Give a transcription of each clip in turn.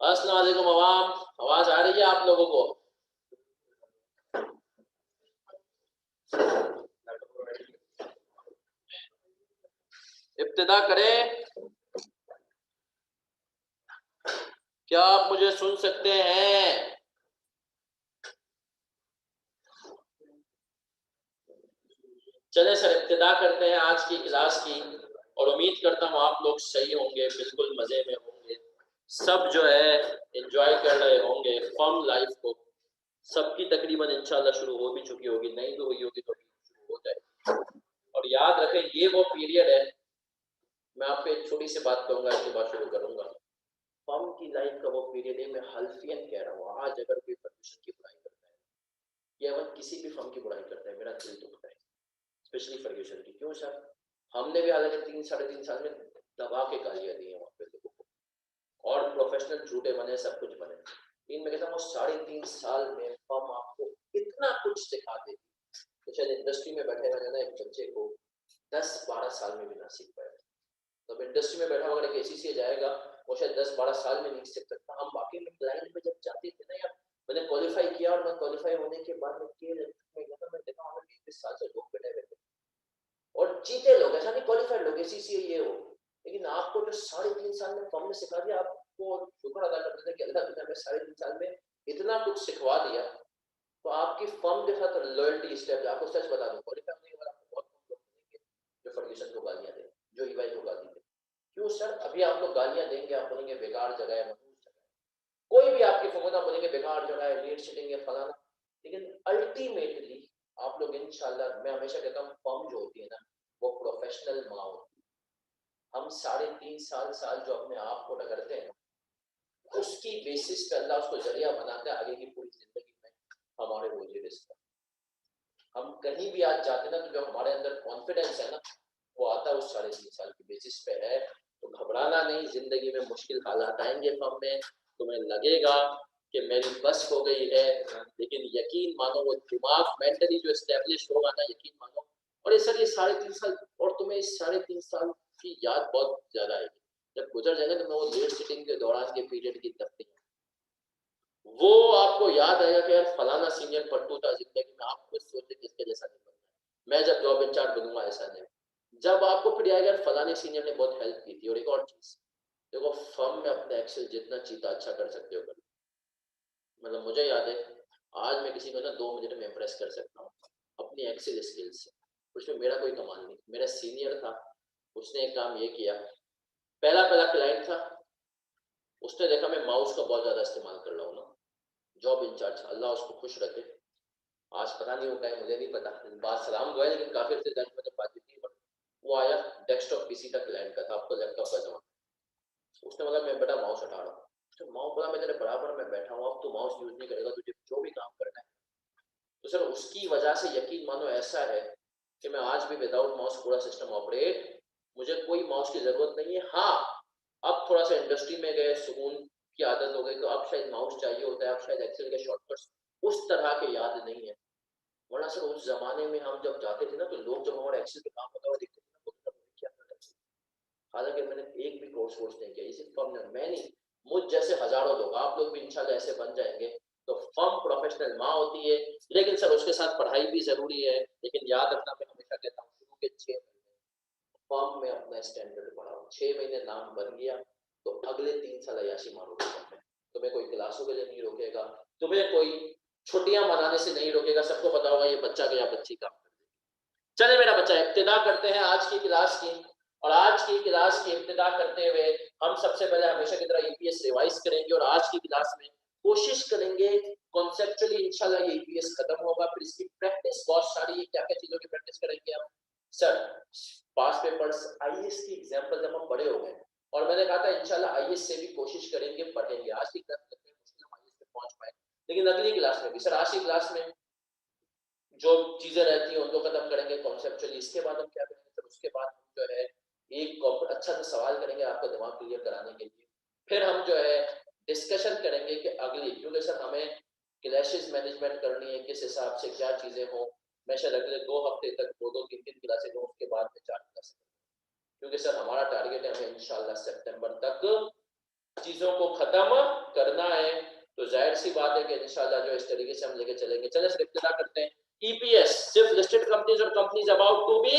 अस्सलाम वालेकुम अवाम, आवाज आ रही है आप लोगों को? इब्तिदा करें? क्या आप मुझे सुन सकते हैं? चले सर, इब्तिदा करते हैं आज की क्लास की और उम्मीद करता हूँ आप लोग सही होंगे, बिल्कुल मजे में होंगे, सब जो है एंजॉय कर रहे होंगे फन लाइफ को। सबकी तकरीबन इंशाल्लाह शुरू हो भी चुकी होगी, नहीं भी हुई होगी तो शुरू हो जाए। और याद रखें, ये वो पीरियड है, मैं आपको एक छोटी सी बात कहूंगा, इसके बाद शुरू करूंगा। फर्म की लाइफ का वो पीरियड है, मैं हल्फियन कह रहा हूँ। आज अगर कोई फर्गूसन की बुराई करता है या वह किसी भी फर्म की बुराई करता है, मेरा दिल दुखता है, स्पेशली फर्गूसन की। क्यों सर? हमने भी हालांकि 3 साढ़े 3 साल में दबा के गालियां दी हैं वहां पे लोगों को, और प्रोफेशनल झूठे बने, सब कुछ बने। लेकिन मैं कहता हूँ 3.5 साल में फर्म आपको इतना कुछ सिखा देगी तो शायद इंडस्ट्री में बैठे रहने ना एक बच्चे को 10-12 साल में भी ना सीख पाए। तो इंडस्ट्री में बैठा अगर एक एसीसी जाएगा, वो शायद 10-12 साल में नहीं सीख सकता। हम वाकई में क्लाइंट में जब जाते थे ना यार, मैंने क्वालिफाई किया और मैं क्वालिफाई होने के बाद मैं देखा हूँ 20 साल से लोग बैठे हुए थे और जीते लोग, ऐसा नहीं क्वालिफाइड लोग एसीसी ये हो। लेकिन आपको जो 3.5 साल में फर्म ने सिखा दिया, आपको शुक्र अदा करते थे कि अल्लाह ने हमें 3.5 साल में इतना कुछ सिखवा दिया। तो आपकी फर्म के साथ लॉयल्टी स्टेप, आपको सच बता दूं, क्वालिफाई नहीं होगा आपको बहुत कम लोग मिलेंगे जो फर्ग्यूसन को गालियां दें, जो ईवाई को गाली दें। क्यों सर? अभी आप लोग गालियां देंगे, आप बोलेंगे बेकार जगह है, मनहूस जगह है, कोई भी आपकी फॉर्मूला बोलेंगे बेकार जगह है, लीड सीटिंग है, फलाना। लेकिन अल्टीमेटली आप लोग इंशाल्लाह, मैं हमेशा कहता हूँ फर्म जो होती है ना, वो प्रोफेशनल माँ होती है। हम 3.5 साल जो अपने आप को रगड़ते हैं, उसकी बेसिस पे अल्लाह उसको जरिया बनाता है आगे की पूरी जिंदगी में हमारे रोजी रिस्क। हम कहीं भी आज जाते ना, तो जो हमारे अंदर कॉन्फिडेंस है ना, वो आता है उस 3.5 साल की बेसिस पे है। तो घबराना नहीं, जिंदगी में मुश्किल हालात आएंगे फम में, तुम्हें लगेगा कि मेरी बस हो गई है, लेकिन यकीन मानो वो दिमाग मेंटली जो एस्टेब्लिश होगा ना, यकीन मानो। और ये सर, ये 3.5 साल, और तुम्हें इस 3.5 साल की याद बहुत ज्यादा आएगी जब गुजर जाएंगे। तो मैं वो लेट सिटिंग के दौरान के पीरियड की तकती, वो आपको याद आएगा कि यार फलाना सीनियर पट्टू था जिंदगी में, आप खुद सोचे कि इसके जैसा नहीं बनना, मैं जब जॉब इंचार्ज बनूंगा ऐसा नहीं। जब आपको फिर आएगा फलाने सीनियर ने बहुत हेल्प की थी। और एक और चीज देखो, फर्म में अपने एक्सेल जितना चीता अच्छा कर सकते हो कर। मतलब मुझे याद है, आज मैं किसी को ना 2 मिनट में इम्प्रेस कर सकता हूँ अपनी एक्सेल स्किल्स से। उसमें मेरा कोई कमाल नहीं, मेरा सीनियर था, उसने एक काम ये किया, पहला पहला क्लाइंट था, उसने देखा मैं माउस का बहुत ज्यादा इस्तेमाल कर रहा हूँ ना, जॉब इंचार्ज, अल्लाह उसको खुश रखे, आज पता नहीं होता है, मुझे नहीं पता, बात सलाम हुआ है लेकिन काफी से जब मैंने बात की। वो आया, डेस्कटॉप पीसी का क्लाइंट का था, आपको लैपटॉप का जमाना। उसने बोला मैं बेटा माउस हटा रहा हूँ। तो माउस बोला मैं तेरे बराबर में बैठा हूँ, अब तो माउस यूज नहीं करेगा, तुझे जो भी काम करना है। तो सर उसकी वजह से यकीन मानो ऐसा है कि मैं आज भी विदाउट माउस पूरा सिस्टम ऑपरेट, मुझे कोई माउस की जरूरत नहीं है। हाँ, अब थोड़ा सा इंडस्ट्री में गए, सुकून की आदत हो गई, तो अब शायद माउस चाहिए होता है, अब शायद एक्सेल के शॉर्टकट्स उस तरह के याद नहीं है। वरना सर उस जमाने में हम जब जाते थे ना, तो लोग जब हमारा एक्सेल पे काम होता हुआ देखते थे ना, तो क्या करते थे। हालांकि मैंने एक भी कोर्स वोर्स नहीं किया, ये सिर्फ फर्म ने, मैं नहीं, मुझ जैसे हजारों लोग, आप लोग भी इंशाल्लाह ऐसे बन जाएंगे। तो फर्म प्रोफेशनल माँ होती है, लेकिन सर उसके साथ पढ़ाई भी जरूरी है। लेकिन याद रखना, मैं हमेशा कहता हूँ शुरू के 6 महीने फर्म में अपना स्टैंडर्ड बढ़ाओ। 6 महीने नाम बन गया तो अगले 3 साल अयाशी मारोगे फर्म में। तुम्हें कोई क्लासों के लिए नहीं रोकेगा, तुम्हें कोई छुट्टियां मनाने से नहीं रोकेगा, सबको पता होगा ये बच्चा का या बच्ची काम कर देगी। चले मेरा बच्चा, इब्तिदा करते हैं आज की क्लास की। और आज की क्लास की इब्तिदा करते हुए हम सबसे पहले हमेशा की तरह ईपीएस रिवाइज करेंगे, और आज की क्लास में कोशिश करेंगे कॉन्सेप्चुअली इंशाल्लाह ये ईपीएस खत्म होगा, फिर इसकी प्रैक्टिस बहुत सारी है। क्या क्या चीजों की प्रैक्टिस करेंगे हम सर? पास पेपर्स, आईएएस की एग्जांपल जब हम बड़े हो गए, और मैंने कहा था इंशाल्लाह आईएएस से भी कोशिश करेंगे, पढ़ेंगे। आज की क्लास में मुश्किल हम आईएएस पे पहुंच पाए, लेकिन अगली क्लास में भी सर, आज की क्लास में जो चीजें रहती हैं उनको खत्म करेंगे कॉन्सेप्चुअली। इसके बाद हम क्या करेंगे सर? उसके बाद हम जो है एक अच्छा सा सवाल करेंगे आपका दिमाग क्लियर कराने के लिए। फिर हम जो है डिस्कशन करेंगे कि अगली, क्योंकि सर हमें क्लैशेस मैनेजमेंट करनी है, किस हिसाब से क्या चीजें हो। मैं शायद अगले 2 हफ्ते तक 2-2 3-3 क्लासें लूँ, उसके बाद में 4 क्लासें, क्योंकि सर हमारा टारगेट है हमें इंशाल्लाह सितंबर तक चीजों को खत्म करना है, तो जाहिर सी बात है कि इंशाल्लाह जो इस तरीके से हम लेके चलेंगे। चलिए सर इब्तिदा करते हैं। ईपीएस सिर्फ लिस्टेड कंपनीज और companies about to be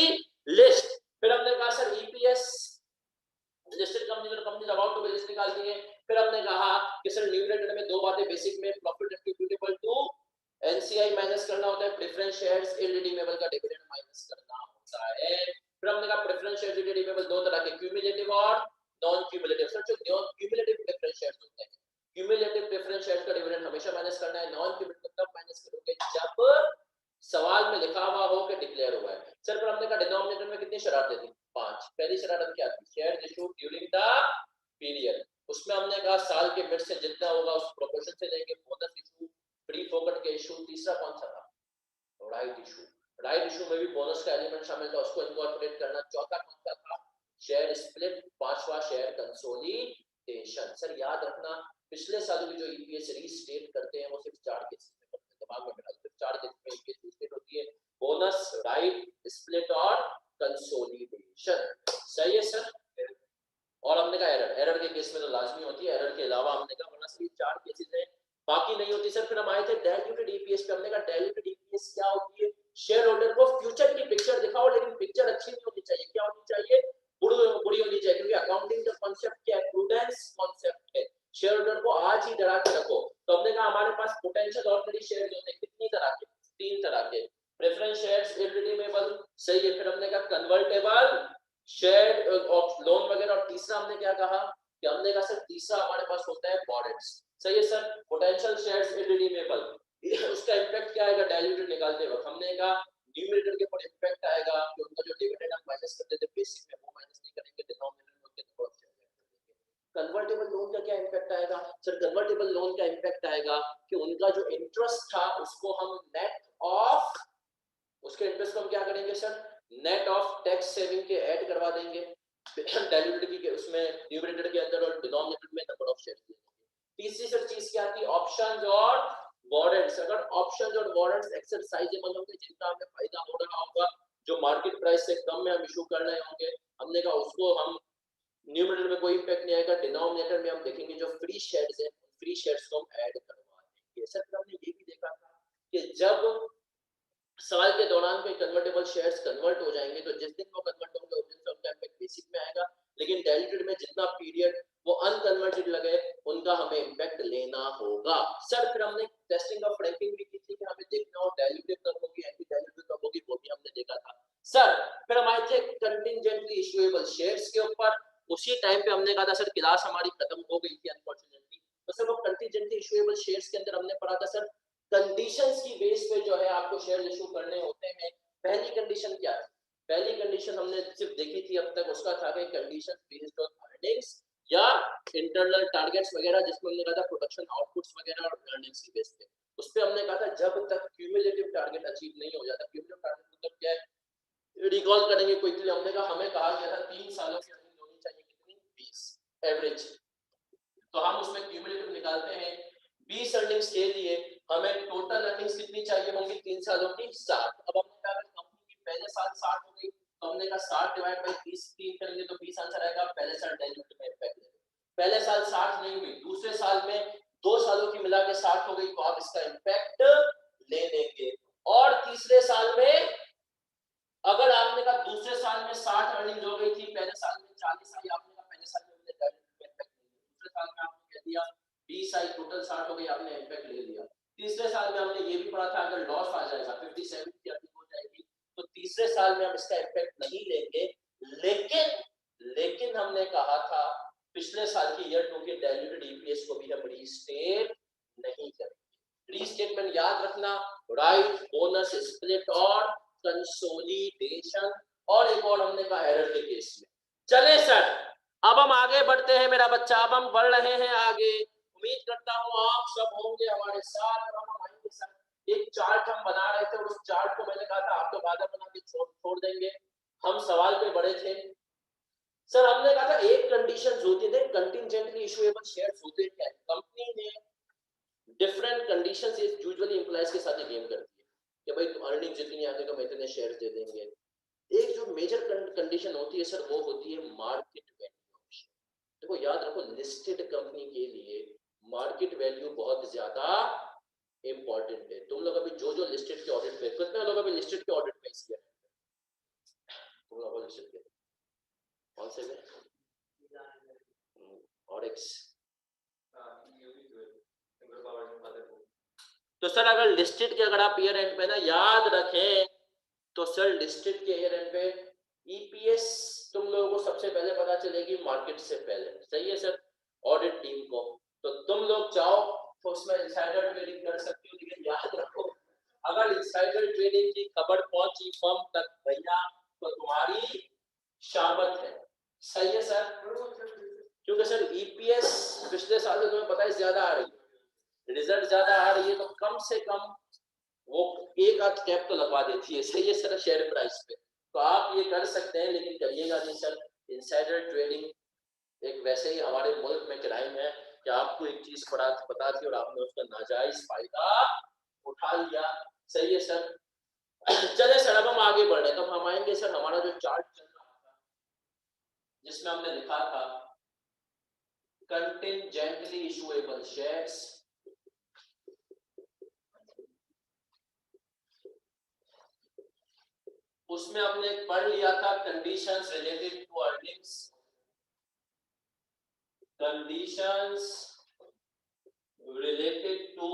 list. फिर हमने कहा सर ईपीएस लिस्टेड कंपनीज और companies about to be list निकाल दिए। फिर हमने कहा कि सर न्यूमरेटर में दो बातें बेसिक में, profit attributable to NCI minus करना होता है, प्रेफरेंस शेयर्स इररिडीमेबल का डिविडेंड माइनस करना होता है। फिर हमने कहा प्रेफरेंस शेयर्स इररिडीमेबल दो तरह के, क्यूमुलेटिव और नॉन क्यूमुलेटिव। सर जो क्यूमुलेटिव प्रेफरेंस शेयर्स होते हैं, क्यूमुलेटिव प्रेफरेंस शेयर्स का डिविडेंड हमेशा माइनस करना है, नॉन क्यूमुलेटिव तब माइनस करोगे जब सवाल में लिखा हुआ हो कि डिक्लेयर हुआ है। सर पर हमने कहा डिनोमिनेटर में कितनी शरारतें थी? 5। पहली शरारत क्या थी? Shares issued during the period. उसमें हमने कहा साल के मिड से जितना होगा उस प्रोपोर्शन से लेंगे। बोनस इशू, फ्री फोकट के इशू। तीसरा कौन सा था? Right issue. राइट इशू में भी बोनस का एलिमेंट शामिल था, उसको इनकॉर्पोरेट करना। चौथा कौन सा था? Share split. पांचवा शेयर कंसोलिडेशन। सर याद रखना पिछले सालों की जो ईपीएस रीस्टेट करते हैं वो सिर्फ 4 केसेस में करते हैं, दिमाग में बिठा लो। 4 केसेस में ईपीएस रीस्टेट होती है, बोनस, राइट, स्प्लिट और कंसोलिडेशन। सही है सर। और हमने कहा एरर, एरर के केस में तो लाजमी होती है, एरर के अलावा हमने कहा वरना सिर्फ 4 केसेस हैं, बाकी नहीं होती। सर फिर हम आए थे डाइल्यूटेड ईपीएस पे। हमने कहा डाइल्यूटेड ईपीएस क्या होती है? शेयर होल्डर को फ्यूचर की पिक्चर दिखाओ, लेकिन पिक्चर अच्छी नहीं होनी चाहिए। क्या होनी चाहिए? बुरी होनी चाहिए, क्योंकि अकाउंटिंग का कांसेप्ट क्या है? प्रूडेंस कांसेप्ट है। शेयर होल्डर को आज ही डरा के रखो। तो हमने कहा हमारे पास पोटेंशियल ऑर्डिनरी शेयर होते हैं कितनी तरह के? 3 तरह के। प्रेफरेंस शेयर्स इररिडीमेबल, सही है। फिर हमने कहा कन्वर्टेबल शेयर ऑफ लोन वगैरह। और तीसरा हमने क्या कहा कि हमने कहा सर तीसरा हमारे पास होता है वारंट्स। सही है सर। पोटेंशियल शेयर्स इररिडीमेबल, उसका इंपैक्ट क्या आएगा डाइल्यूटेड निकालते वक्त? हमने कहा न्यूमरेटर के ऊपर इंपैक्ट आएगा कि उनका जो डिविडेंड हम माइनस करते थे बेसिक में वो माइनस नहीं करेंगे, डिनोमिनेटर में उनके थोड़ा शेयर करेंगे। कन्वर्टेबल लोन का क्या इंपैक्ट आएगा? सर कन्वर्टेबल लोन का इंपैक्ट आएगा कि उनका जो इंटरेस्ट था उसको हम नेट ऑफ, उसके इंटरेस्ट को हम क्या करेंगे sir? Net of tax saving के ऐड करवा देंगे डाइल्यूटेड के उसमें, न्यूमरेटर के अंदर, और डिनोमिनेटर में नंबर ऑफ शेयर देंगे। तीसरी सर चीज क्या थी? ऑप्शंस और वारंट्स। अगर ऑप्शंस और वारंट्स एक्सरसाइजेबल होंगे, जिनका हमें फायदा हो रहा होगा, जो मार्केट प्राइस से कम में हम इशू कर रहे होंगे, हमने कहा उसको हम न्यूमरेटर में कोई इंपैक्ट नहीं आएगा, डिनोमिनेटर में हम देखेंगे जो फ्री शेयर्स हैं, फ्री शेयर्स को हम ऐड करवा देंगे। सर हमने ये भी देखा था कि जब साल के दौरान कोई कन्वर्टेबल शेयर्स कन्वर्ट हो जाएंगे, तो जिस दिन वो कन्वर्ट होंगे उस दिन से उनका इंपैक्ट बेसिक में आएगा, लेकिन डाइल्यूटेड में जितना पीरियड वो अनकन्वर्टेड लगे उनका हमें इंपैक्ट लेना होगा। सर फिर हमने टेस्टिंग ऑफ रैंकिंग भी की थी कि हमें देखना हो डाइल्यूटेड कब होगी, एंटी डाइल्यूटेड कब होगी, वो भी हमने देखा था। सर फिर हम आए थे कंटिजेंटली इशूएबल शेयर्स के ऊपर। उसी टाइम पे हमने कहा था सर क्लास हमारी खत्म हो गई थी अनफॉर्चुनेटली, तो सर वो कंटिजेंटली इशूएबल शेयर्स के अंदर हमने पढ़ा था सर कंडीशंस की बेस पे जो है आपको शेयर इशू करने होते हैं। पहली कंडीशन क्या है? पहली कंडीशन हमने सिर्फ देखी थी अब तक, उसका था कि कंडीशन बेस्ड ऑन अर्निंग्स या इंटरनल टारगेट्स वगैरह, जिसमें हमने कहा था प्रोडक्शन आउटपुट्स वगैरह और अर्निंग्स की बेस पे। उस पे हमने कहा था जब तक क्यूमुलेटिव टारगेट अचीव नहीं हो जाता, क्यूमुलेटिव टारगेट मतलब क्या है? रिकॉल करेंगे क्विकली, हमने कहा हमें कहा गया था 3 सालों की अर्निंग होनी चाहिए कितनी? 20 एवरेज। तो हम उसमें क्यूमुलेटिव निकालते हैं। 20 अर्निंग्स के लिए हमें टोटल अर्निंग्स कितनी चाहिए होंगी 3 सालों की? 60। अब हमने कहा अगर कंपनी की पहले साल 60 हो गई तो हमने कहा 60 डिवाइड बाय 20 3 करेंगे तो 20 आंसर आएगा। पहले साल डाइल्यूटेड में इंपैक्ट लेंगे। पहले साल 60 नहीं हुई, दूसरे साल में 2 सालों की मिला के 60 हो गई, तो आप इसका इंपैक्ट ले लेंगे। और तीसरे साल में अगर आपने कहा दूसरे साल में 60 अर्निंग हो गई थी, पहले साल में 40 आई, आपने कहा पहले साल में हमने डाइल्यूटेड में इंपैक्ट ले लिया, दूसरे साल में आपने कह दिया 20 आई, टोटल 60 हो गई, आपने इंपैक्ट ले लिया। तीसरे साल में हमने ये भी पढ़ा था अगर लॉस आ जाएगा 57 की अर्निंग हो जाएगी, तो तीसरे साल में हम इसका इंपैक्ट नहीं लेंगे। लेकिन हमने कहा था पिछले साल की ईयर 2 के डाइल्यूटेड ईपीएस को भी हम रीस्टेट नहीं करेंगे। रीस्टेटमेंट याद रखना, राइट, बोनस, स्प्लिट और कंसोलिडेशन। और एक और हमने कहा एरर के केस में। चले सर अब हम आगे बढ़ते हैं मेरा बच्चा, अब हम बढ़ रहे हैं आगे। उम्मीद करता हूं आप सब होंगे हमारे साथ। और हम आएंगे सर, एक चार्ट हम बना रहे थे और उस चार्ट को मैंने कहा था आप लोग आधा बना के छोड़ देंगे, हम सवाल पे बढ़े थे। सर हमने कहा था एक कंडीशन होती है कंटिजेंटली इशूएबल शेयर्स होते हैं। कंपनी ने डिफरेंट कंडीशंस यूजुअली एम्प्लॉयज के साथ गेम करती है कि भाई अर्निंग जितनी आगे तो मैं इतने शेयर्स दे देंगे। एक जो मेजर कंडीशन होती है सर वो होती है मार्केट वैल्यू ऑफ शेयर। देखो याद रखो, लिस्टेड कंपनी के लिए मार्केट वैल्यू बहुत ज्यादा इंपॉर्टेंट है। तुम लोग अभी जो लिस्टेड के ऑडिट पे, कितने लोग अभी लिस्टेड के ऑडिट पे किया? तुम लोग लिस्टेड के कौन से में? ऑडिक्स। तो सर अगर लिस्टेड के, अगर आप ईयर एंड पे ना याद रखें, तो सर लिस्टेड के ईयर एंड पे ईपीएस तुम लोगों को सबसे पहले पता चलेगी मार्केट से पहले, सही है सर, ऑडिट टीम को। तो तुम लोग चाहो तो उसमें इनसाइडर ट्रेडिंग कर सकते हो, लेकिन याद रखो अगर इनसाइडर ट्रेडिंग की खबर पहुंची फर्म तक भैया, तो तुम्हारी शामत है, सही है सर। क्योंकि सर ईपीएस पिछले साल से तुम्हें पता है ज्यादा आ रही है, रिजल्ट ज्यादा आ रही है, तो कम से कम वो एक आध कैप तो लगवा देती है, सही है सर, शेयर प्राइस पे। तो आप ये कर सकते हैं, लेकिन करिएगा नहीं सर। इनसाइडर ट्रेडिंग एक वैसे ही हमारे मुल्क में क्राइम है कि आपको एक चीज पता थी और आपने उसका नाजायज फायदा उठा लिया, सही है सर। चले सर, अब हम आगे बढ़ रहे हैं। तो हम आएंगे सर, हमारा जो चार्ट चल रहा था जिसमें हमने लिखा था कंटिंजेंटली इशुएबल शेयर्स, उसमें हमने पढ़ लिया था conditions related to earnings, conditions related to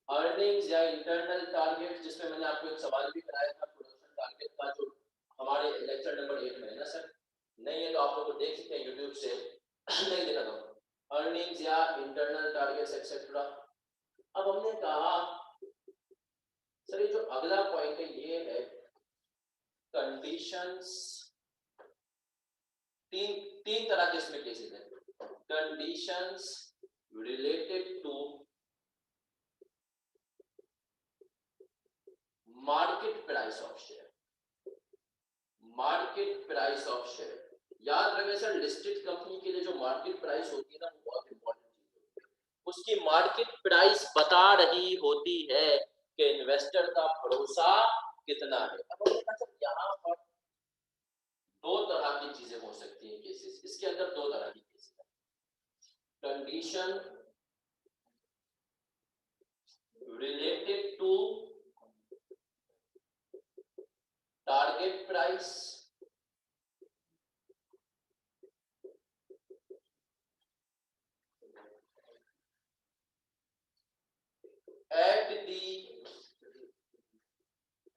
earnings या इंटरनल टारगेट, जिसमें मैंने आपको एक सवाल भी कराया था प्रोडक्शन टारगेट का, जो हमारे लेक्चर नंबर 8 में है ना सर। नहीं है तो आप लोग देख सकते हैं यूट्यूब से, नहीं देखा तो अर्निंग्स या इंटरनल टारगेट्स एक्सेट्रा। अब हमने कहा सर ये जो अगला पॉइंट है ये है कंडीशंस, तीन तरह के इसमें केसेस हैं। Conditions related to market price of share, market price of share. याद रखें सर, लिस्टेड कंपनी के लिए जो मार्केट प्राइस होती है ना, वो बहुत इंपॉर्टेंट चीज होती है। उसकी मार्केट प्राइस बता रही होती है कि इन्वेस्टर का भरोसा कितना है। अब यहाँ पर दो तरह की चीजें हो सकती हैं केसेस, इसके अंदर दो तरह की केसेस है। Condition related to target price at the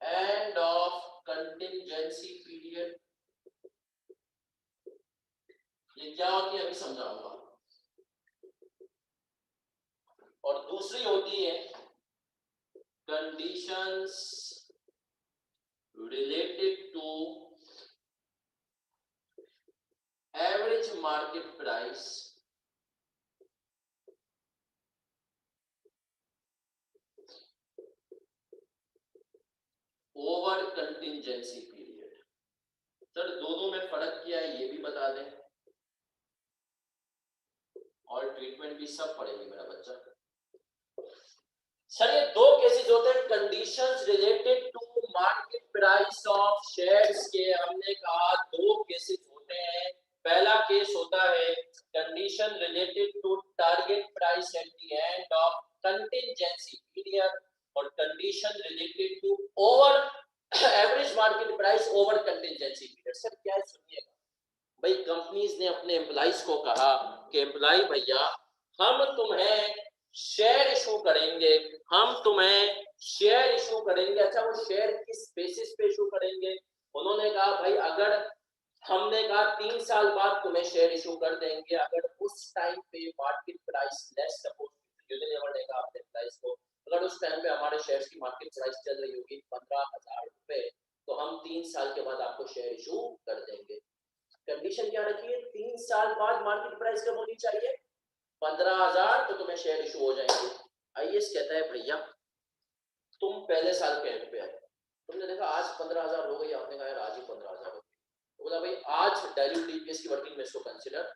end of contingency period। ये क्या होती है अभी समझाऊंगा। और दूसरी होती है conditions related to average market price over contingency period. Sir दोनों में फर्क क्या है ये भी बता दें, और ट्रीटमेंट भी सब पढ़ेगी मेरा बच्चा। सर ये दो केसेस होते हैं conditions related to market price of shares के। हमने कहा दो केसेस होते हैं। पहला केस होता है condition related to target price at the end of contingency period, और condition related to over average market price over contingency period. Sir क्या है सुनिएगा भाई, कंपनीज ने अपने एम्प्लॉइज को कहा कि एम्प्लॉय भैया हम तुम्हें शेयर इशू करेंगे, हम तुम्हें शेयर इशू करेंगे। अच्छा वो शेयर किस बेसिस पे इशू करेंगे? उन्होंने कहा भाई अगर हमने कहा 3 साल बाद तुम्हें शेयर इशू कर देंगे, अगर उस टाइम पे market price less, suppose Unilever ने कहा अपने प्राइस को, अगर उस टाइम पे हमारे शेयर्स की मार्केट प्राइस चल रही होगी 15,000 रुपए, तो हम 3 साल के बाद आपको शेयर इशू कर देंगे। कंडीशन क्या रखी है? 3 साल बाद मार्केट प्राइस कब होनी चाहिए? 15,000, तो तुम्हें शेयर इशू हो जाएंगे। आईएएस कहता है भैया तुम पहले साल के एंड पे आए, तुमने देखा आज 15,000 हो गई, आपने कहा यार आज ही 15,000 हो गई, तो बोला भाई आज डायल्यूट ईपीएस की वर्किंग में इसको कंसीडर।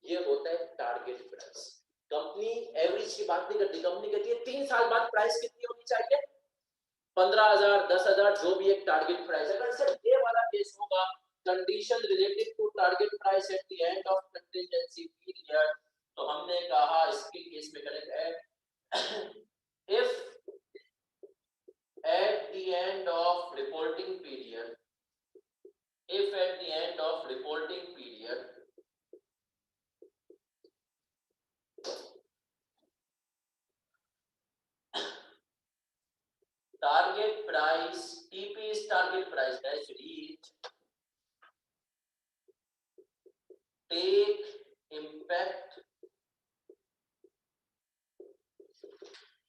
ये होता है टारगेट प्राइस। कंपनी एवरेज की बात नहीं करती, कंपनी कहती है 3 साल बाद प्राइस कितनी होनी चाहिए? 15,000, 10,000, जो भी एक टारगेट प्राइस। अगर सर ये वाला केस होगा condition related to target price at the end of contingency period, तो हमने कहा इसके केस में करेक्ट है if at the end of reporting period, if at the end of reporting period target price, TP's target price has reached, take impact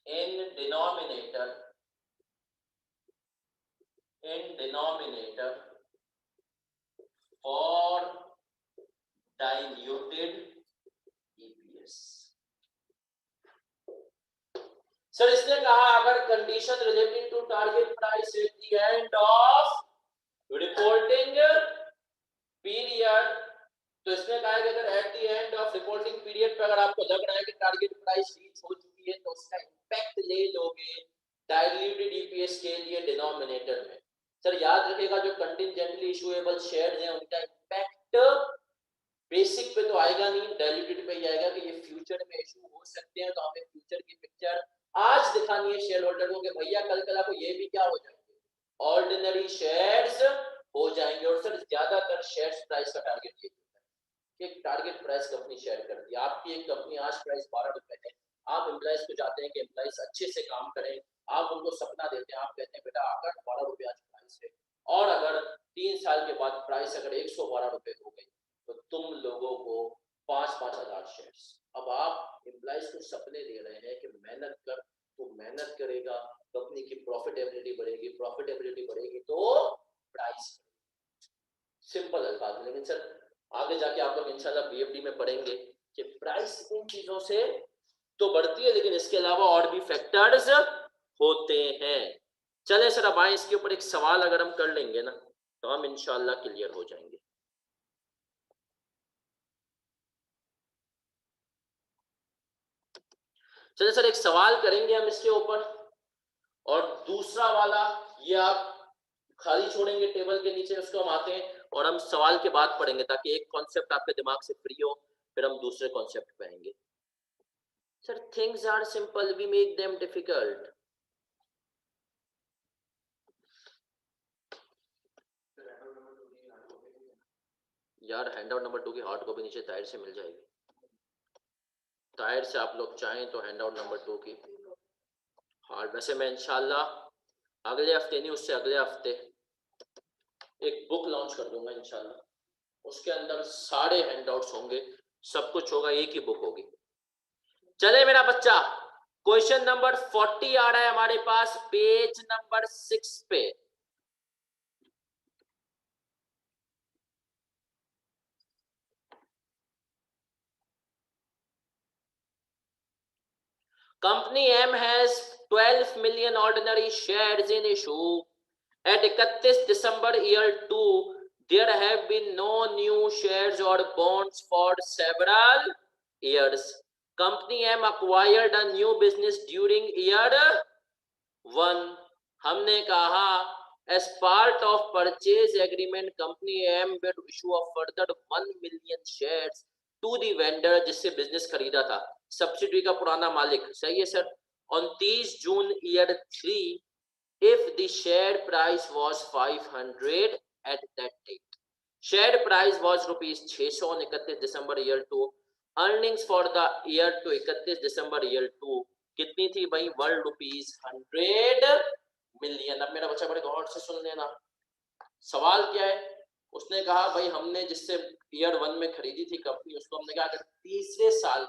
in denominator for diluted EPS। Sir इसने कहा अगर condition related to target price at the end of reporting period, तो इसने कहा कि अगर at the end of reporting period पे अगर आपको लग रहा है कि टारगेट प्राइस रीच हो चुकी है तो उसका इंपैक्ट ले लोगे डाइल्यूटेड ईपीएस के लिए डिनोमिनेटर में। सर याद रखिएगा जो कंटिजेंटली इशूएबल शेयर्स हैं उनका इंपैक्ट बेसिक पे तो आएगा नहीं, डाइल्यूटेड पे ही आएगा कि ये फ्यूचर में इशू हो सकते हैं, तो हमें फ्यूचर की पिक्चर आज दिखानी है शेयर होल्डर को कि भैया कल कल को ये भी क्या हो जाएंगे, ऑर्डिनरी शेयर्स हो जाएंगे। और सर ज्यादातर शेयर्स प्राइस का टारगेट ये होता है कि टारगेट प्राइस कंपनी शेयर करती है। आपकी एक कंपनी आज प्राइस 12 रुपए है, आप एम्प्लॉइज को जाते हैं कि एम्प्लॉइज अच्छे से काम करें, आप उनको सपना देते हैं, आप कहते हैं बेटा अगर 12 रुपए आज प्राइस है और अगर 3 साल के बाद प्राइस अगर 112 रुपए हो गई तो तुम लोगों को 5-5 हजार शेयर्स। अब आप एम्प्लॉइज को सपने दे रहे हैं कि मेहनत कर, तो मेहनत करेगा, कंपनी की प्रॉफिटेबिलिटी बढ़ेगी, प्रॉफिटेबिलिटी बढ़ेगी तो प्राइस। सिंपल अल्फाज में, लेकिन सर आगे जाके आप लोग इंशाल्लाह बीएफडी में पढ़ेंगे कि प्राइस इन चीजों से तो बढ़ती है लेकिन इसके अलावा और भी फैक्टर्स होते हैं। चले सर अब आए इसके ऊपर एक सवाल अगर हम कर लेंगे ना तो हम इंशाल्लाह क्लियर हो जाएंगे। चलिए सर एक सवाल करेंगे हम इसके ऊपर, और दूसरा वाला ये आप खाली छोड़ेंगे टेबल के नीचे, उसको हम आते हैं और हम सवाल के बाद पढ़ेंगे ताकि एक कॉन्सेप्ट आपके दिमाग से फ्री हो, फिर हम दूसरे कॉन्सेप्ट पे आएंगे। Sir things are simple, we make them difficult. यार हैंडआउट नंबर 2 की हार्ड कॉपी नीचे ताहिर से मिल जाएगी, ताहिर से आप लोग चाहें तो हैंडआउट नंबर 2 की हार्ड, वैसे मैं इंशाल्लाह अगले हफ्ते नहीं उससे अगले हफ्ते एक बुक लॉन्च कर दूंगा इंशाल्लाह, उसके अंदर सारे हैंडआउट्स होंगे, सब कुछ होगा, एक ही बुक होगी। चले मेरा बच्चा क्वेश्चन नंबर 40 आ रहा है हमारे पास पेज नंबर 6 पे। Company M has 12 million ordinary shares in issue at 31 December year 2 there have been no new shares or bonds for several years. Company M acquired a new business during year 1. हमने कहा as part of purchase agreement company M will issue a further 1 million shares to the vendor जिससे business खरीदा था, subsidy का पुराना मालिक। सही है sir. on 30 June year 3 if the share price was 500 at that date, share price was rupees 600 on 31 December year 2, earnings for the year to 31 December year 2 कितनी थी भाई, 1 रुपीज 100 मिलियन। अब मेरा बच्चा बड़े गौर से सुन लेना, सवाल क्या है, उसने कहा भाई हमने जिससे ईयर 1 में खरीदी थी कंपनी, उसको हमने कहा अगर तीसरे साल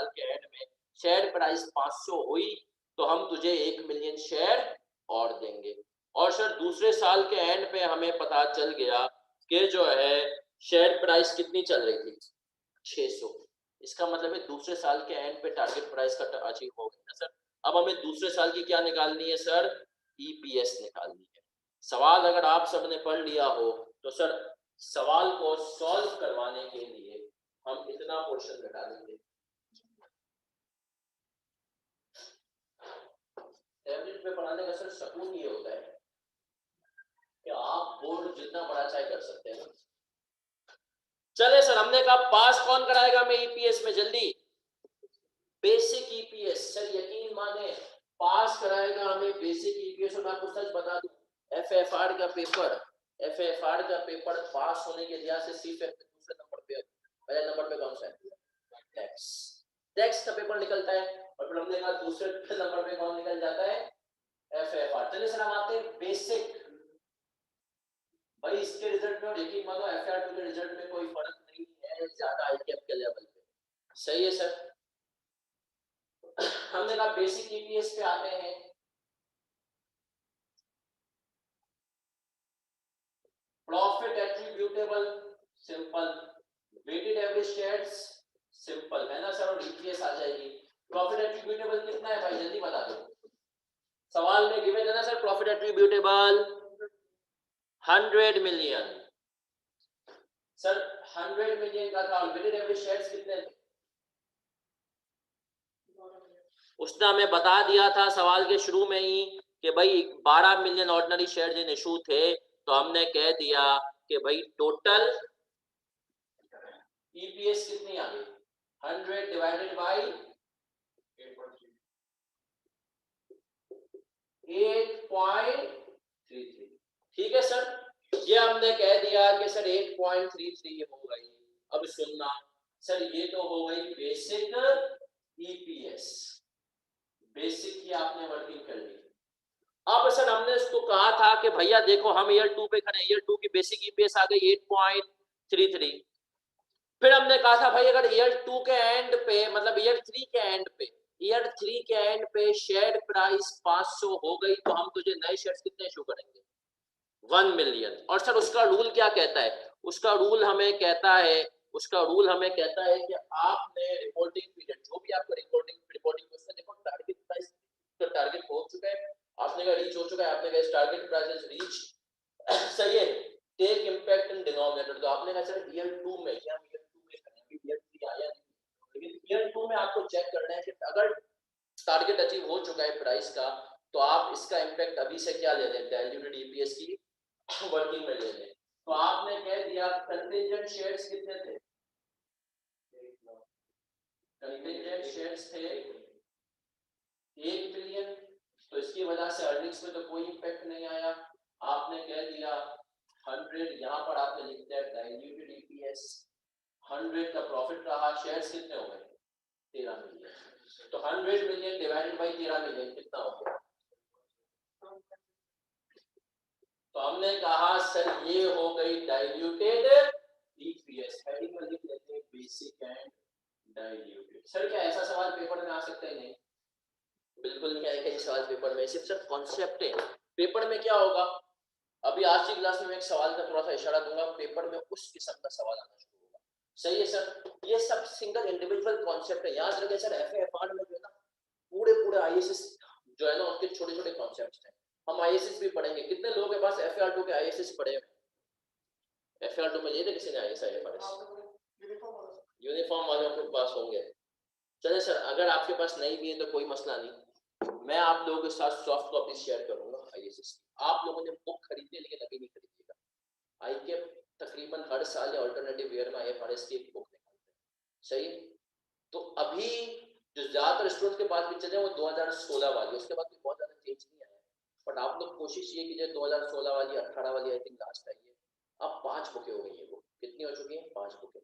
के एंड में शेयर प्राइस 500 हुई तो हम तुझे 1 मिलियन शेयर और देंगे। और सर दूसरे साल के एंड पे हमें पता चल गया कि जो है शेयर प्राइस कितनी चल रही थी, 600। इसका मतलब है दूसरे साल के एंड पे टारगेट प्राइस का अचीव हो गया ना सर। अब हमें दूसरे साल की क्या निकालनी है सर, ईपीएस निकालनी है। सवाल अगर आप सबने पढ़ लिया हो तो सर सवाल को सॉल्व करवाने के लिए हम इतना पोर्शन घटा देंगे। टैबलेट पे पढ़ाने का सर सुकून ये होता है कि आप बोर्ड जितना बड़ा चाहे कर सकते हैं, चले सर, हमने कहा पास कौन कराएगा हमें ईपीएस में, जल्दी बेसिक ईपीएस। सर यकीन माने पास कराएगा हमें बेसिक ईपीएस। और मैं आपको सच बता दूं, एफएफआर का पेपर पास होने के लिहाज से सिर्फ दूसरे नंबर पे, पहले नंबर पे कौन सा है, टैक्स का पेपर निकलता है, और फिर हमने कहा दूसरे नंबर पे कौन निकल जाता है, एफएफआर। चलिए सर हम आते हैं बेसिक। भाई इसके रिजल्ट में और यकीन मानो एफआर के रिजल्ट में कोई फर्क नहीं है ज्यादा आईकेएफ के लेवल पे, सही है सर। हमने कहा बेसिक ईपीएस पे आते हैं। Profit attributable simple, weighted average shares simple है ना सर, और ईपीएस आ जाएगी। प्रॉफिट एट्रीब्यूटेबल कितना है भाई, जल्दी बता दो, सवाल में गिवन है ना sir, profit attributable 100 million. Sir 100 million का था, वेटेड एवरेज शेयर्स कितने थे, उसने हमें बता दिया था सवाल के शुरू में ही कि भाई 12 million ordinary share in issue थे, तो हमने कह दिया कि भाई टोटल ईपीएस कितनी आ गई, 100 डिवाइडेड बाय 8.33। ठीक है सर, ये हमने कह दिया कि सर 8.33 हो गई। अब सुनना सर, ये तो हो गई बेसिक ईपीएस, बेसिक की आपने वर्किंग कर ली। अब सर हमने इसको कहा था कि भैया देखो हम ईयर 2 पे खड़े, ईयर 2 की बेसिक ईपीएस आ गई 8.33। फिर हमने कहा था भाई अगर ईयर 2 के एंड पे, मतलब ईयर 3 के एंड पे शेयर प्राइस 500 हो गई, तो हम तुझे नए शेयर्स कितने इशू करेंगे, 1 मिलियन। और सर उसका रूल क्या कहता है, उसका रूल हमें कहता है कि आपने रिपोर्टिंग पीरियड, जो भी आपका रिपोर्टिंग उसमें देखो टारगेट प्राइस, तो टारगेट पहुंच चुका है, आपने कहा रीच हो चुका है, आपने कहा टारगेट प्राइस इज रीच, सही है, टेक इंपैक्ट इन डिनोमिनेटर। तो आपने कहा सर ईयर 2 में, या ईयर 2 में करेंगे, ईयर 3 आया नहीं, लेकिन ईयर 2 में आपको चेक करना है कि अगर टारगेट अचीव हो चुका है प्राइस का, तो आप इसका इंपैक्ट अभी से क्या ले लें, डाइल्यूटेड ईपीएस की वर्किंग में ले लें। तो आपने कह दिया कंटिंजेंट शेयर्स कितने थे, कंटिंजेंट शेयर्स थे 1 मिलियन, तो इसकी वजह से अर्निंग्स में तो कोई इंपैक्ट नहीं आया। आपने कह दिया 100, यहां पर आपने लिख दिया डाइल्यूटेड ईपीएस, 100 का प्रॉफिट रहा, शेयर्स कितने हो गए 13 मिलियन, तो 100 मिलियन डिवाइडेड बाय 13 मिलियन कितना हो गया। तो हमने कहा सर ये हो गई डाइल्यूटेड ईपीएस, हेडिंग में लिख लेते हैं बेसिक एंड डाइल्यूटेड। सर क्या ऐसा सवाल पेपर में आ सकता है, नहीं बिल्कुल नहीं आएगा ये सवाल पेपर में, सिर्फ सर कॉन्सेप्ट है। पेपर में क्या होगा, अभी आज की क्लास में मैं एक सवाल का थोड़ा सा इशारा दूंगा, पेपर में उस किस्म का सवाल आना शुरू होगा, सही है सर। ये सब सिंगल इंडिविजुअल कॉन्सेप्ट है, याद रखिए सर। एफएफआर में जो है ना पूरे आईएएस जो है ना उसके छोटे छोटे कॉन्सेप्ट्स हैं। हम आईएएस भी पढ़ेंगे, कितने लोगों के पास एफएआर2 के आईएएस पढ़े हैं, एफएआर2 में लिए थे किसी ने आईएएस यूनिफॉर्म वालों के पास होंगे। चलिए सर अगर आपके पास नहीं भी है तो कोई मसला नहीं, मैं आप लोगों के साथ सॉफ्ट कॉपी शेयर करूंगा आईएएस की। आप लोगों ने बुक खरीदनी है लेकिन अभी नहीं खरीदिएगा। आईके तकरीबन हर साल या अल्टरनेटिव ईयर में आईएफआरएस की एक बुक निकालते हैं, सही है। तो अभी जो ज्यादातर स्टूडेंट्स के पास भी चले वो 2016 वाली, उसके बाद भी बहुत ज्यादा चेंज नहीं आया, बट आप लोग कोशिश ये कीजिए 2016 वाली, 18 वाली आई थिंक लास्ट आई है। अब 5 बुकें हो गई है, वो कितनी हो चुकी है, 5 बुकें,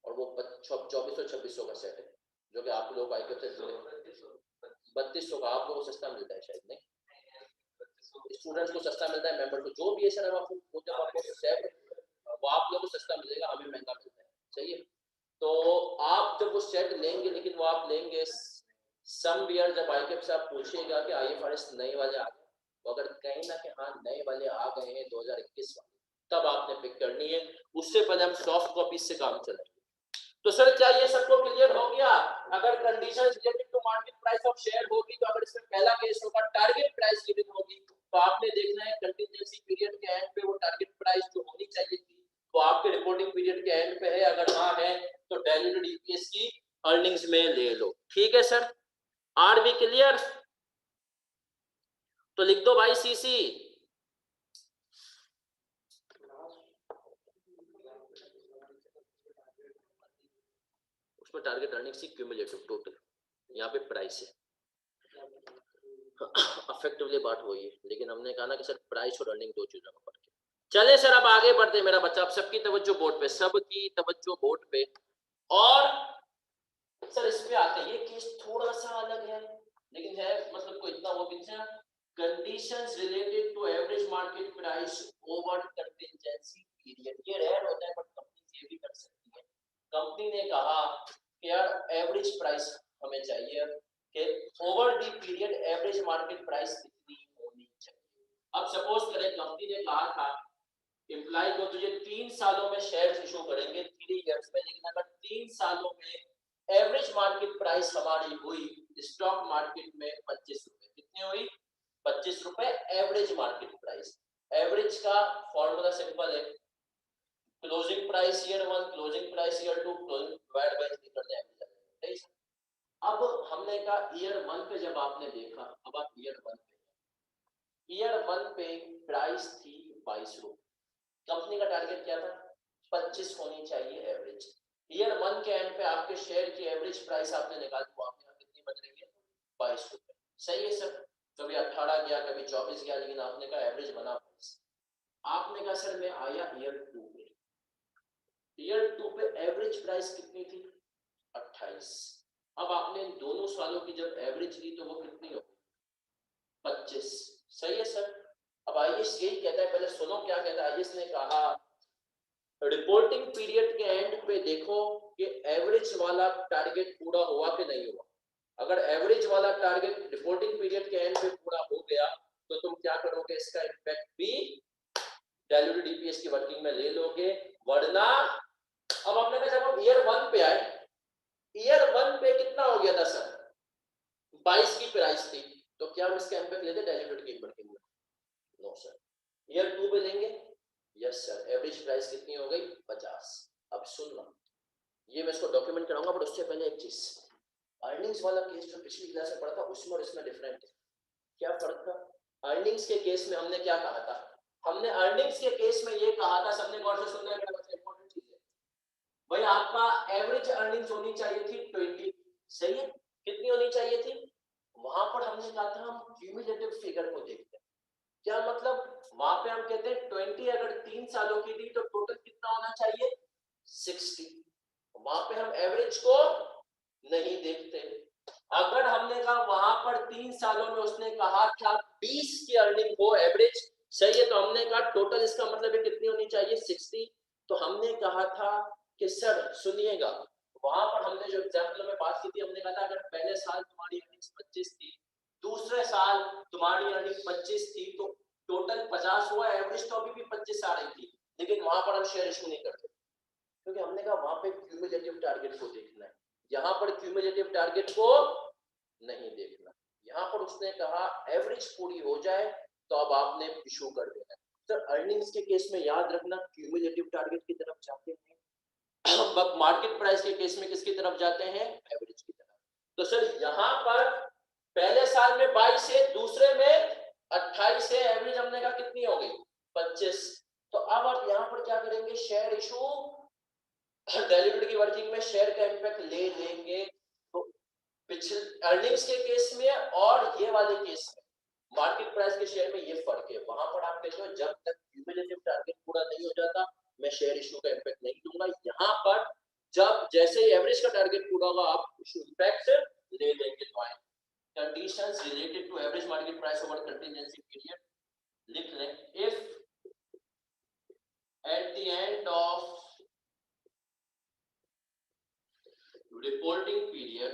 और वो 2400-2600 का सेट है, जो कि आप लोग आईके से 3200 का आप लोगों को सस्ता मिलता है शायद, नहीं स्टूडेंट्स को सस्ता मिलता है, मेंबर को जो भी है सर, आपको जब आपको सेट वो आप लोगों को सस्ता मिलेगा, हमें महंगा मिलता है, सही है। तो आप जब वो सेट लेंगे, लेकिन वो आप लेंगे समवेयर, जब आईकेएफ से आप पूछिएगा कि आईएफआरएस नए वाले आ गए, तो अगर कहीं ना कि हाँ नए वाले आ गए हैं 2021 वाले, तब आपने पिक करनी है, उससे पहले हम सॉफ्ट कॉपी से काम चलाएंगे। तो सर क्या ये सबको क्लियर हो गया, अगर conditions related to market price of share होगी, तो अगर इसमें पहला केस होगा टारगेट प्राइस गिवन होगी, तो आपने देखना है कंटीजेंसी पीरियड के एंड पे वो टारगेट प्राइस जो होनी चाहिए थी वो आपके रिपोर्टिंग पीरियड के एंड पे है, अगर हाँ है तो डाइल्यूटेड ईपीएस की अर्निंग्स में ले लो, ठीक है सर। आर वी क्लियर, तो लिख दो भाई सीसी। उसमें टारगेट अर्निंग्स की क्यूमुलेटिव टोटल, यहाँ पे प्राइस है। अफेक्टिवली बात वही है, लेकिन हमने कहा ना कि सर प्राइस और अर्निंग दो चीजों का फर्क है। चले सर अब आगे बढ़ते मेरा बच्चा, अब सबकी तवज्जो बोर्ड पे, सबकी तवज्जो बोर्ड पे। और सर इस पे आते हैं, ये केस थोड़ा सा अलग है लेकिन है मतलब कोई इतना वो भी नहीं। Conditions related to average market price over contingency period, ये रेयर होता है बट कंपनी ये भी कर सकती है। कंपनी ने कहा कि यार एवरेज प्राइस हमें चाहिए कि over the period average market price कितनी होनी चाहिए। अब सपोज करें कंपनी ने कहा था एम्प्लॉय को तुझे 3 सालों में शेयर इशू करेंगे 3 इयर्स में, लेकिन अगर 3 सालों में एवरेज मार्केट प्राइस हमारी हुई स्टॉक मार्केट में 25 रुपए, कितनी हुई 25 रुपए एवरेज मार्केट प्राइस। एवरेज का फॉर्मूला सिंपल है, closing price year 1 closing price year 2 closing divide by 3 करते हैं। अब हमने कहा ईयर 1 पे जब आपने देखा, अब आप ईयर 1 पे प्राइस थी 22 रुपए, कंपनी का टारगेट क्या था 25 होनी चाहिए एवरेज। ईयर 1 के एंड पे आपके शेयर की एवरेज प्राइस आपने निकाली, तो आपके यहाँ कितनी बन रही है 22 रुपए। सही है सर, कभी 18 गया कभी 24 गया, लेकिन आपने कहा एवरेज बना 22। आपने कहा सर मैं आया ईयर 2 पे, ईयर 2 पे एवरेज प्राइस कितनी थी 28। अब आपने इन दोनों सालों की जब एवरेज ली तो वो कितनी हो 25। सही है सर। अब आईएएस यही कहता है, पहले सुनो क्या कहता है आईएएस ने कहा रिपोर्टिंग पीरियड के एंड पे देखो कि एवरेज वाला टारगेट पूरा हुआ कि नहीं हुआ। अगर एवरेज वाला टारगेट रिपोर्टिंग पीरियड के एंड पे पूरा हो गया तो तुम क्या करोगे, इसका इम्पैक्ट भी डाइल्यूटेड डीपीएस की वर्किंग में ले लोगे, वरना अब हमने कहा जब हम ईयर 1 पे आए, ईयर 1 पे कितना हो गया था सर 22 की प्राइस थी, तो क्या हम इसका इम्पैक्ट लेते डाइल्यूटेड की वर्किंग में? No sir. ईयर 2 पे लेंगे, यस सर, एवरेज प्राइस कितनी हो गई 50। अब सुनना, ये मैं इसको डॉक्यूमेंट कराऊंगा, बट उससे पहले एक चीज, अर्निंग्स वाला केस जो पिछली क्लास में पढ़ा था उसमें और इसमें डिफरेंट है। क्या फर्क था? अर्निंग्स के केस में हमने क्या कहा था, हमने अर्निंग्स के केस में ये कहा था, सबने गौर से सुनना है मेरा बच्चा, इंपॉर्टेंट चीज है भाई, आपका एवरेज अर्निंग्स होनी चाहिए थी 20। सही है, कितनी होनी चाहिए थी? वहां पर हमने कहा था हम क्यूमुलेटिव फिगर को देखते हैं। क्या मतलब, वहां पे हम कहते हैं 20 अगर 3 सालों की थी तो टोटल कितना होना चाहिए 60। वहां पे हम एवरेज को नहीं देखते। अगर हमने कहा वहां पर 3 सालों में उसने कहा था 20 की अर्निंग हो एवरेज, सही है, तो हमने कहा टोटल इसका मतलब है कितनी होनी चाहिए 60। तो हमने कहा था कि सर सुनिएगा, वहां पर हमने जो एग्जाम्पल में बात की थी, हमने कहा था अगर पहले साल तुम्हारी अर्निंग 25 थी, दूसरे साल तुम्हारी अर्निंग 25 थी, तो टोटल 50 हुआ, एवरेज तो अभी भी 25 आ रही थी, लेकिन वहां पर हम शेयर इशू नहीं करते, क्योंकि हमने कहा वहां पे क्यूमुलेटिव टारगेट को देखना है, यहां पर क्यूमुलेटिव टारगेट को नहीं देखना। यहां पर उसने कहा एवरेज पूरी हो जाए तो अब आपने इशू कर देना है। सर अर्निंग्स के केस में याद रखना क्यूमुलेटिव टारगेट की तरफ जाते हैं, मार्केट प्राइस के केस में किसकी तरफ जाते हैं एवरेज की तरफ। तो सर यहां पर पहले साल में 22 है, दूसरे में 28 है, एवरेज हमने कहा कितनी हो गई 25। तो अब आप यहां पर क्या करेंगे, शेयर इशू डाइल्यूटेड की वर्किंग में शेयर का इम्पैक्ट ले लेंगे। तो पिछले अर्निंग्स के केस में और ये वाले केस में मार्केट प्राइस के शेयर में ये फर्क है, वहां पर आप कहते हो जब तक क्यूमुलेटिव टारगेट पूरा नहीं हो जाता मैं शेयर इशू का इम्पैक्ट नहीं दूंगा। यहाँ पर जब जैसे ही एवरेज का टारगेट पूरा होगा आप इशू इम्पैक्ट ले लेंगे। Conditions related to average market price over contingency period लिख लें, if at the end of reporting period,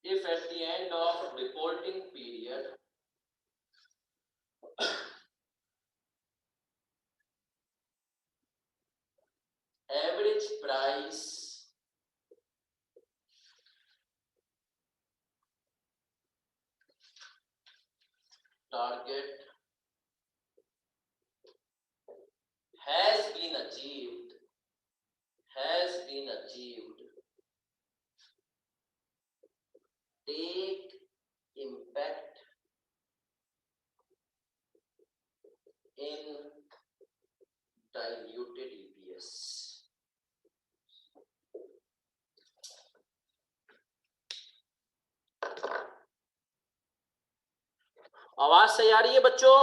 if at the end of reporting period average price target has been achieved, take impact in diluted EPS। आवाज सही आ रही है बच्चों?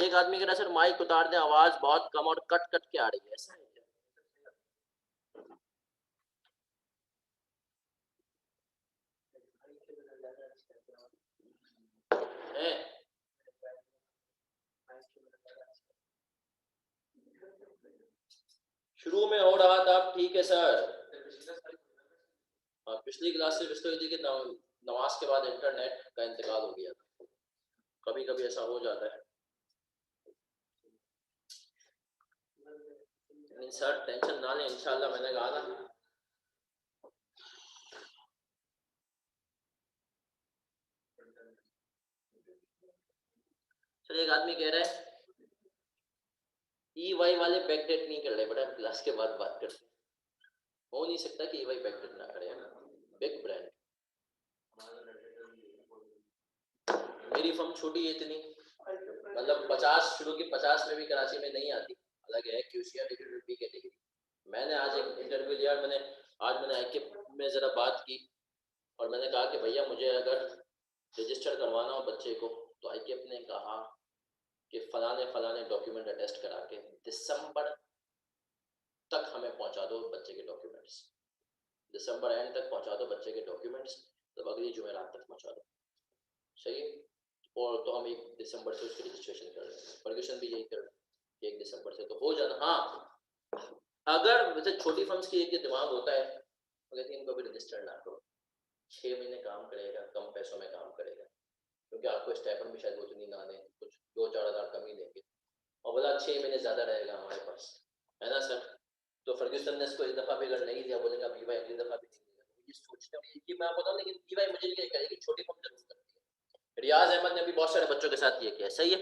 एक आदमी कह रहा सर माइक उतार दे, आवाज बहुत कम और कट कट के आ रही है, ऐसा है क्या? है? शुरू में हो रहा था, ठीक है सर। पिछली क्लास से पिछले थी कि नमाज के बाद इंटरनेट का इंतकाल हो गया था, कभी कभी ऐसा हो जाता है। सर टेंशन ना लें, इंशाल्लाह, मैंने कहा ना। सर एक आदमी कह रहा है EY वाले बैकडेट नहीं कर रहे, बड़ा क्लास के बाद बात करते। हो नहीं सकता कि EY बैकडेट ना करे, बिग ब्रांड। मेरी फर्म छोटी है इतनी, मतलब 50 शुरू की 50 में भी कराची में नहीं आती, अलग है QCR बी कैटेगरी। मैंने आज एक इंटरव्यू लिया, आज मैंने IKIP में ज़रा बात की और मैंने कहा कि भैया मुझे अगर रजिस्टर करवाना हो बच्चे को, तो IKIP ने कहा कि फलाने डॉक्यूमेंट अटेस्ट करा के दिसंबर तक हमें पहुंचा दो बच्चे के डॉक्यूमेंट्स, दिसंबर एंड तक पहुंचा दो बच्चे के डॉक्यूमेंट्स, तब अगली जुमेरात तक पहुंचा दो। सही है? और तो हम 1 दिसंबर से उसकी रजिस्ट्रेशन कर रहे हैं, फर्ग्यूसन भी यही कर रहे हैं, 1 दिसंबर से तो हो जाना। हाँ, अगर वैसे छोटी फर्म्स की एक दिमाग होता है, अगर इनको भी रजिस्टर ना करो, 6 महीने काम करेगा, कम पैसों में काम करेगा, क्योंकि आपको स्टाइपेंड भी शायद उतनी ना दें, कुछ 2-4 हज़ार कम ही देंगे, और बोला 6 महीने ज़्यादा रहेगा हमारे पास, है ना सर? तो फर्ग्यूसन ने इसको इस दफ़ा भी अगर नहीं दिया, बोलेंगे अब EY अगली दफ़ा भी नहीं देगा। ये सोचते हैं कि मैं बताऊँ, लेकिन EY मुझे नहीं करेगी, छोटी फर्म जरूर करती है। रियाज अहमद ने भी बहुत सारे बच्चों के साथ ये किया, सही है?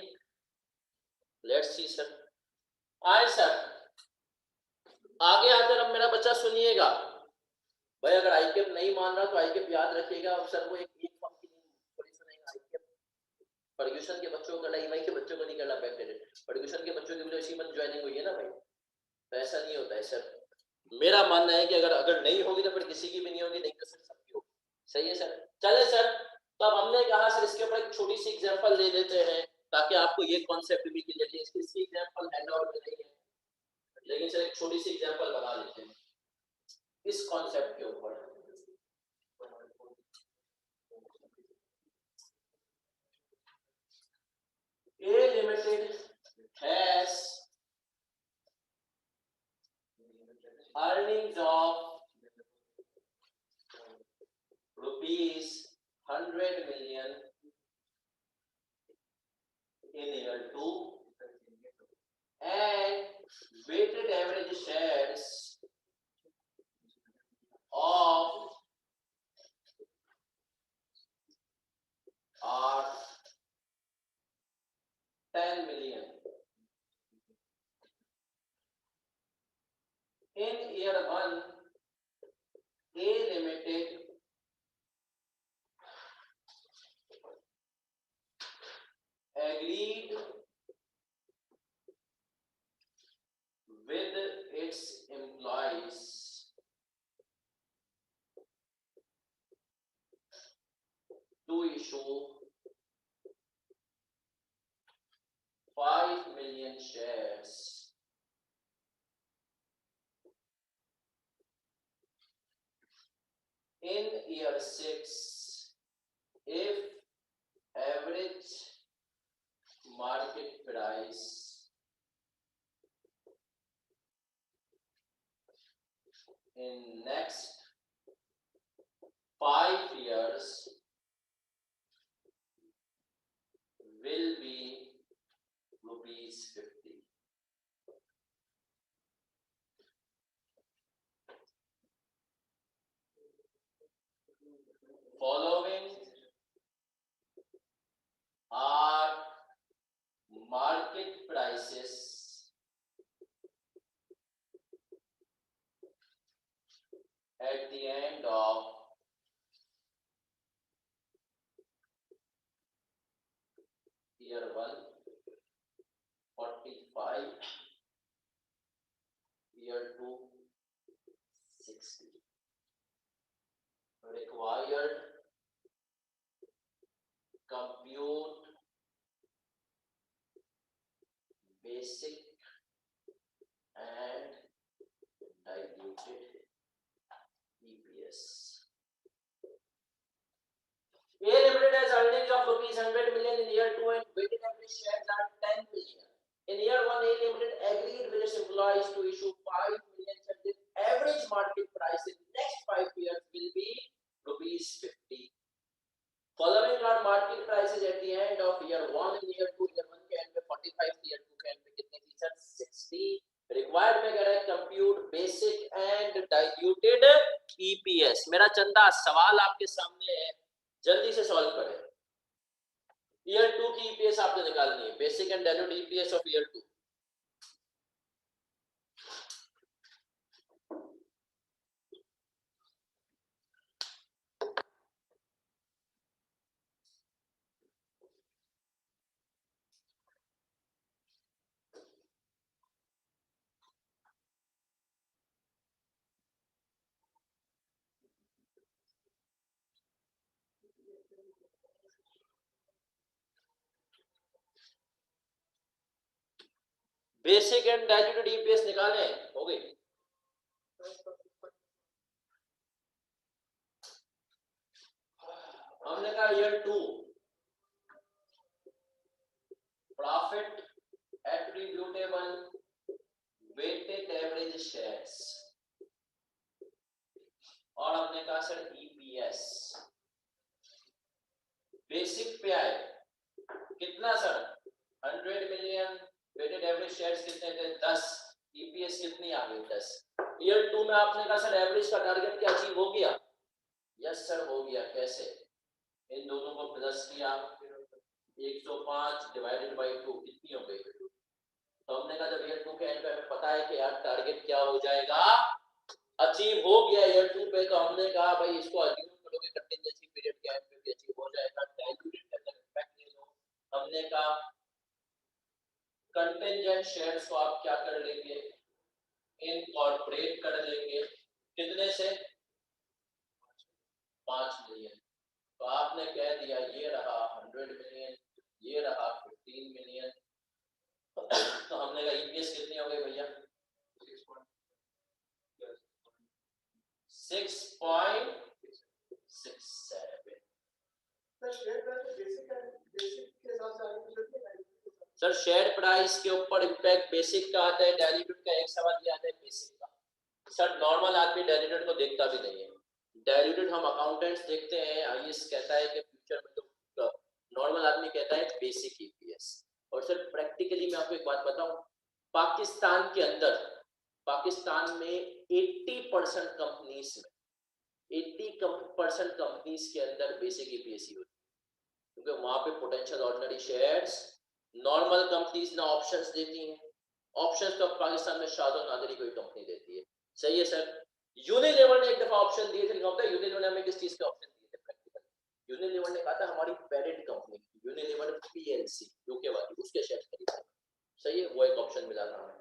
Let's see sir. आए सर, आगे आकर अब मेरा बच्चा सुनिएगा भाई, अगर IKIP नहीं मान रहा तो IKIP याद रखिएगा। अब सर वो एक फर्म की थोड़ी सी नहीं, IKIP फर्ग्यूसन के बच्चों को करना, EY के बच्चों को नहीं करना बैकडेटेड, फर्ग्यूसन के बच्चों की भी तो इसी मंथ ज्वाइनिंग हुई है ना भाई, तो ऐसा नहीं होता है सर। मेरा मानना है कि अगर नहीं होगी तो फिर किसी की भी नहीं होगी, नहीं तो सिर्फ सबकी होगी। सही है सर? चले सर, तो अब हमने कहा सर इसके ऊपर एक छोटी सी एग्जांपल ले लेते हैं ताकि आपको ये कॉन्सेप्ट भी क्लियर है। इसकी एग्जांपल हैंडआउट में नहीं है, लेकिन सर एक छोटी सी एग्जांपल बना लेते हैं इस कॉन्सेप्ट के ऊपर। A Limited has earnings of ₹100 million in year 2 and weighted average shares of are 10 million. In year 1, A Limited agreed with its employees to issue 5 million shares in year 6 if average market price in next 5 years will be ₹50. Following are market prices at the end of year 1, 45, year 2, 60. Required compute basic and diluted EPS. A Limited has earnings of rupees 100 million in year 2 and weighted average shares are 10 million. In year 1, A Limited agreed with its employees to issue 5 million shares. The average market price in next 5 years will be rupees 50. Following are market prices at the end of year 1 and year 2. Year 1 के end में 45, year 2 के end में कितने थी sir? 60. Required में कह रहा है compute basic and diluted EPS. मेरा चंदा सवाल आपके सामने है, जल्दी से सॉल्व करें. ईयर 2 की EPS आपने निकालनी है, basic and diluted EPS of year 2. Basic and diluted EPS निकालें, हो गई. हमने कहा year 2 profit attributable weighted average shares, और हमने कहा सर EPS. बेसिक पे आए कितना सर? 100 मिलियन. वेटेड एवरेज शेयर्स कितने थे? 10. EPS कितनी आ गई? 10. ईयर 2 में आपने कहा सर एवरेज का टारगेट क्या अचीव हो गया? यस सर हो गया. कैसे? इन दोनों को प्लस किया, 105 डिवाइडेड बाय 2 कितनी हो गई? तो हमने कहा जब ईयर 2 के एंड पे हमें पता है कि यार टारगेट क्या हो जाएगा, अचीव हो गया ईयर 2 पे, तो हमने कहा भाई इसको अज्यूम करोगे कंटिजेंसी पीरियड के एंड पे भी अचीव हो जाएगा. डाइल्यूटेड का इफेक्ट ले लो. हमने कहा कंटिजेंट शेयर्स को आप क्या कर लेंगे? इनकॉर्पोरेट कर लेंगे. कितने से? 5 मिलियन. तो आपने कह दिया ये रहा 100 मिलियन, ये रहा 15 मिलियन. तो हमने कहा EPS कितनी हो गई भैया? 6.67. सर शेयर प्राइस के ऊपर इम्पैक्ट बेसिक का आता है, डाइल्यूटेड का. एक सवाल ये आता है बेसिक का. सर नॉर्मल आदमी डाइल्यूटेड को देखता भी नहीं है. डाइल्यूटेड हम अकाउंटेंट्स देखते हैं, आईएएस कहता है कि फ्यूचर में तो नॉर्मल आदमी कहता है बेसिक EPS. और सर प्रैक्टिकली मैं आपको एक बात बताऊं, पाकिस्तान के अंदर, पाकिस्तान में 80% कंपनीज में 80% कंपनीज के अंदर बेसिक EPS ही होती है, क्योंकि वहां पे potential ordinary shares, normal companies ना ऑप्शंस देती हैं. ऑप्शंस तो पाकिस्तान में शादो नादरी कोई कंपनी देती है. सही है सर. यूनिलीवर ने एक दफा ऑप्शन दिए थे. यूनिलीवर ने हमें किस चीज के ऑप्शन दिए थे प्रैक्टिकल? यूनिलीवर ने कहा था हमारी parent company Unilever PLC UK वाली, उसके शेयर खरीदना. सही है, वो एक ऑप्शन मिला था हमें.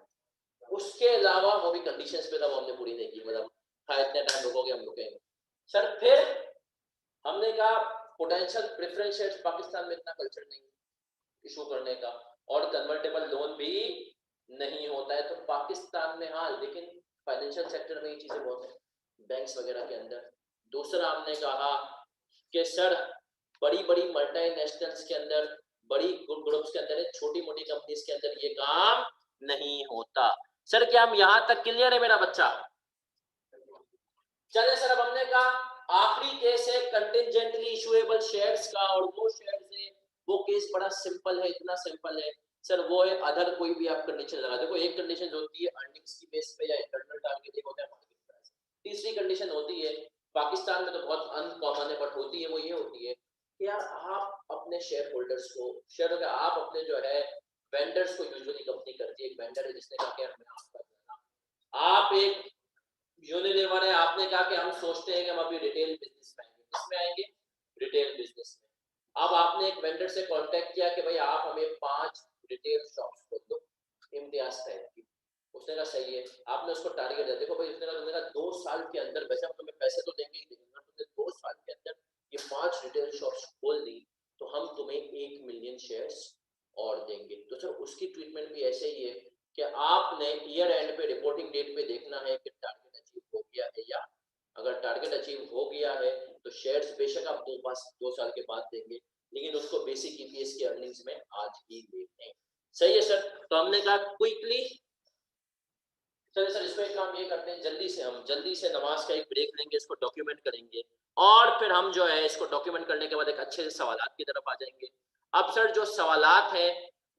उसके अलावा वो भी कंडीशंस पे था, वो हमने पूरी नहीं की. मतलब हाँ इतने टाइम रुकोगे, हम रुकेंगे. सर फिर हमने कहा पोटेंशियल प्रेफरेंस शेयर्स पाकिस्तान में इतना कल्चर नहीं इशू करने का, और कन्वर्टेबल लोन भी नहीं होता है. तो पाकिस्तान में हाँ, लेकिन फाइनेंशियल सेक्टर में ये चीजें बहुत है, बैंक्स वगैरह के अंदर. दूसरा हमने कहा कि सर बड़ी बड़ी मल्टीनेशनल्स के अंदर, बड़ी ग्रुप्स के अंदर, छोटी मोटी कंपनीज के अंदर ये काम नहीं होता. सर क्या हम यहां तक क्लियर है मेरा बच्चा? चले सर, अब हमने कहा आखिरी केस है कंटिजेंटली इशूएबल शेयर्स का, और वो शेयर्स है, वो केस बड़ा सिंपल है. इतना सिंपल है सर, वो है अदर कोई भी आप कंडीशन लगा. देखो एक कंडीशन होती है अर्निंग्स की बेस पे या इंटरनल टारगेट, एक होता है मार्केट प्राइस. तीसरी कंडीशन होती है, पाकिस्तान में तो बहुत अनकॉमन है बट होती है, वो ये होती है कि यार आप अपने शेयर होल्डर्स को, शेयर होगा आप अपने जो है वेंडर्स को, यूजुअली कंपनी करती है, एक वेंडर है जिसने कहा कि हमें आपका, आप एक यूनिलीवर है, आपने कहा कि हम सोचते हैं कि हम अभी रिटेल बिजनेस में आएंगे. किसमें आएंगे? रिटेल बिजनेस में. अब आपने एक वेंडर से कांटेक्ट किया कि भाई आप हमें 5 रिटेल शॉप्स खोल दो इम्तियाज टाइप की. उसने कहा सही है. आपने उसको टारगेट दिया. देखो भाई, उसने कहा 2 साल के अंदर, वैसे हम तुम्हें पैसे तो देंगे ही देंगे, तुमने 2 साल के अंदर ये 5 रिटेल शॉप्स खोल दी तो हम तुम्हें 1 मिलियन शेयर्स और देंगे. तो सर उसकी ट्रीटमेंट भी ऐसे ही है कि आपने ईयर एंड पे रिपोर्टिंग डेट पे देखना है कि टारगेट अचीव हो गया है, या अगर टारगेट अचीव हो गया है तो शेयर्स बेशक आप 2 साल के बाद देंगे, लेकिन उसको बेसिक ईपीएस की अर्निंग्स में आज ही दें। सही है सर। तो हमने कहा क्विकली, चलिए सर इसमें एक काम ये करते हैं, जल्दी से नमाज का एक ब्रेक लेंगे, इसको डॉक्यूमेंट करेंगे और फिर हम जो है इसको डॉक्यूमेंट करने के बाद एक अच्छे से सवालात की तरफ आ जाएंगे। अब सर जो सवालात हैं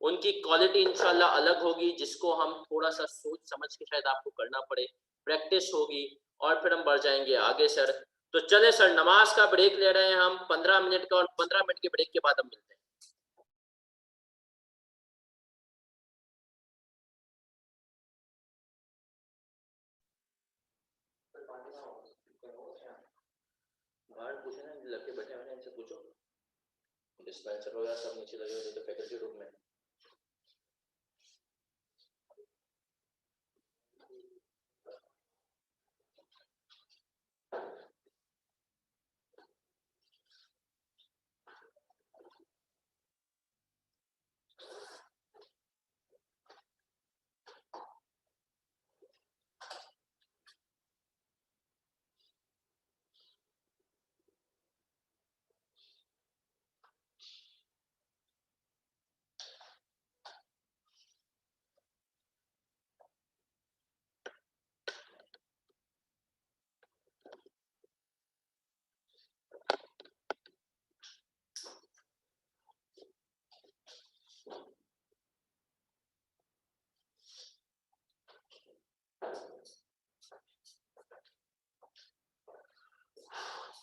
उनकी क्वालिटी इंशाल्लाह अलग होगी, जिसको हम थोड़ा सा सोच समझ के शायद आपको करना पड़े, प्रैक्टिस होगी और फिर हम बढ़ जाएंगे आगे सर। तो चले सर नमाज का ब्रेक ले रहे हैं हम 15 मिनट का, और 15 मिनट के ब्रेक के बाद हम मिलते हैं। बाहर पूछे ना, लड़के बैठे हैं इनसे पूछो, डिस्पेंसर वगैरह सब नीचे लगे हुए तो फैकल्टी रूम में।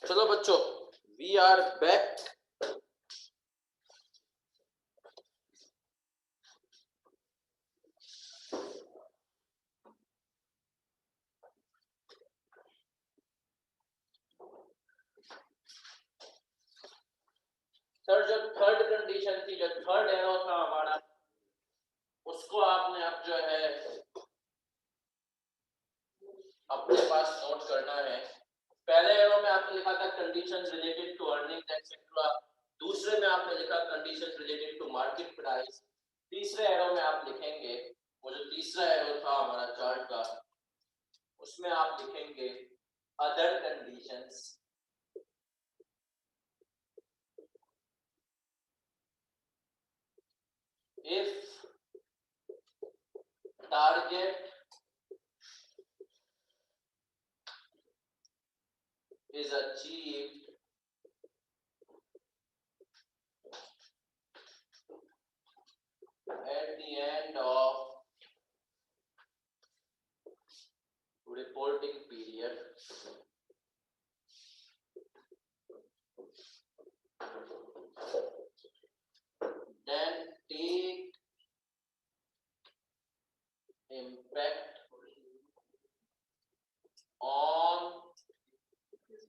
चलो बच्चों, वी आर बैक। सर जो थर्ड कंडीशन थी, जो थर्ड एरो था हमारा, उसको आपने अब जो है अपने पास नोट करना है। पहले एरो में आपने लिखा था conditions related to earning etcetera, दूसरे में आपने लिखा conditions related to market price, तीसरे एरो में आप लिखेंगे, वो जो तीसरा एरो था हमारा चार्ट का, उसमें आप लिखेंगे other conditions. If target is achieved at the end of reporting period, then take impact on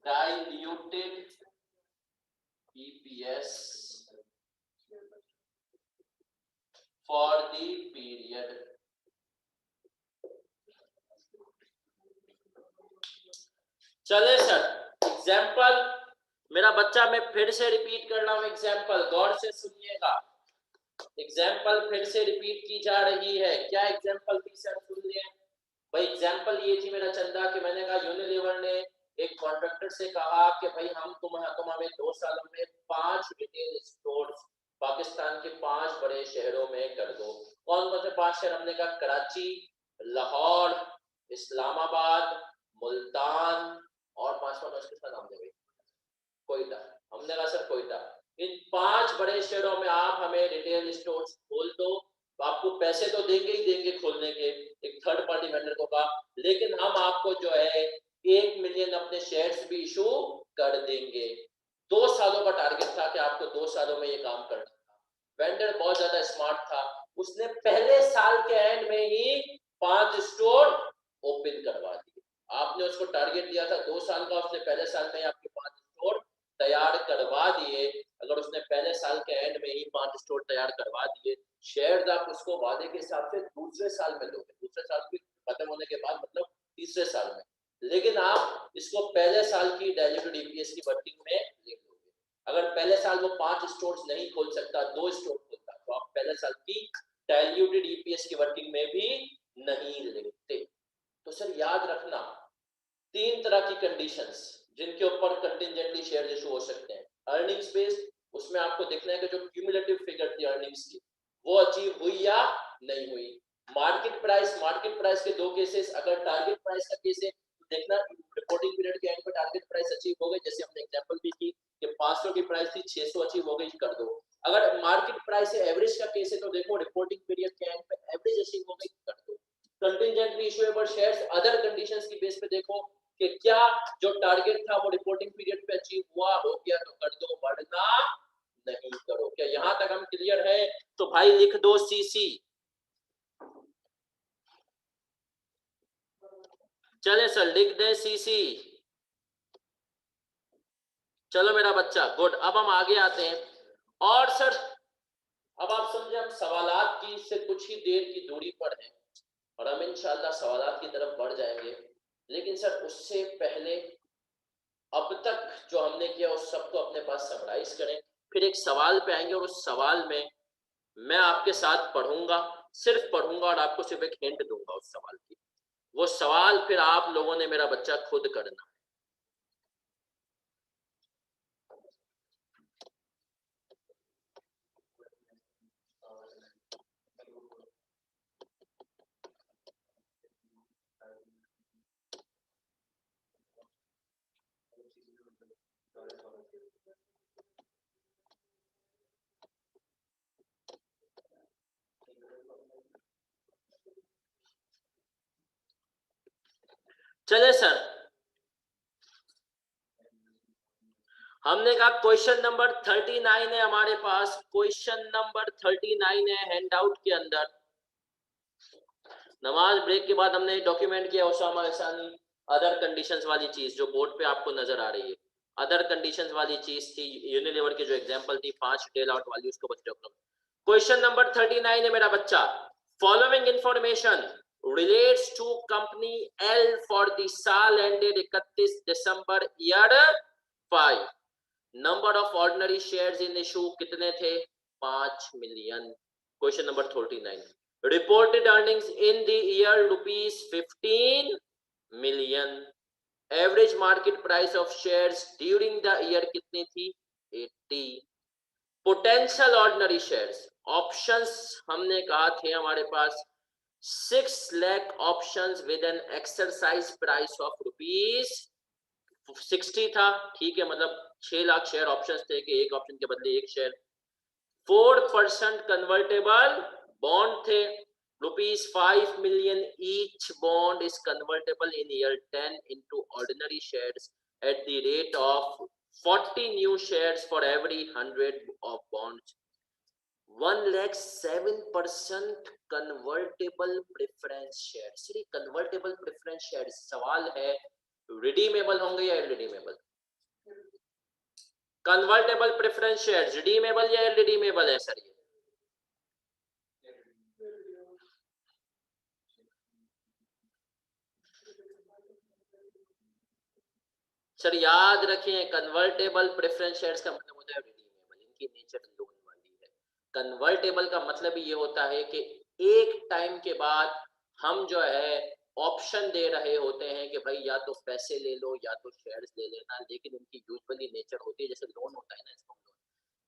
diluted EPS for the period. चले सर एग्जाम्पल, मेरा बच्चा मैं फिर से रिपीट कर रहा हूं एग्जाम्पल, गौर से सुनिएगा। एग्जाम्पल फिर से रिपीट की जा रही है। क्या एग्जाम्पल थी सर, सुन लिए भाई। एग्जाम्पल ये थी मेरा चंदा कि मैंने कहा यूनिलीवर ने एक कॉन्ट्रैक्टर से कहा कि भाई तुम हमें 2 सालों में 5 रिटेल स्टोर्स पाकिस्तान के 5 बड़े शहरों में कर दो। कौन कौन से 5 शहर? हमने कहा कराची, लाहौर, इस्लामाबाद, मुल्तान और 5वां उसके साथ नाम दे कोयटा। हमने कहा सर कोयटा, इन 5 बड़े शहरों में आप हमें रिटेल स्टोर्स खोल दो, तो आपको पैसे तो देंगे ही देंगे खोलने के, एक थर्ड पार्टी वेंडर को कहा, लेकिन हम आपको जो है 1 मिलियन अपने शेयर्स भी इशू कर देंगे। 2 सालों का टारगेट था कि आपको 2 सालों में ये काम करना था। वेंडर बहुत ज्यादा स्मार्ट था, उसने पहले साल के एंड में ही 5 स्टोर ओपन करवा दिए। आपने उसको टारगेट दिया था 2 साल का, उसने पहले साल में आपके 5 स्टोर तैयार करवा दिए। अगर उसने पहले साल के एंड में ही 5 स्टोर तैयार करवा दिए, शेयर्स आप उसको वादे के हिसाब से दूसरे साल में दोगे, दूसरे साल की खत्म होने के बाद मतलब तीसरे साल में, लेकिन आप इसको पहले साल की डाइल्यूटेड ईपीएस की वर्किंग में ले लोगे। अगर पहले साल वो 5 स्टोर्स नहीं खोल सकता, 2 स्टोर खोलता, तो आप पहले साल की डाइल्यूटेड ईपीएस की वर्किंग में भी नहीं लिखते। तो सर याद रखना 3 तरह की कंडीशंस जिनके ऊपर कंटिजेंटली शेयर इशू हो सकते हैं। अर्निंग्स बेस्ड, उसमें आपको देखना है कि जो क्यूमुलेटिव फिगर थी अर्निंग्स की वो अचीव हुई या नहीं हुई। मार्केट प्राइस के 2 केसेस, अगर टारगेट प्राइस का केस है देखना रिपोर्टिंग पीरियड के एंड पर टारगेट प्राइस अचीव हो गई, जैसे हमने एग्जांपल भी की कि 500 की प्राइस थी 600 अचीव हो गई, कर दो। अगर मार्केट प्राइस से एवरेज का केस है तो देखो रिपोर्टिंग पीरियड के एंड पे एवरेज अचीव हो गई, कर दो। कंटिजेंटली इशूएबल शेयर्स अदर कंडीशंस की बेस पे देखो कि क्या जो टारगेट था वो रिपोर्टिंग पीरियड पे अचीव हुआ, हो गया तो कर दो, वरना नहीं करो। क्या यहां तक हम क्लियर है? तो भाई लिख दो सीसी। चले सर लिख दे सीसी। चलो मेरा बच्चा गुड। अब हम आगे आते हैं और सर अब आप समझे हम सवालात की से कुछ ही देर की दूरी पर हैं और हम इंशाल्लाह सवालात की तरफ बढ़ जाएंगे। लेकिन सर उससे पहले अब तक जो हमने किया उस सबको अपने पास समराइज करें, फिर एक सवाल पे आएंगे और उस सवाल में मैं आपके साथ पढ़ूंगा, सिर्फ पढ़ूंगा और आपको सिर्फ एक हिंट दूंगा उस सवाल की। वो सवाल फिर आप लोगों ने मेरा बच्चा खुद करना। चले सर, हमने कहा क्वेश्चन नंबर 39 है हमारे पास। क्वेश्चन नंबर 39 है हैंडआउट के अंदर। नमाज ब्रेक के बाद हमने डॉक्यूमेंट किया उसामा एहसानी अदर कंडीशंस वाली चीज जो बोर्ड पे आपको नजर आ रही है। अदर कंडीशंस वाली चीज थी यूनिलीवर की जो एग्जांपल थी 5 डेल आउट वाली, उसको बच्चे डॉक्टर। क्वेश्चन नंबर 39 है मेरा बच्चा। Following information relates to company L for the साल ended 31 December year 5। Number of ordinary shares in issue कितने थे? 5 million. Question number 39। Reported earnings in the year ₹15 million. Average market price of shares during the year कितनी थी? 80। Potential ordinary shares options हमने कहा थे हमारे पास 6 lakh options with an exercise price of ₹60 था। ठीक है, मतलब 6 लाख शेयर ऑप्शंस थे कि एक ऑप्शन के बदले एक शेयर। 4% कन्वर्टेबल बॉन्ड थे, ₹5 million each bond is convertible in year 10 into ordinary shares at the rate of 40 new shares for every 100 of bonds। 1,07% convertible preference share. Shri convertible preference share, सवाल है redeemable होंगे या irredeemable? Convertible preference share redeemable या irredeemable है sir? Sir याद रखें convertible preference shares का मतलब होता है रिडीमेबल, इनकी नेचर लोन वाली है। कन्वर्टेबल का मतलब ये होता है कि एक टाइम के बाद हम जो है ऑप्शन दे रहे होते हैं कि भाई या तो पैसे ले लो या तो शेयर्स ले लेना, लेकिन इनकी यूजुअली नेचर होती है जैसे लोन होता है ना, इसको लोन।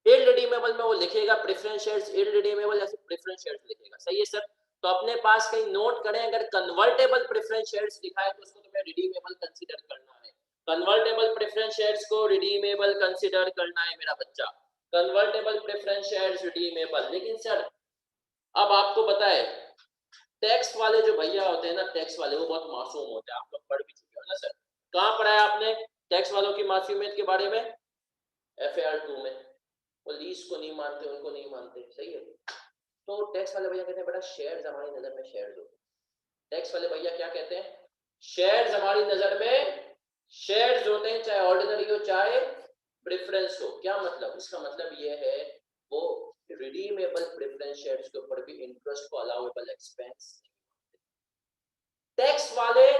इररिडीमेबल में वो लिखेगा प्रेफरेंस शेयर्स, इररिडीमेबल या फिर प्रेफरेंस शेयर्स लिखेगा। सही है सर? तो अपने पास कहीं नोट करें, अगर कन्वर्टेबल प्रेफरेंस शेयर्स लिखा है तो उसको तुम्हें रिडीमेबल कंसीडर करना है। कन्वर्टेबल प्रेफरेंस शेयर्स को रिडीमेबल कंसीडर करना है मेरा बच्चा। Convertible preference shares redeemable. लेकिन सर अब आपको बताए टैक्स वाले जो भैया होते हैं ना, टैक्स वाले वो बहुत मासूम होते हैं। आप लोग पढ़ भी चुके हो ना सर? कहाँ पढ़ा है आपने टैक्स वालों की मासूमियत के बारे में? FAR 2 में। वो लीज को नहीं मानते, उनको नहीं मानते। सही है? तो टैक्स वाले भैया कहते हैं बेटा शेयर्स हमारी नजर में शेयर्स होते हैं। टैक्स वाले भैया क्या कहते हैं? शेयर्स हमारी नजर में शेयर्स होते हैं, चाहे ऑर्डिनरी हो चाहे प्रेफरेंस हो। क्या मतलब? इसका मतलब ये है वो रिडीमेबल प्रेफरेंस शेयर्स के ऊपर भी इंटरेस्ट को अलाउएबल एक्सपेंस। टैक्स वाले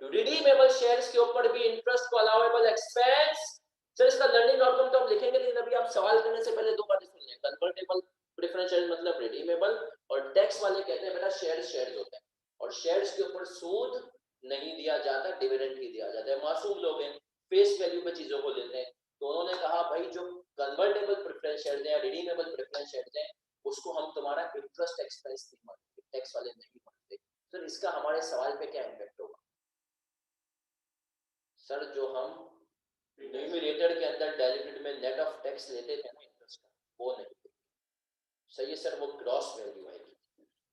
रिडीमेबल शेयर्स के ऊपर भी इंटरेस्ट को अलाउएबल एक्सपेंस। सर इसका लर्निंग आउटकम तो हम लिखेंगे, लेकिन अभी आप सवाल करने से पहले 2 बातें सुन लें। कन्वर्टेबल प्रेफरेंस शेयर मतलब रिडीमेबल, और टैक्स वाले कहते हैं बेटा शेयर्स होते हैं, और शेयर्स के ऊपर सूद नहीं दिया जाता, डिविडेंड ही दिया जाता है। मासूम लोग हैं, फेस वैल्यू पे चीजों को लेते हैं। तो उन्होंने कहा भाई जो कन्वर्टेबल प्रेफरेंस शेयर्स हैं या रिडीमेबल प्रेफरेंस शेयर्स हैं उसको हम तुम्हारा इंटरेस्ट एक्सपेंस नहीं मानते, टैक्स वाले नहीं मानते। सर इसका हमारे सवाल पे क्या इम्पैक्ट होगा? सर जो हम न्यूमरेटर के अंदर डायरेक्टेड में नेट ऑफ टैक्स लेते थे ना इंटरेस्ट का, वो नहीं। सही है सर, वो ग्रॉस वैल्यू आएगी।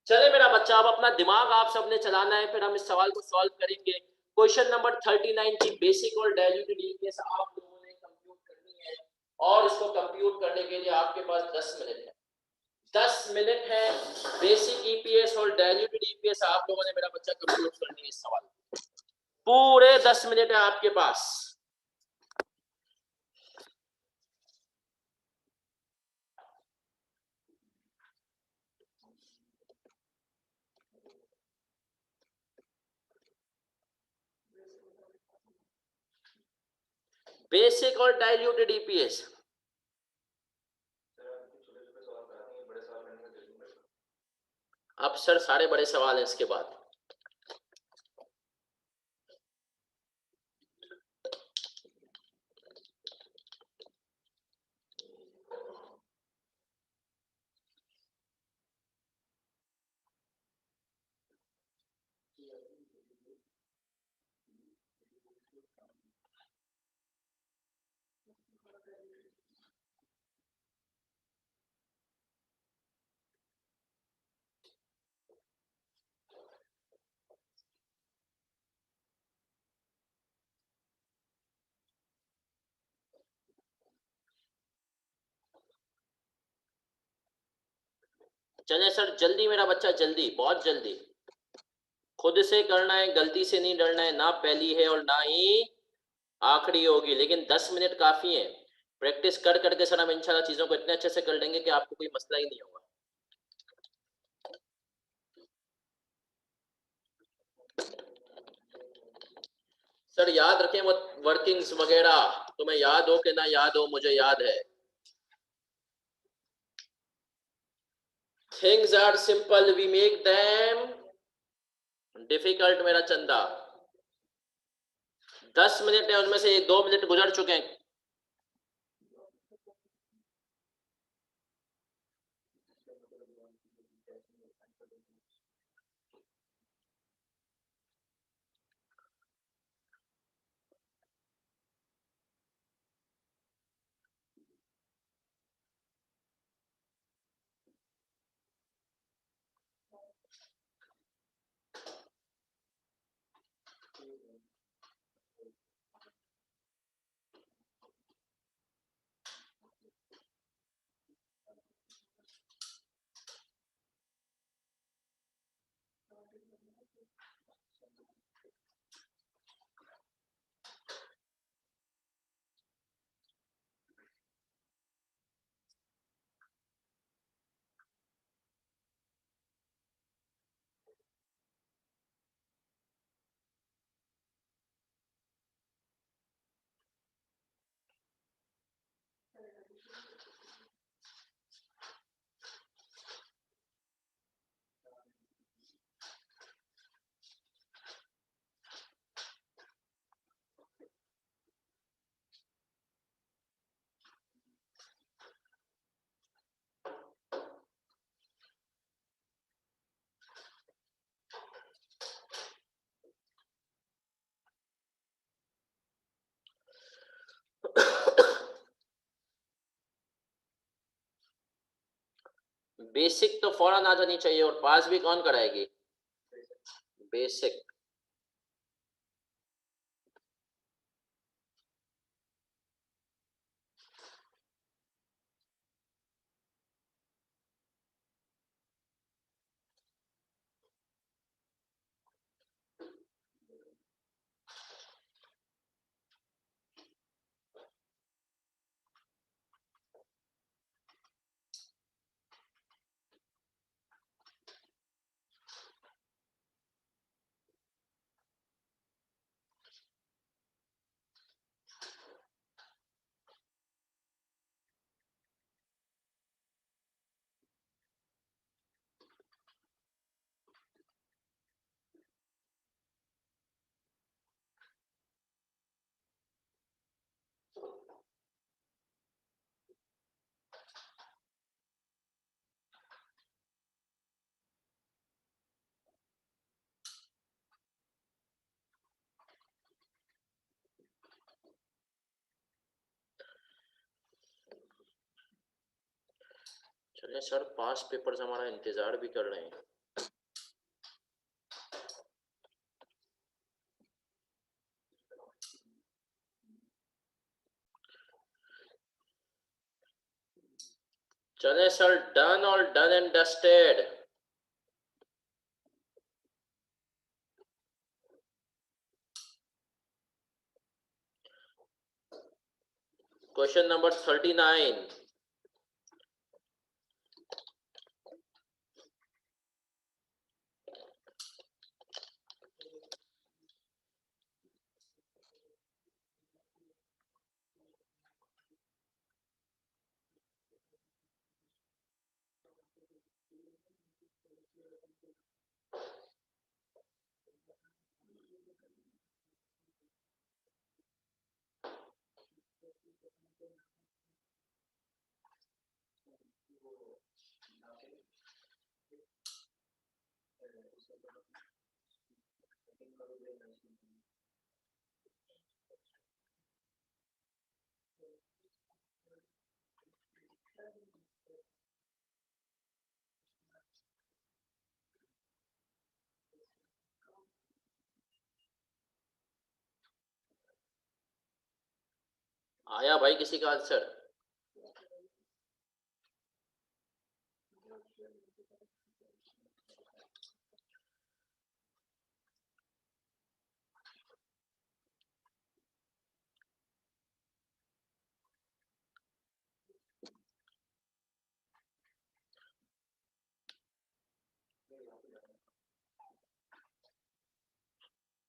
चले मेरा बच्चा, अब अपना दिमाग आप सबने चलाना है, फिर हम इस सवाल को सॉल्व करेंगे। क्वेश्चन नंबर 39 की बेसिक और डाइल्यूटेड ईपीएस आप लोगों ने कंप्यूट करनी है, और इसको कंप्यूट करने के लिए आपके पास 10 मिनट है। 10 मिनट है, बेसिक ईपीएस और डाइल्यूटेड ईपीएस आप लोगों ने मेरा बच्चा कंप्यूट करनी है। इस सवाल पूरे 10 मिनट है आपके पास। बेसिक और डाइल्यूटेड ईपीएस। अब सर सारे बड़े सवाल हैं इसके बाद। चले सर जल्दी मेरा बच्चा, जल्दी, बहुत जल्दी। खुद से करना है, गलती से नहीं डरना है, ना पहली है और ना ही आखिरी होगी, लेकिन 10 मिनट काफी है। प्रैक्टिस कर करके सर हम इंशाल्लाह चीजों को इतने अच्छे से कर लेंगे कि आपको कोई मसला ही नहीं होगा। सर याद रखें वर्किंग्स वगैरह, तुम्हें याद हो कि ना याद हो, मुझे याद है। Things are simple, we make them difficult मेरा चंदा। 10 मिनट है, उनमें से 2 मिनट गुजर चुके हैं। बेसिक तो फौरन आ जानी चाहिए, और पास भी कौन कराएगी? बेसिक। सर पास पेपर्स हमारा इंतजार भी कर रहे हैं। चले सर, डन और done and dusted. Question number 39। आया भाई किसी का आंसर?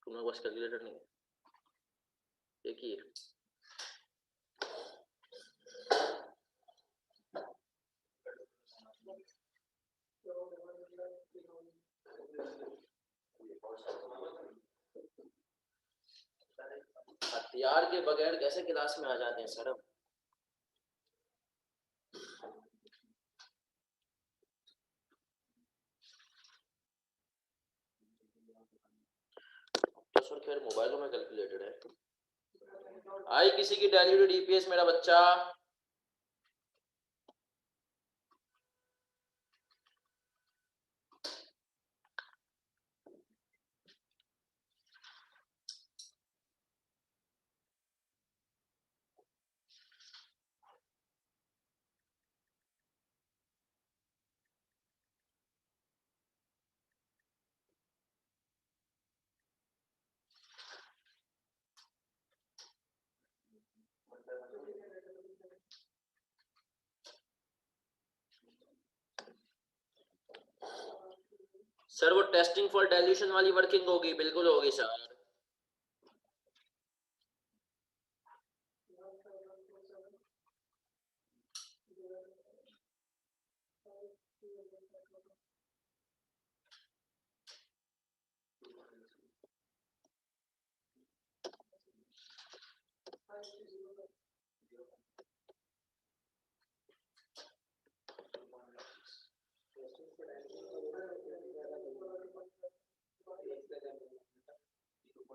तुम्हारे पास कैलकुलेटर नहीं है? एक ही है। हथियार के बगैर कैसे क्लास में आ जाते हैं सर हम? तो सर खैर मोबाइलों में कैलकुलेटेड है। आई किसी की डायल्यूटेड ईपीएस मेरा बच्चा? सर वो टेस्टिंग फॉर डाइल्यूशन वाली वर्किंग होगी, बिल्कुल होगी सर।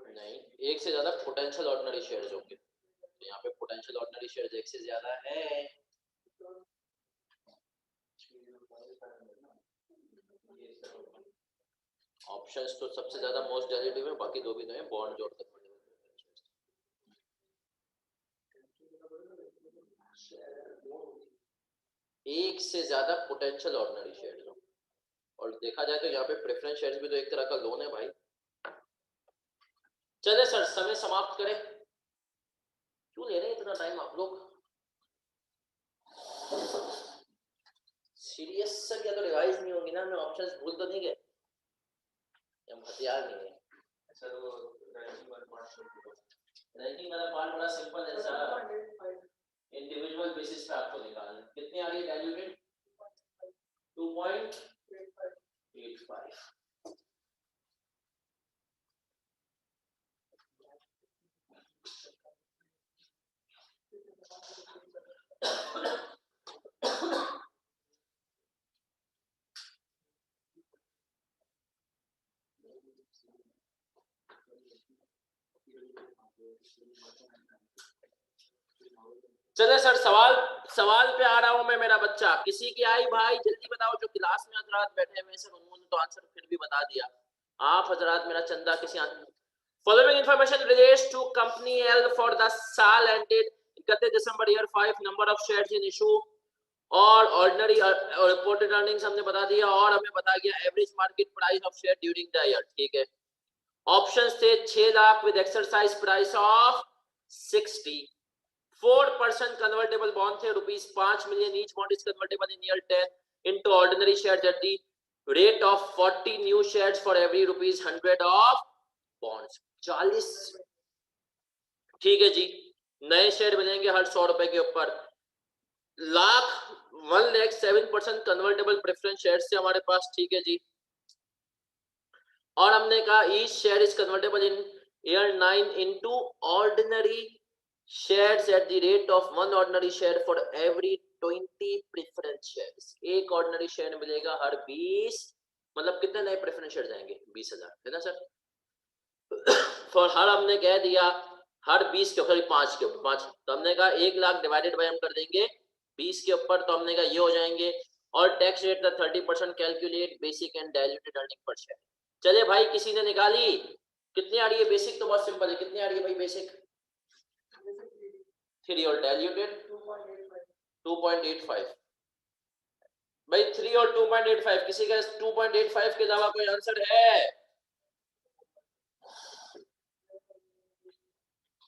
नहीं, एक से ज्यादा पोटेंशियल ऑर्डिनरी शेयर्स होंगे, तो यहाँ पे पोटेंशियल ऑर्डिनरी शेयर्स एक से ज्यादा है। ऑप्शंस तो सबसे ज्यादा मोस्ट डायल्यूटिव है, बाकी दो भी तो है, बॉन्ड जोड़कर एक से ज्यादा पोटेंशियल ऑर्डिनरी शेयर्स हो। और देखा जाए तो यहाँ पे प्रेफरेंस शेयर्स भी तो एक तरह का लोन है भाई। चले सर समय समाप्त करें। क्यों ले रहे हैं इतना टाइम आप लोग? सीरियस सर, क्या तो रिवाइज नहीं होगी ना? मैं ऑप्शंस भूल तो नहीं गए? हम हथियार नहीं है सर। वो रैंकिंग वाला पार्ट बड़ा सिंपल है सर, इंडिविजुअल बेसिस पे आपको निकालना। कितनी आ रही है डाइल्यूटेड? 2.85। चले सर, सवाल पे आ रहा हूं मैं मेरा बच्चा। किसी की आई भाई जल्दी बताओ, जो क्लास में हजरात बैठे हुए सर उन्होंने तो आंसर फिर भी बता दिया। आप हजरात मेरा चंदा किसी following information relates to company L for the साल ended 31 December year 5, number of shares in issue और ऑर्डिनरी रिपोर्टेड अर्निंग्स हमने बता दिया, और हमें बता दिया average market price of share during the year. ठीक है, ऑप्शंस थे 6 lakh with exercise price of 60, 4% convertible bond थे rupees 5 million, each bond is convertible in year 10 into ordinary shares at the rate of 40 new shares for every rupees 100 of bonds, 40। ठीक है जी, नए share मिलेंगे हर 100 रुपए के ऊपर। लाख 1,07% कन्वर्टेबल प्रेफरेंस शेयर से हमारे पास। ठीक है जी, और हमने कहा each share is convertible in year 9 into ordinary shares at the rate of 1 ordinary share for every 20 preference shares। एक ऑर्डिनरी शेयर मिलेगा हर 20, मतलब कितने नए प्रेफरेंस शेयर जाएंगे? 20,000, है ना सर। फॉर हर हमने कह दिया हर 20 के ऊपर 5 के ऊपर 5, तो हमने कहा 1 लाख डिवाइडेड बाय हम कर देंगे 20 के ऊपर, तो हमने कहा ये हो जाएंगे। और टैक्स रेट का 30% calculate basic and diluted earning per share. चले भाई, किसी ने निकाली? कितनी आ रही है बेसिक? तो बहुत सिंपल है, कितनी आ रही है भाई बेसिक? 3 और डाइल्यूटेड 2.85। भाई 3 और 2.85, किसी का 2.85 के अलावा कोई आंसर है?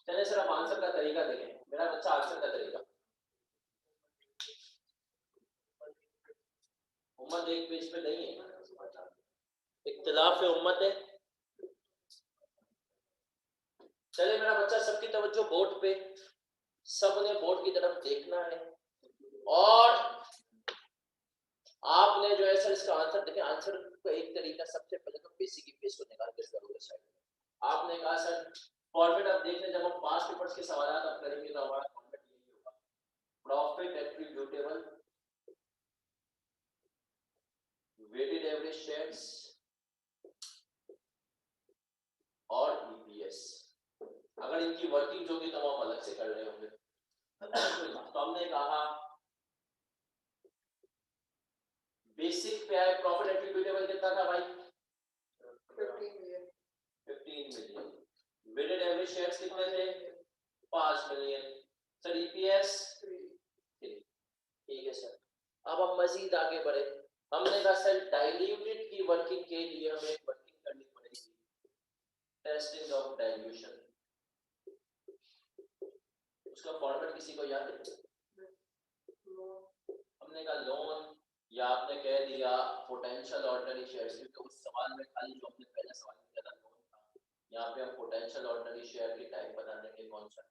चलिए सर, अब आंसर का तरीका देखें, मेरा बच्चा आंसर का तरीका। उम्मत एक पेज पे नहीं है, इख्तिलाफ उम्मत है। चले मेरा बच्चा, सबकी तवज्जो बोर्ड पे, सबने बोर्ड की तरफ देखना है, और आपने जो है सर इसका आंसर देखें। आंसर का एक तरीका, सबसे पहले तो बेसिक ईपीएस को निकाल के करोगे साइड में। आपने कहा सर फॉर्मेट, अब देख लें, जब हम पास्ट पेपर्स के सवाल अब करेंगे तो हमारा फॉर्मेट यही होगा, profit attributable, weighted average shares और ईपीएस। अगर इनकी वर्किंग होगी तो हम अलग से कर रहे होंगे। तो हमने कहा बेसिक पे आए, प्रॉफिट एट्रीब्यूटेबल कितना था भाई? 15 मिलियन। वेटेड एवरेज शेयर्स कितने थे? 5 मिलियन। Sir EPS 3। ठीक है सर, अब हम मजीद आगे बढ़े। हमने कहा सर डाइल्यूटेड की वर्किंग के लिए हमें वर्किंग करनी पड़ेगी, टेस्टिंग ऑफ डाइल्यूशन। उसका फॉर्मेट किसी को याद है? हमने कहा लोन, या आपने कह दिया पोटेंशियल ऑर्डिनरी शेयर्स, क्योंकि उस सवाल में खाली जो हमने पहला सवाल किया था लोन था, यहाँ पे हम पोटेंशियल ऑर्डिनरी शेयर की टाइप बता देंगे कौन सा।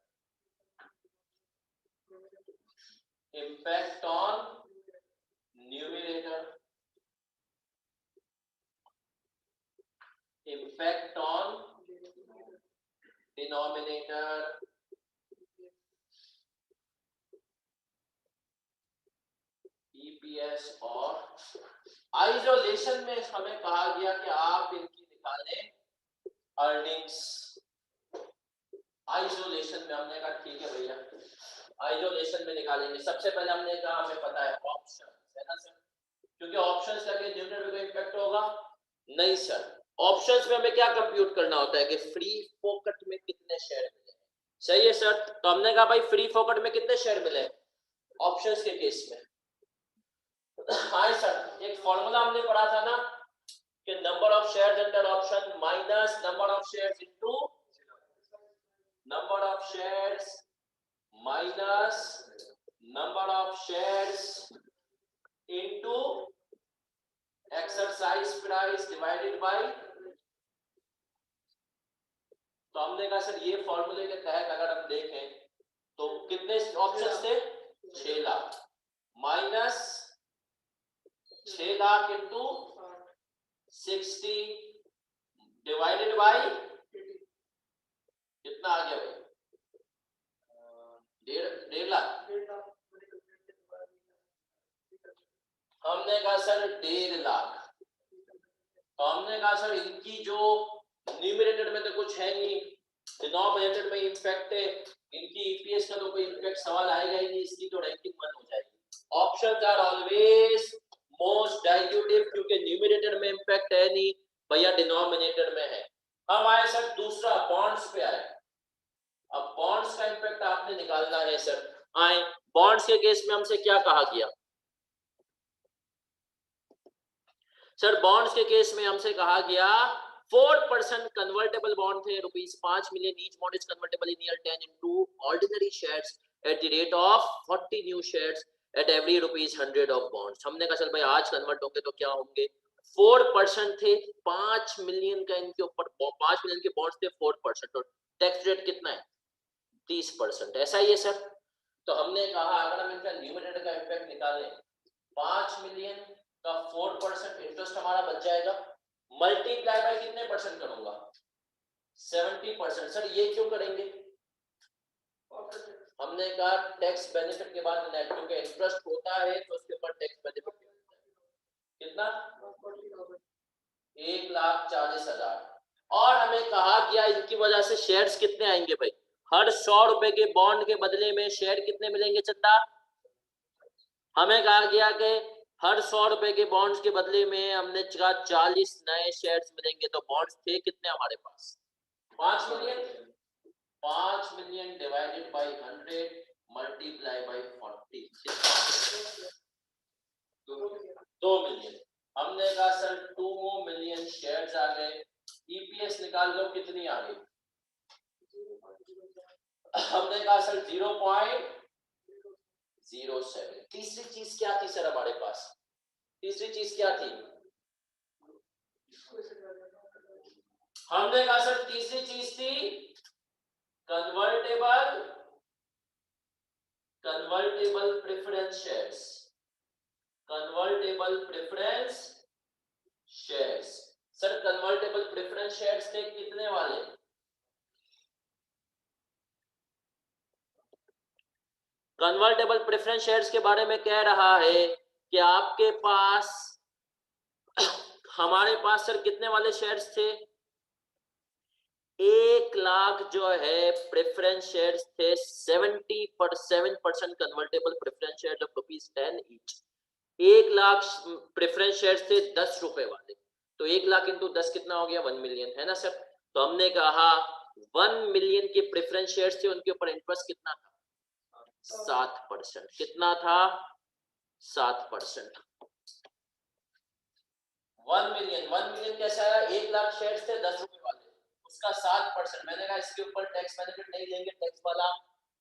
Impact on numerator, impact on denominator, EPS और आइसोलेशन में हमें कहा गया कि आप इनकी निकालें अर्निंग्स। आइसोलेशन में हमने कहा ठीक है भैया, आइसोलेशन में निकालेंगे। सबसे पहले हमने कहा हमें पता है ऑप्शन, है ना सर, क्योंकि ऑप्शंस का न्यूमरेटर पे इम्पैक्ट होगा नहीं सर। ऑप्शंस में हमें क्या कंप्यूट करना होता है कि फ्री फोकट में कितने शेयर मिले। सही है सर, तो हमने कहा भाई फ्री फोकट में कितने शेयर मिले ऑप्शंस के केस में। हाँ सर, एक फॉर्मूला हमने पढ़ा था ना कि number of shares under option minus number of shares into number of shares minus number of shares into exercise price divided by. तो हमने कहा सर ये फॉर्मूले के तहत अगर हम देखें तो कितने ऑप्शंस थे? 6 lakh minus 6 lakh into 60 divided by कितना आ गया भाई? 1.5 लाख। हमने कहा सर 1.5 लाख। तो हमने कहा सर इनकी जो न्यूमरेटर में तो कुछ है नहीं, डिनोमिनेटर में इम्पैक्ट है, इनकी ईपीएस का तो कोई इम्पैक्ट सवाल आएगा ही नहीं, इसकी तो रैंकिंग 1 हो जाएगी। Options are always most dilutive, क्योंकि न्यूमरेटर में इम्पैक्ट है नहीं भैया, डिनोमिनेटर में है। हम आए सर दूसरा, बॉन्ड्स पे आए। अब बॉन्ड्स का इम्पैक्ट आपने निकालना है सर। आए बॉन्ड्स के केस में हमसे क्या कहा गया सर? बॉन्ड्स के केस में हमसे कहा गया 4% कन्वर्टेबल बॉन्ड थे, ₹5 million each bond is convertible in year 10 into ordinary shares at the rate of 40 new shares at every ₹100 of bonds। हमने कहा चल भाई आज कन्वर्ट होंगे तो क्या होंगे, 4% थे, 5 मिलियन का इनके ऊपर 5 मिलियन के बॉन्ड्स थे, 4%, तो टैक्स रेट कितना है 30%, ऐसा ही है सर। तो हमने कहा अगर हम इनका न्यूमरेटर का इम्पैक्ट निकालें, 5 मिलियन का 4% इंटरेस्ट हमारा बच जाएगा, मल्टीप्लाई बाय कितने परसेंट करूंगा 70%। सर ये क्यों करेंगे, हमने कहा टैक्स बेनिफिट के बाद नेट, क्योंकि इंटरेस्ट होता है तो उसके ऊपर टैक्स बेनिफिट कितना 1,40,000। और हमें कहा गया इनकी वजह से शेयर्स कितने आएंगे भाई, हर 100 रुपए के बॉन्ड के बदले में शेयर कितने मिलेंगे चंदा? हमें कहा गया कि हर 100 रुपए के बॉन्ड्स के बदले में हमने कहा 40 नए शेयर्स मिलेंगे। तो बॉन्ड्स थे कितने हमारे पास 5 million. 5 million divided by 100 multiply by 40 2 million. हमने कहा सर 2 मिलियन शेयर्स आ गए, ईपीएस निकाल लो कितनी आ गई, हमने कहा सर 0.07। तीसरी चीज क्या थी सर हमारे पास, तीसरी चीज क्या थी, हमने कहा सर तीसरी चीज थी convertible preference shares, convertible preference shares. Sir convertible preference shares थे कितने वाले, कन्वर्टेबल प्रेफरेंस शेयर्स के बारे में कह रहा है कि आपके पास हमारे पास सर कितने वाले शेयर्स थे, 1 लाख जो है प्रेफरेंस शेयर्स थे, 7% convertible preference share of ₹10 each. 1 lakh preference shares थे 10 रुपए वाले, तो 1 लाख इंटू 10 कितना हो गया 1 मिलियन, है ना सर। तो हमने कहा 1 मिलियन के प्रेफरेंस शेयर्स थे, उनके ऊपर इंटरेस्ट कितना था 7%, कितना था 7%। 1 मिलियन कैसा है, 1 लाख शेयर्स थे 10 रुपए वाले, उसका 7%। मैंने कहा इसके ऊपर टैक्स बेनिफिट नहीं लेंगे, टैक्स वाला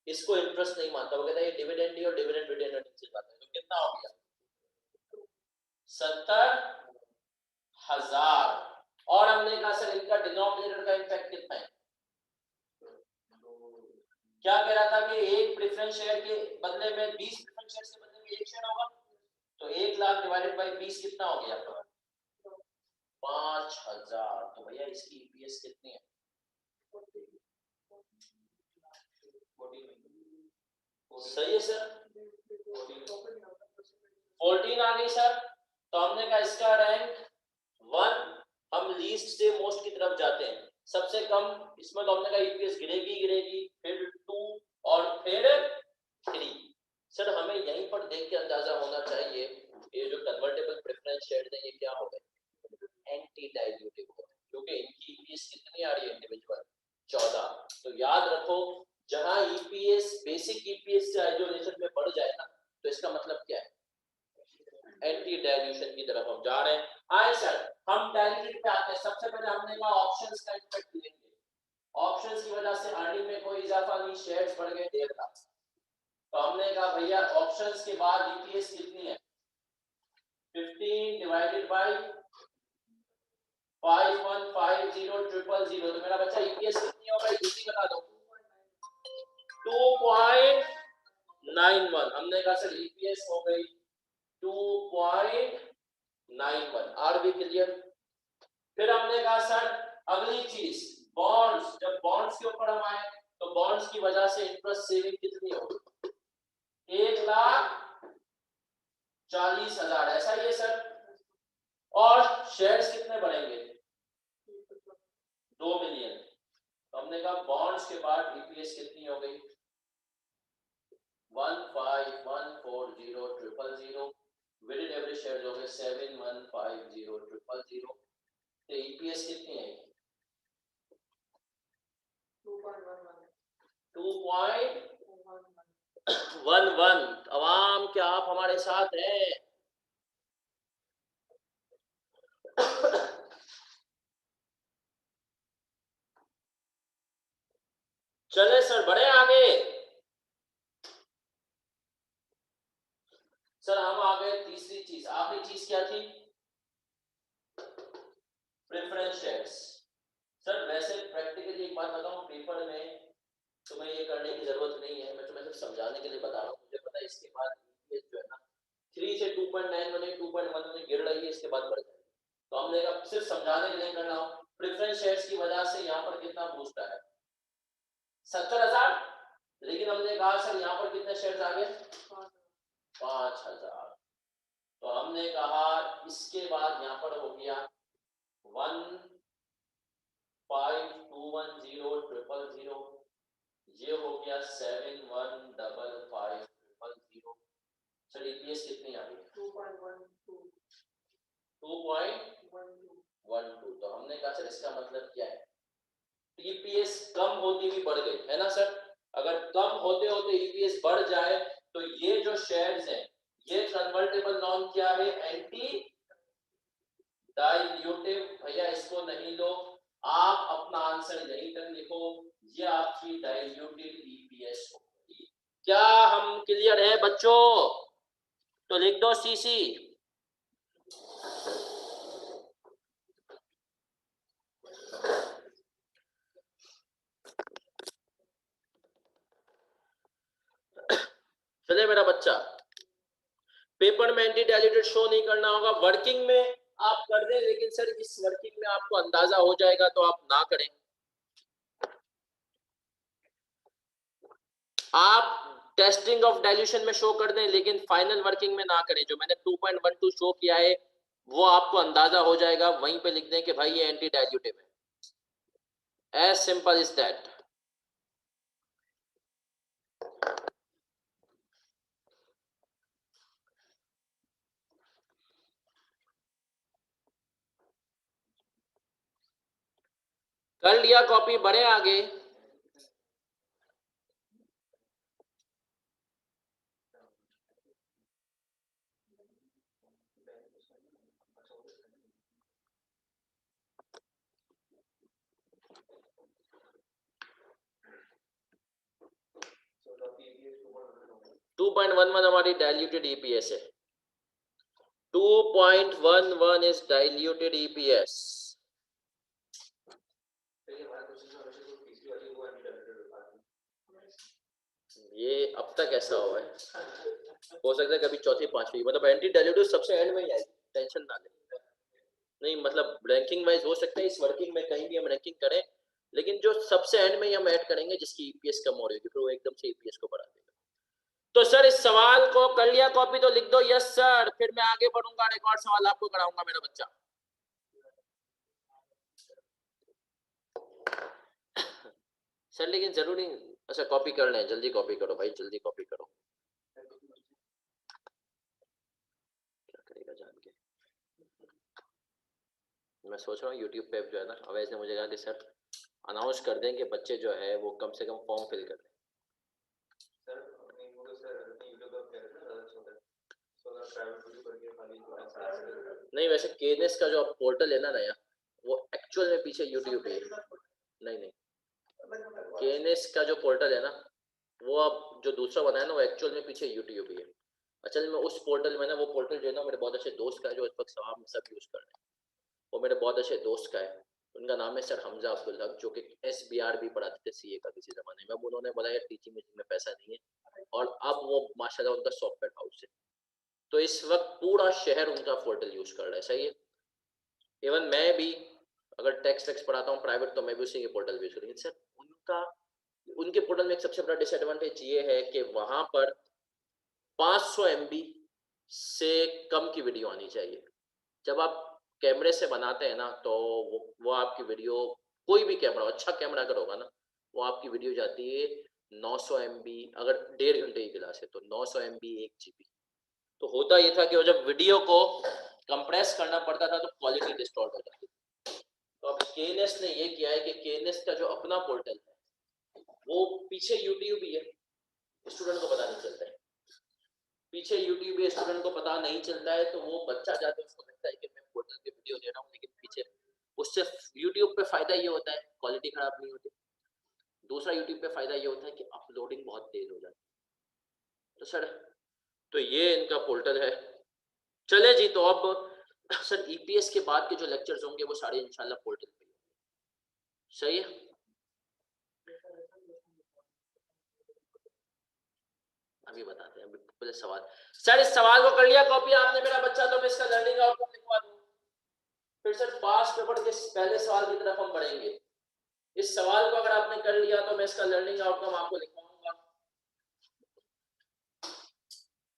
इसको इंटरेस्ट नहीं मानता, वो कहता है ये डिविडेंड ही और डिविडेंड रिटेन अर्निंग्स से जाता है। तो कितना हो गया 70,000। और हमने कहा सर इनका डिनोमिनेटर का इम्पैक्ट कितना है, क्या कह रहा था कि एक प्रेफरेंस शेयर के बदले में 20 प्रेफरेंस शेयर के बदले में 1 शेयर होगा, तो 1 लाख डिवाइडेड बाय 20 कितना हो गया 5,000। तो भैया इसकी ईपीएस कितनी है 14, सही है सर 14 आ गई सर। तो हमने कहा इसका रैंक 1, हम लीस्ट से मोस्ट की तरफ जाते हैं, सबसे कम इसमें तो हमने कहा ईपीएस गिरेगी, फिर 2 और फिर 3। सर हमें यहीं पर देख के अंदाजा होना चाहिए ये जो कन्वर्टेबल प्रेफरेंस शेयर है ये क्या हो गए एंटी डाइल्यूटिव हो, क्योंकि इनकी ईपीएस कितनी आ रही है इंडिविजुअल 14। तो याद रखो जहां ईपीएस बेसिक ईपीएस से आइसोलेशन में बढ़ जाए ना, तो इसका मतलब क्या है एंटी डाइल्यूशन की तरफ हम जा रहे हैं। आए सर हम डाइल्यूटेड पे आते हैं। सबसे पहले हमने कहा ऑप्शंस का इम्पैक्ट लेंगे, ऑप्शंस की वजह से अर्निंग में कोई इजाफा नहीं, शेयर्स बढ़ गए 1.5 लाख। तो हमने कहा भैया ऑप्शंस के बाद ईपीएस कितनी है 15 डिवाइडेड बाय 5150,000, तो मेरा बच्चा ईपीएस कितनी होगा जल्दी बता दो 2.91। हमने कहा सर ईपीएस हो गई 2.91। Are be clear. फिर हमने कहा सर अगली चीज बॉन्ड्स, जब बॉन्ड्स के ऊपर हम आए तो बॉन्ड्स की वजह से इंटरेस्ट सेविंग कितनी होगी 1,40,000, ऐसा ही है सर। और शेयर्स कितने बढ़ेंगे 2 मिलियन। तो हमने हमने कहा बॉन्ड्स के बाद ईपीएस कितनी हो गई 151400000, वेटेड एवरेज शेयर हो गए 7150000, तो ईपीएस कितनी है 2.11। अवाम क्या आप हमारे साथ हैं? चले सर बढ़े आगे। सर हम आ गए तीसरी चीज, आखिरी चीज क्या थी? Preference shares. सर वैसे प्रैक्टिकली एक बात बताऊं, पेपर में तुम्हें ये करने की जरूरत नहीं है, मैं तुम्हें सिर्फ समझाने के लिए बता रहा हूँ। मुझे पता है इसके बाद ये जो है ना 3 से 2.9 बने 2.1 में गिर रही है, इसके बाद बढ़ जाए, तो हमने कहा सिर्फ समझाने के लिए कर रहा हूँ। प्रेफरेंस शेयर्स की वजह से यहाँ पर कितना बूस्ट आया 70,000, लेकिन हमने कहा सर यहाँ पर कितने शेयर्स आ गए 5,000, तो हमने कहा इसके बाद यहाँ पर हो गया 152100000, ये हो गया 7155000। सर ईपीएस कितनी आ गई 2.12। तो हमने कहा सर इसका मतलब क्या है, ईपीएस कम होती हुई बढ़ गई है ना सर। अगर कम होते होते ईपीएस बढ़ जाए तो ये जो शेयर्स हैं ये कन्वर्टेबल नॉन क्या है, एंटी डाइल्यूटिव। भैया इसको नहीं लो, आप अपना आंसर यहीं तक लिखो, ये आपकी डाइल्यूटेड ईपीएस होगी। क्या हम क्लियर है बच्चों? तो लिख दो सीसी। चले मेरा बच्चा, पेपर में एंटी डाइल्यूटेड शो नहीं करना होगा, वर्किंग में आप कर दें, लेकिन सर इस वर्किंग में आपको अंदाजा हो जाएगा तो आप ना करें। आप टेस्टिंग ऑफ डाइल्यूशन में शो कर दें, लेकिन फाइनल वर्किंग में ना करें। जो मैंने 2.12 शो किया है वो आपको अंदाजा हो जाएगा, वहीं पे लिख दें कि भाई ये एंटी डाइल्यूटिव है, एज सिंपल इज दैट। कर लिया कॉपी, बढ़े आगे। टू 2.11 हमारी डाइल्यूटेड ईपीएस है। 2.11 इज डाइल्यूटेड ईपीएस। ये अब तक ऐसा हुआ है, हो सकता है कभी चौथी पांचवी, मतलब एंटी डाइल्यूटिव सबसे एंड में ही आएगी, टेंशन ना ले। नहीं मतलब रैंकिंग वाइज हो सकता है इस वर्किंग में कहीं भी हम रैंकिंग करें, लेकिन जो सबसे एंड में ही हम ऐड करेंगे जिसकी ईपीएस कम हो रही है, फिर वो एकदम से ईपीएस को बढ़ा देगा। तो सर इस सवाल को कर लिया कॉपी, तो लिख दो यस सर, फिर मैं आगे बढ़ूंगा, रिकॉर्ड सवाल आपको कराऊंगा मेरा बच्चा। सर लेकिन जरूरी, अच्छा कॉपी कर लें, जल्दी कॉपी करो भाई, जल्दी कॉपी करो। क्या करेगा जान के, मैं सोच रहा हूँ यूट्यूब पे जो है ना, अवैध ने मुझे कहा कि सर अनाउंस कर दें कि बच्चे जो है वो कम से कम फॉर्म फिल कर दें। नहीं वैसे केनेस का जो पोर्टल है ना नया, वो एक्चुअल में पीछे यूट्यूब है। नहीं नहीं, केनेस का जो पोर्टल है ना, वो अब जो दूसरा बनाया ना, वो एक्चुअल में पीछे यूट्यूब ही है। असल में उस पोर्टल में ना, वो पोर्टल जो है ना मेरे बहुत अच्छे दोस्त का है, जो इस वक्त सवाब में सब यूज कर रहे हैं, वो मेरे बहुत अच्छे दोस्त का है। उनका नाम है सर हमजा अब्दुल्ला, जो कि SBR भी पढ़ाते थे CA का किसी जमाने में। अब उन्होंने बोला यार टीचिंग में पैसा नहीं है, और अब वो माशाल्लाह उनका सॉफ्टवेयर हाउस है, तो इस वक्त पूरा शहर उनका पोर्टल यूज कर रहा है। सही है, इवन मैं भी अगर टैक्स पढ़ाता हूँ प्राइवेट, तो मैं भी उसी के पोर्टल यूज करूँगी। सर उनके पोर्टल में एक सबसे बड़ा डिसएडवांटेज ये है कि वहां पर 500 MB से कम की वीडियो आनी चाहिए। जब आप कैमरे से बनाते हैं ना, तो वो आपकी वीडियो, कोई भी कैमरा, अच्छा कैमरा अगर होगा ना, वो आपकी वीडियो जाती है 900 MB, अगर 1.5 घंटे की क्लास है तो 900 MB 1 GB। तो होता ये था कि वो जब वीडियो को कंप्रेस करना पड़ता था तो क्वालिटी डिस्टॉर्ट हो जाती थी। तो अब केएनएस ने ये किया है कि केएनएस का जो अपना पोर्टल है वो पीछे यूट्यूब ही है, स्टूडेंट को पता नहीं चलता है, पीछे यूट्यूब है, स्टूडेंट को पता नहीं चलता है, तो वो बच्चा जाता है, उसको लगता है कि मैं पोर्टल पे वीडियो दे रहा हूँ, लेकिन पीछे उससे यूट्यूब पे फायदा ये होता है क्वालिटी खराब नहीं होती। दूसरा यूट्यूब पे फायदा ये होता है कि अपलोडिंग बहुत तेज हो जाती है। तो सर, तो ये इनका पोर्टल है। चले जी, तो अब सर ईपीएस के बाद के जो लेक्चर्स होंगे वो सारे इंशाल्लाह पोर्टल पे होंगे, सही है। अभी बताते हैं, अभी पहले सवाल। सर इस सवाल को कर लिया कॉपी आपने मेरा बच्चा, तो मैं इसका लर्निंग आउटकम लिखवा दूं। फिर सर पास्ट पेपर के पहले सवाल की तरफ हम बढ़ेंगे। इस सवाल को अगर आपने कर लिया तो मैं इसका लर्निंग आउटकम आपको लिखवाऊंगा।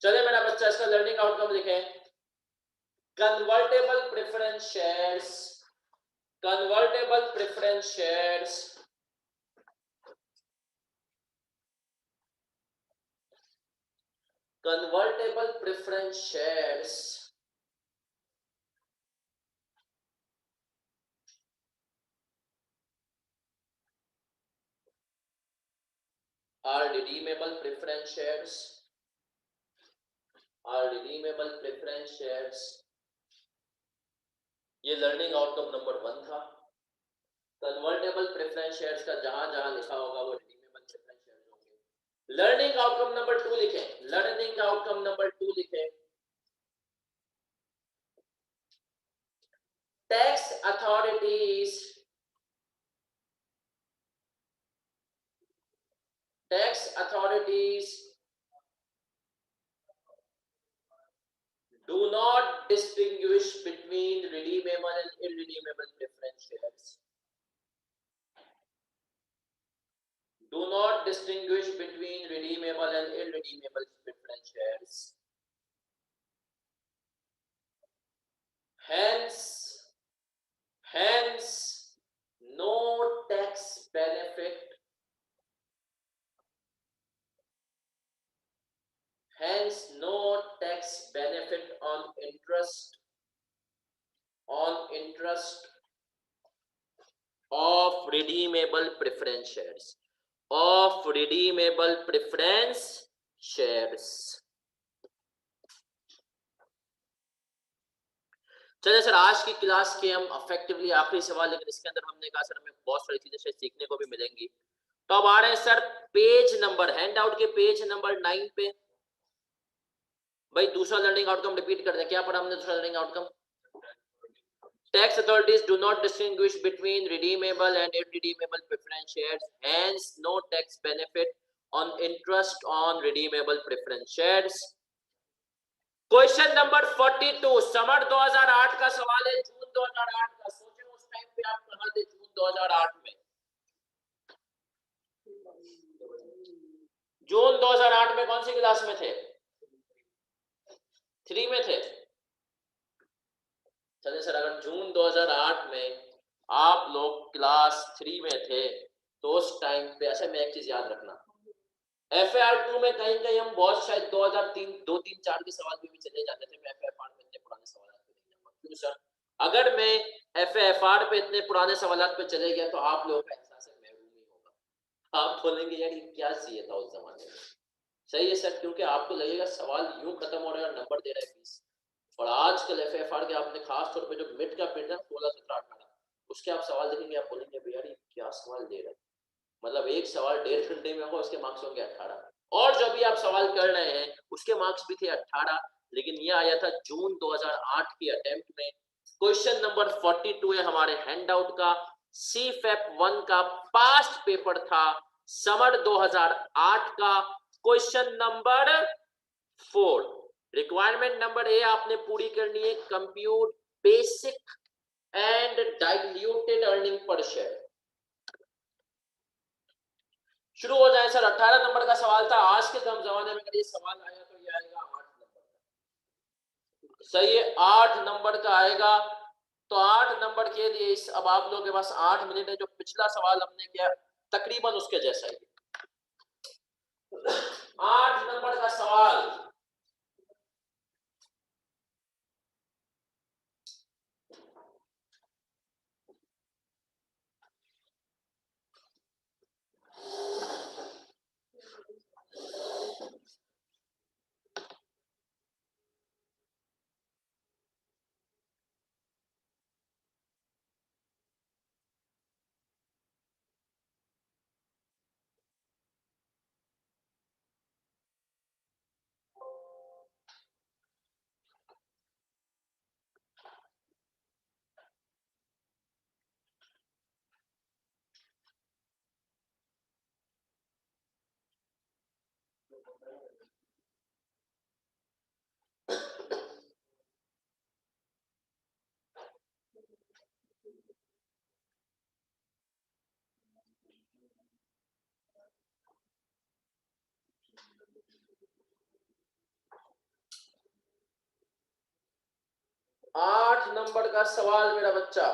चले मेरा बच्चा इसका लर्निंग आउटकम लिखे। Convertible preference shares, convertible preference shares convertible preference shares are redeemable preference shares, are redeemable preference shares। ये लर्निंग आउटकम नंबर 1 था। कन्वर्टेबल प्रेफरेंस शेयर्स का जहां जहां लिखा होगा वो रिडीमेबल प्रेफरेंस शेयर्स होंगे। लर्निंग आउटकम नंबर 2 लिखें, लर्निंग आउटकम नंबर 2 लिखें। Tax authorities, tax authorities do not distinguish between redeemable and irredeemable preference shares, do not distinguish between redeemable and irredeemable preference shares, hence no tax benefit, hence no tax benefit on interest of redeemable preference shares, of redeemable preference shares। चलिए sir, आज की class के हम effectively आखिरी सवाल, लेकिन इसके अंदर हमने कहा सर हमें बहुत सारी चीजें शायद सीखने को भी मिलेंगी। तो अब आ रहे हैं sir page number, hand out के पेज नंबर 9 पे। भाई दूसरा लर्निंग आउटकम रिपीट कर दें, क्या पढ़ा हमने दूसरा learning outcome? Tax authorities do not distinguish between redeemable and irredeemable preference shares, hence no tax benefit on interest on redeemable preference shares। Question number 42 summer 2008 का सवाल है, जून 2008 का। सोचें उस टाइम पे आप कहां थे जून 2008 में? जून 2008 में कौन सी क्लास में थे? 3 में थे। चलिए सर, अगर जून 2008 में आप लोग क्लास 3 में थे तो उस टाइम पे, अच्छा मैं एक चीज याद रखना, FAR 2 में कहीं कहीं हम बहुत शायद 2003 2 3 4 के सवाल में भी चले जाते थे। मैं FAR में इतने पुराने सवाल पे नहीं जाऊंगा। क्यों सर? अगर मैं FAR पे इतने पुराने सवाल पे चले गया तो आप लोगों का एहसास महरूम ही होगा। आप बोलेंगे यार ये क्या चाहिए था उस जमाने में। सही है सर, क्योंकि आपको लगेगा सवाल यूं खत्म हो रहा है और नंबर दे रहा है 20। और आजकल FAR के आपने खास तौर पे जो मिड का पेज है 16 17 18, उसके आप सवाल देखेंगे, आप बोलेंगे यार ये क्या सवाल दे रहा है। मतलब एक सवाल 1.5 घंटे में होगा, उसके मार्क्स होंगे 18। और जो भी आप सवाल कर रहे हैं उसके मार्क्स भी थे 18, लेकिन ये आया था जून 2008 की अटेम्प्ट में। क्वेश्चन नंबर 42 है हमारे हैंडआउट का, CFAP 1 का पास्ट पेपर था, समर 2008 का। Question number 4, requirement number A आपने पूरी करनी है, compute basic and diluted earning per share. शुरू हो जाए सर। 18 नंबर का सवाल था। आज के जमाने में अगर ये सवाल आया तो ये आएगा 8 नंबर का। सही है, 8 नंबर का आएगा। तो 8 नंबर के लिए अब आप लोगों के पास 8 मिनट है। जो पिछला सवाल हमने किया तकरीबन उसके जैसा ही। 8 नंबर का सवाल, आठ नंबर का सवाल मेरा बच्चा,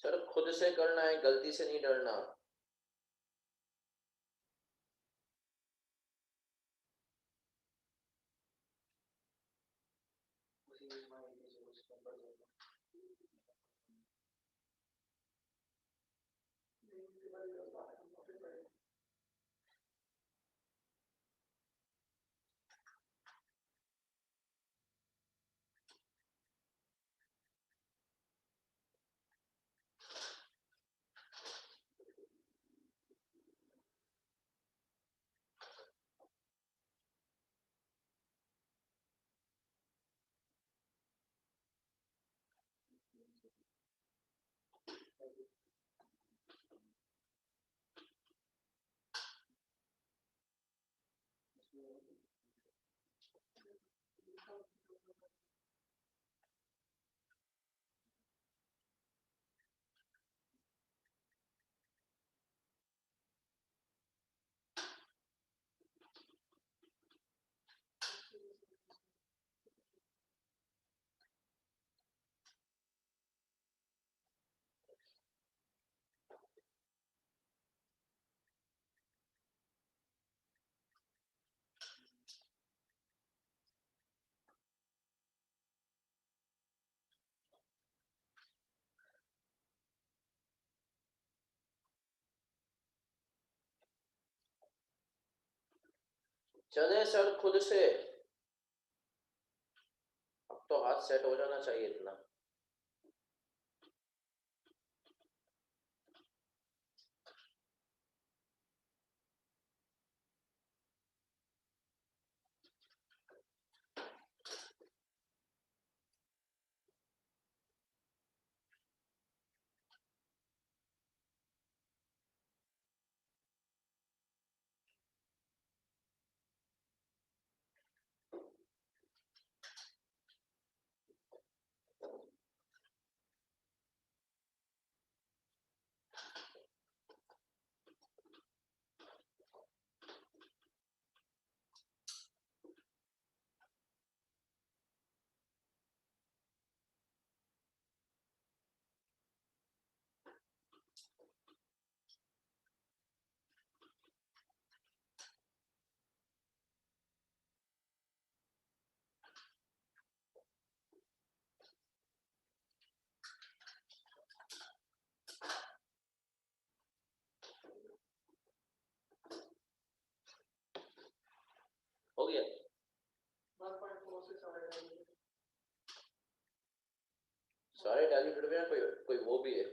सर खुद से करना है, गलती से नहीं डरना। चले सर खुद से, अब तो हाथ सेट हो जाना चाहिए इतना। सारे डायल्यूटेड में कोई कोई वो भी है?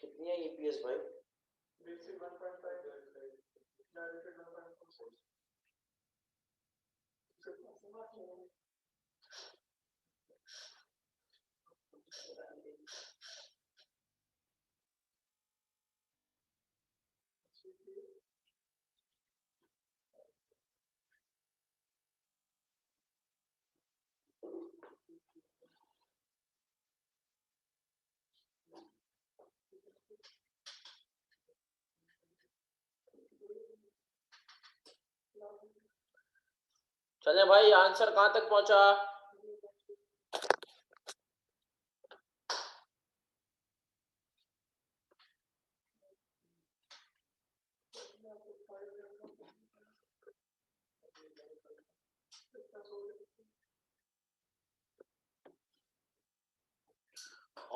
कितनी है ईपीएस भाई? चले भाई, आंसर कहां तक पहुंचा?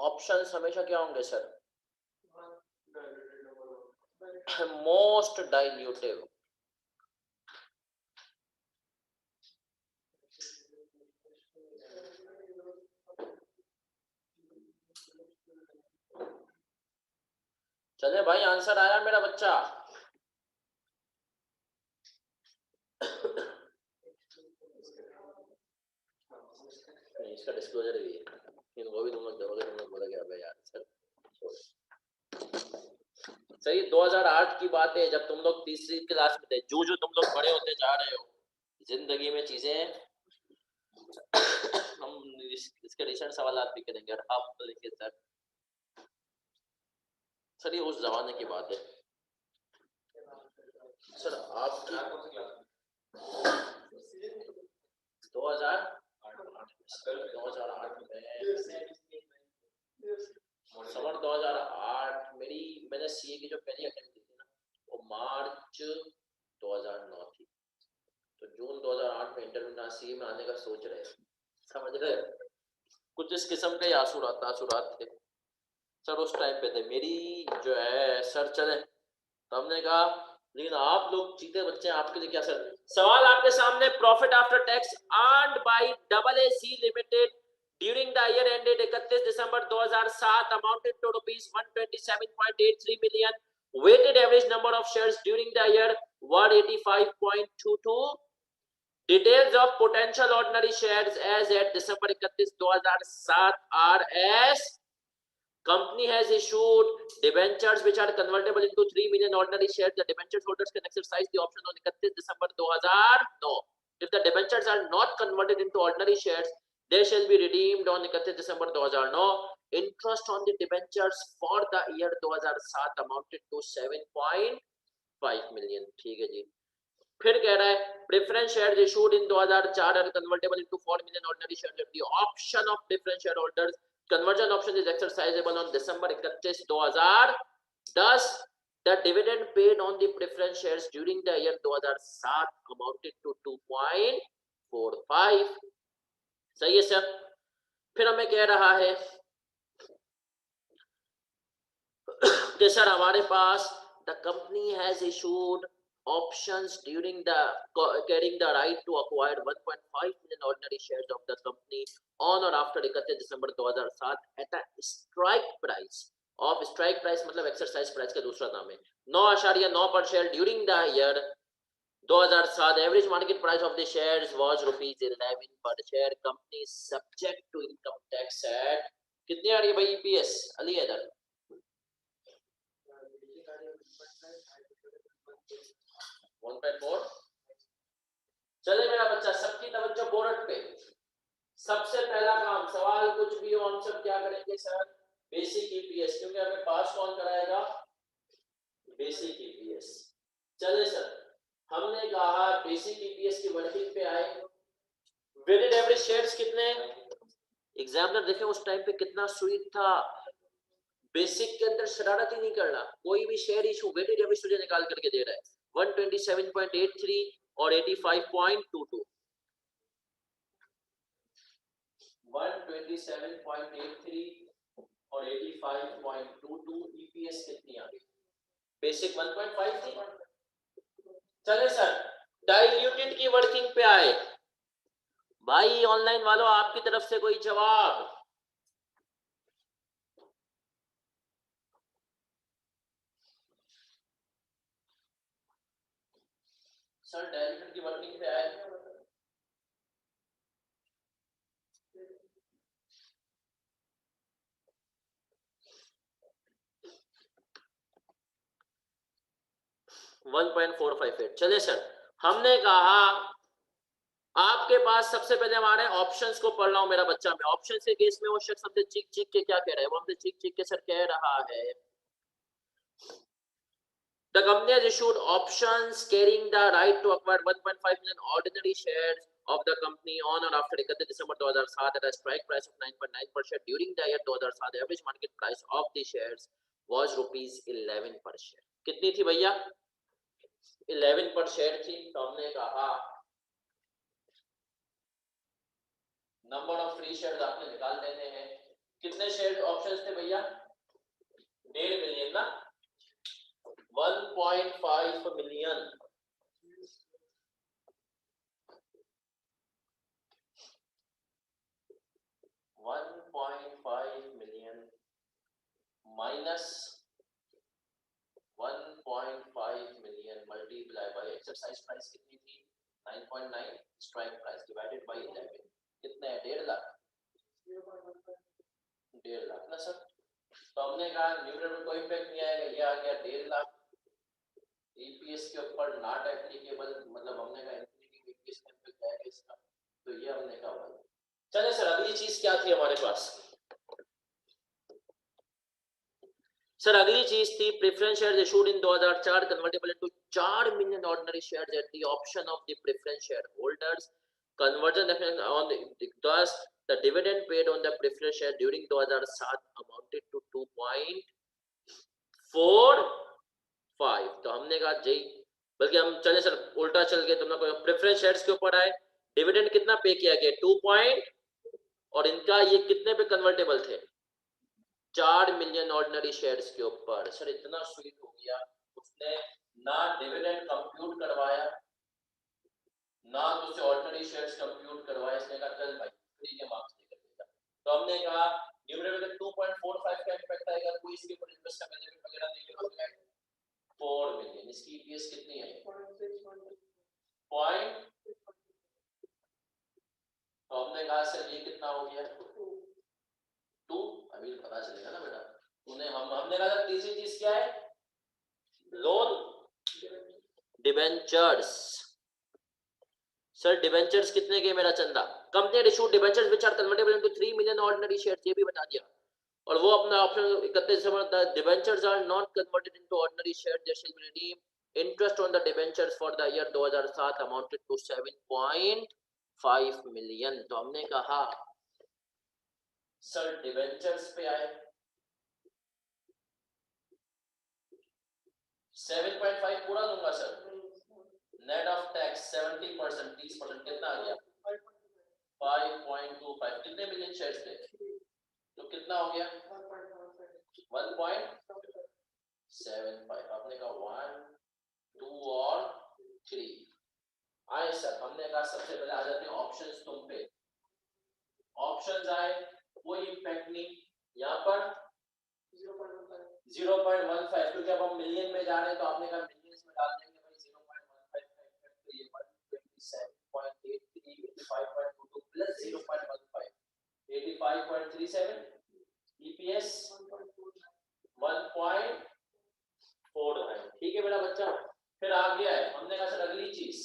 ऑप्शंस हमेशा क्या होंगे सर? Most dilutive. चले भाई, आंसर आया मेरा बच्चा? नहीं, इसका डिस्क्लोजर भी है, लेकिन वो भी तुम लोग दोगे, तुम लोग बोलोगे अबे यार सर। सही, 2008 की बात है, जब तुम लोग तीसरी क्लास में थे। जो जो तुम लोग बड़े होते जा रहे हो, जिंदगी में चीजें हम इसके रिसेंट सवाल भी करेंगे। और आप तो देखिए सर ये उस जमाने की बात है सर। आपकी 2008 में समर 2008 मैंने सीए की जो पहली अटेम्प्ट दी थी ना, वो मार्च 2009 थी। तो जून 2008 में इंटरव्यू ना सीए में आने का सोच रहे, समझ रहे? कुछ इस किस्म के आसुरात थे सर उस टाइम पे थे। मेरी जो है सर चले, तो हमने कहा लेकिन आप लोग चीते बच्चे, आपके लिए क्या सर। सवाल आपके सामने, profit after tax earned by AAC limited during the year ended 31 December 2007 amounted to rupees 127.83 million. Weighted average number of shares during the year 185.22। Details of potential ordinary shares as at December 31 2007 are as company has issued debentures which are convertible into 3 million ordinary shares. The debentures holders can exercise the option on 31 December 2009. If the debentures are not converted into ordinary shares, they shall be redeemed on 31 December 2009. Interest on the debentures for the year 2007 amounted to 7.5 million. ठीक है जी। फिर कह रहा है preference shares issued in 2004 are convertible into 4 million ordinary shares at the option of preference shareholders. Conversion option is exercisable on December 31, 2010. The dividend paid on the preference shares during the year 2007 amounted to 2.45. सही है sir. फिर हमें कह रहा है कि sir हमारे पास the company has issued options during the carrying the right to acquire 1.5 million ordinary shares of the company on or after 31 December 2007 at a strike price of strike price मतलब exercise price का दूसरा नाम है 9.9 per share during the year 2007. Average market price of the shares was rupees 11 per share. Company subject to income tax at कितनी आ रही है भाई EPS Ali इधर? 1.4। चले मेरा बच्चा, सबकी तवज्जो बोर्ड पे। सबसे पहला काम, सवाल कुछ भी हो हम सब क्या करेंगे सर, बेसिक ईपीएस, क्योंकि हमें पास कौन कराएगा, बेसिक ईपीएस। चले सर, हमने कहा बेसिक ईपीएस की वर्किंग पे आए। वेटेड एवरेज शेयर्स कितने, एग्जामिनर देखें उस टाइम पे कितना स्वीट था, बेसिक के अंदर शरारत ही नहीं करना, कोई भी शेयर इशू वेटेड एवरेज तुझे निकाल करके दे रहा है 127.83 और 85.22, 127.83 और 85.22, ईपीएस कितनी आ गई, बेसिक 1.5 थी। चले सर, डाइल्यूटेड की वर्किंग पे आए। भाई ऑनलाइन वालों आपकी तरफ से कोई जवाब, सर डाइल्यूटेड की वर्किंग पे आए। वन 1.458। चले सर, हमने कहा आपके पास सबसे पहले हमारे ऑप्शंस को पढ़ रहा हूं मेरा बच्चा, मैं ऑप्शन के केस में वो शख्स हमसे चीख चीख के क्या कह रहा है, वो हमसे चीख चीख के सर कह रहा है the company has issued options carrying the right to acquire 1.5 million ordinary shares of the company on or after 31 December 2007 at a strike price of 9.9 per share during the year 2007 average market price of the shares was rupees 11 per share। कितनी थी भैया, 11 पर share थी। तो हमने कहा number of free shares आपने निकाल देने हैं, कितने शेयर ऑप्शंस थे भैया, 1.5 मिलियन ना, 1.5 million, 1.5 million minus 1.5 million multiply by exercise price कितनी थी 9.9, स्ट्राइक प्राइस डिवाइडेड बाय 11 कितने है, 1.5 लाख, 1.5 लाख ना सर। तो हमने कहा न्यूमरेटर में कोई इफेक्ट नहीं आएगा, ये आ गया 1.5 लाख, ईपीएस के ऊपर नॉट एप्लीकेबल, मतलब हमने कहा इंफिनिटी ईपीएस में इफेक्ट आएगा इसका, तो ये हमने कहा। चले सर, अगली चीज क्या थी हमारे पास, सर अगली चीज थी preference shares issued in 2004 convertible into 4 million ordinary shares at the option of the preference share holders, conversion on thus the dividend paid on the preference share during 2007 amounted to 2.45। तो हमने कहा जी, बल्कि हम चले sir उल्टा चल के, तुमने प्रेफरेंस शेयर्स के ऊपर आए, डिविडेंड कितना पे किया गया 2 पॉइंट, और इनका ये कितने पे कन्वर्टेबल थे 4 मिलियन ऑर्डिनरी शेयर्स के ऊपर। सर इतना स्वीट हो गया, उसने ना डिविडेंड कंप्यूट करवाया ना तो उसे ऑर्डिनरी शेयर्स कंप्यूट करवाया, इसने कहा चल भाई फ्री के मार्क्स दे देगा। तो हमने कहा न्यूमरेटर में 2.45 का इफेक्ट आएगा, कोई इसके ऊपर इन्वेस्ट का बेनिफिट वगैरह नहीं होगा, 4 मिलियन, इसकी ईपीएस कितनी है पॉइंट, तो हमने कहा सर ये कितना हो गया 2, अभी पता चलेगा ना बेटा, तूने हमने कहा तीसरी चीज क्या है, लोन डिबेंचर्स। सर डिबेंचर्स कितने के मेरा चंदा, company issued debentures which are convertible into 3 million ordinary shares, ये भी बता दिया, और वो अपना option 31 December the debentures are not converted into ordinary share there shall be redeem interest on the debentures for the year 2007 amounted to 7.5 million. तो हमने कहा सर डिबेंचर्स पे आए, 7.5 पूरा दूंगा सर, नेट ऑफ टैक्स 70%, 30% कितना आ गया 5.25, कितने मिलियन शेयर्स थे, तो कितना हो गया 1.75, आपने कहा 1 2 और 3 आए सर। हमने कहा सबसे पहले आ जाते हैं ऑप्शंस तुम पे, ऑप्शंस आए कोई इंपैक्ट नहीं, यहाँ पर 0.15, क्योंकि अब हम मिलियन में जा रहे हैं तो आपने कहा मिलियंस में डाल देंगे भाई 0.15 का इफेक्ट, तो ये 127.83 85.22 प्लस 0.15 85.37 ईपीएस 1.42, मेरा बच्चा? फिर आ गया है, हमने कहा सर अगली चीज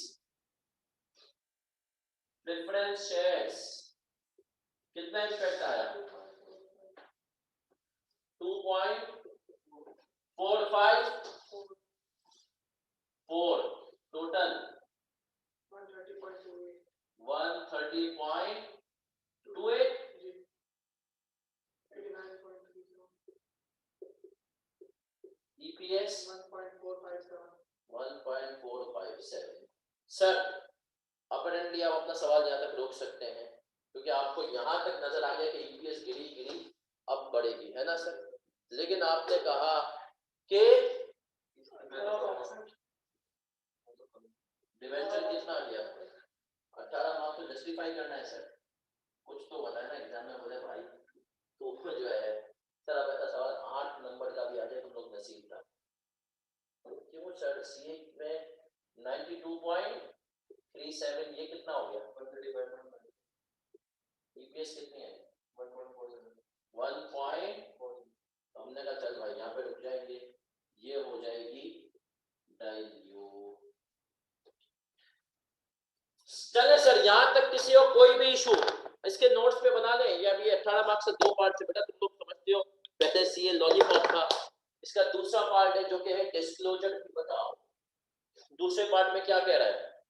प्रेफरेंस शेयर्स, कितना इफेक्ट आया? 2.454 टोटल 130.28 EPS 1.457। सर अपरेंटली आप अपना सवाल यहाँ तक रोक सकते हैं क्योंकि आपको यहाँ तक नजर आ गया कि EPS गिरी अब बढ़ेगी, है ना सर? लेकिन आपने कहा कि डिवेंचर कितना आ गया? 18 मार्क्स तो जस्टिफाई करना है सर, कुछ तो बताए ना एग्जाम में, बोले भाई तो जो है सर अब ऐसा सवाल 8 नंबर का भी आ जाए तो लोग नसीब था क्यों सर? सीए में 92.37 ये कितना हो गया? ईपीएस कितनी है? 1.4। हमने कहा चल भाई यहाँ पे रुक जाएंगे, ये हो जाएगी डाइल्यूट। चले सर यहाँ तक किसी को कोई भी इशू इसके नोट्स पे बना लें, या भी 18 मार्क्स से 2 पार्ट से, बेटा तुम लोग समझते हो पहले सीए लॉलीपॉप था, इसका दूसरा पार्ट है जो कि है डिस्क्लोजर भी। बताओ दूसरे पार्ट में क्या कह रहा है?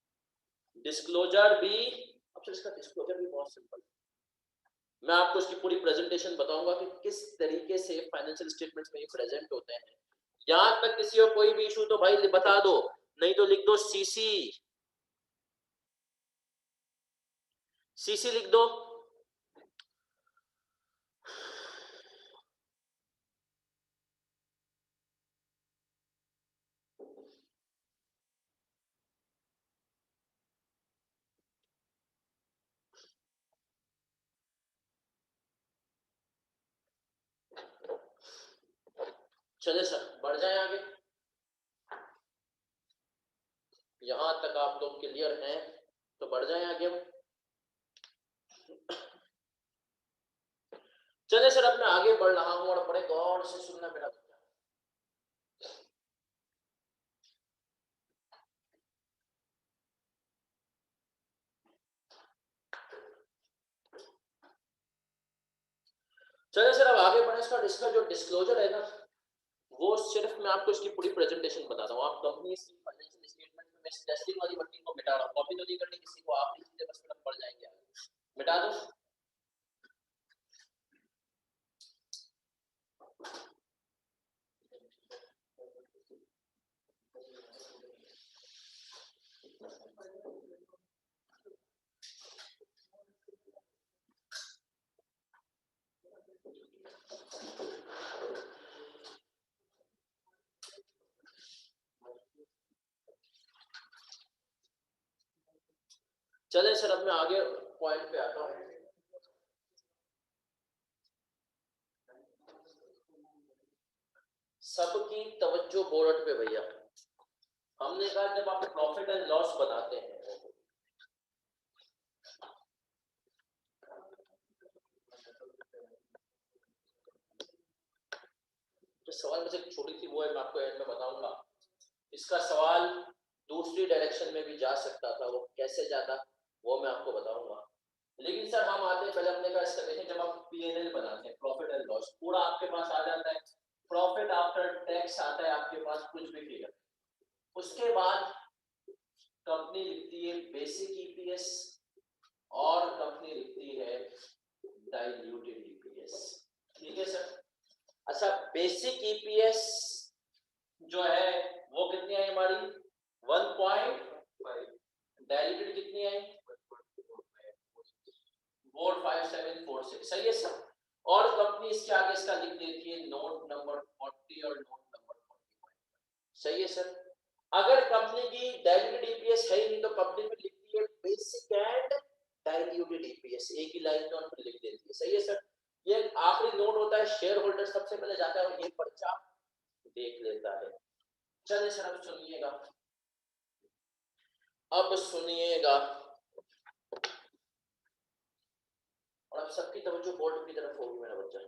डिस्क्लोजर भी। अब सर इसका डिस्क्लोजर भी बहुत सिंपल, मैं आपको इसकी पूरी प्रेजेंटेशन बताऊंगा कि किस तरीके से फाइनेंशियल स्टेटमेंट्स में ये प्रेजेंट होते हैं। यहां तक किसी को कोई भी इशू तो भाई बता दो, नहीं तो लिख दो सीसी, सीसी लिख दो। चले सर बढ़ जाए आगे, यहां तक आप लोग क्लियर हैं तो बढ़ जाए आगे हम। चले सर अब मैं आगे बढ़ रहा हूं और बड़े गौर से सुनना मेरा बच्चा। चले सर अब आगे बढ़े, इसका जो डिस्क्लोजर है ना, वो सिर्फ मैं आपको इसकी पूरी प्रेजेंटेशन बताता हूँ। आप कंपनी की फाइनेंशियल स्टेटमेंट में मैं टेस्टिंग वाली बटन को मिटा रहा हूँ, कॉपी तो नहीं करनी किसी को, आप सीधे बस में पढ़ जाएंगे, मिटा दो। चले सर अब मैं आगे पॉइंट पे आता हूँ। सबकी तवज्जो बोर्ड पे भैया, हमने कहा जब आप प्रॉफिट एंड लॉस बनाते हैं तो सवाल में से छोटी सी वो है, मैं आपको एंड में बताऊंगा। इसका सवाल दूसरी डायरेक्शन में भी जा सकता था, वो कैसे जाता वो मैं आपको बताऊंगा। लेकिन सर हम आते हैं पहले, हमने कहा इसका देखें, जब आप पीएनएल बनाते हैं प्रॉफिट एंड लॉस पूरा आपके पास आ जाता है, प्रॉफिट आफ्टर टैक्स आता है आपके पास कुछ भी फिगर, उसके बाद कंपनी लिखती है बेसिक ईपीएस और कंपनी लिखती है डाइल्यूटेड ईपीएस। ठीक है सर? अच्छा बेसिक ईपीएस जो है वो कितनी आई हमारी? 1.5। डाइल्यूटेड कितनी आई? 45746। सही है सर? और कंपनी इसके आगे इसका लिख देती है नोट नंबर 40 और नोट नंबर 41। सही है सर? अगर कंपनी की डाइल्यूटेड ईपीएस है ही नहीं तो कंपनी में लिखती है बेसिक एंड डाइल्यूटेड ईपीएस, एक ही लाइन नोट में लिख देती है। सही है सर? ये आखिरी नोट होता है, शेयर होल्डर सबसे पहले जाता है और ये पर्चा देख लेता है। चलिए सर अब सुनिएगा, अब सुनिएगा, और अब सबकी तवज्जो बोर्ड की तरफ होगी मेरा बच्चा।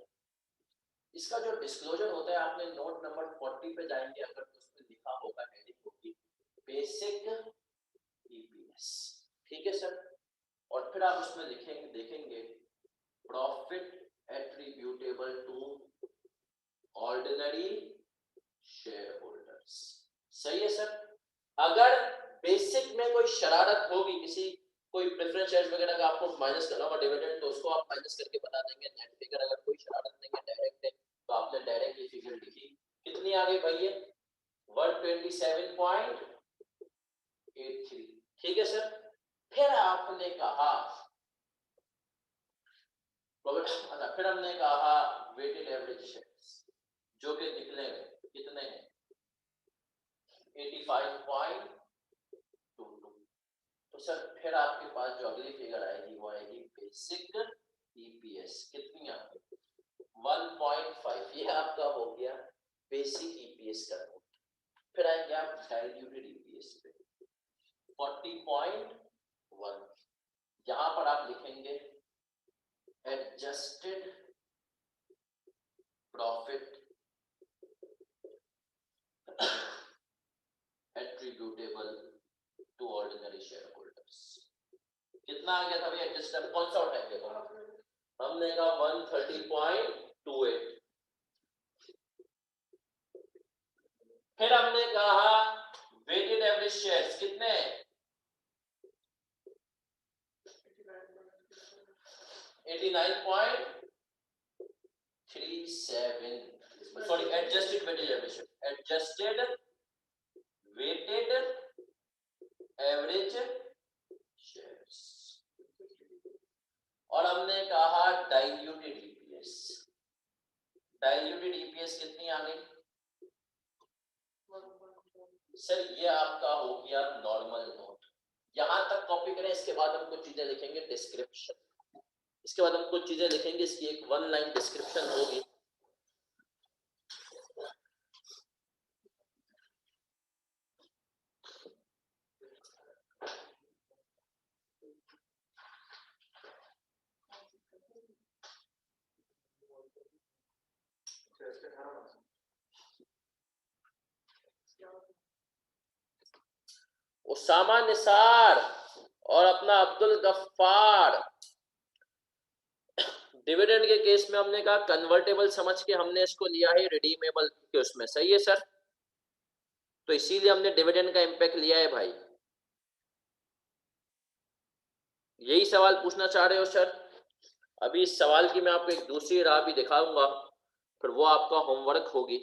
इसका जो डिस्क्लोजर होता है, आपने नोट नंबर 40 पे जाएंगे, अगर उसमें लिखा होगा बेसिक ईपीएस, ठीक है सर। और फिर आप उसमें लिखेंगे, देखेंगे profit attributable to ordinary share holders, सही है सर। अगर बेसिक में कोई शरारत होगी, किसी कोई प्रेफरेंस शेयर्स वगैरह का आपको माइनस करना होगा डिविडेंड, तो उसको आप माइनस करके बता देंगे नेट फिगर। अगर कोई शरारत नहीं है, डायरेक्ट है, तो आपने डायरेक्ट ये फिगर लिखी, कितनी आ गई भाई ये 127.83, ठीक है सर। फिर आपने कहा अच्छा, फिर हमने कहा वेटेड एवरेज शेयर्स जो कि निकलेंगे कितने हैं 85.22। तो सर फिर आपके पास जो अगली फिगर आएगी वो आएगी बेसिक ईपीएस, कितनी आपकी 1.5, ये आपका हो गया बेसिक ईपीएस का नोट। फिर आएंगे आप डाइल्यूटेड ईपीएस पे 40.1, यहां पर आप लिखेंगे adjusted profit attributable to ordinary share holders, कितना आ गया था भैया एडजस्टेड, कौन सा उठाएंगे तो हमने कहा 130.28। फिर हमने कहा वेटेड एवरेज शेयर्स कितने 89.37, sorry adjusted weighted average, adjusted weighted average shares. और हमने कहा डाइल्यूटेड ईपीएस, डाइल्यूटेड ईपीएस कितनी आ गई सर, ये आपका हो गया नॉर्मल नोट। यहां तक कॉपी करें, इसके बाद हम कुछ चीजें लिखेंगे डिस्क्रिप्शन, इसके बाद हम कुछ चीजें लिखेंगे, इसकी एक 1 लाइन डिस्क्रिप्शन होगी। उसामा निसार और अपना अब्दुल गफ्फार, डिविडेंड के केस में हमने कहा कन्वर्टेबल समझ के हमने इसको लिया है रिडीमेबल के उसमें, सही है सर। तो इसीलिए हमने डिविडेंड का इंपैक्ट लिया है भाई। यही सवाल पूछना चाह रहे हो सर। अभी इस सवाल की मैं आपको एक दूसरी राह भी दिखाऊंगा, फिर वो आपका होमवर्क होगी।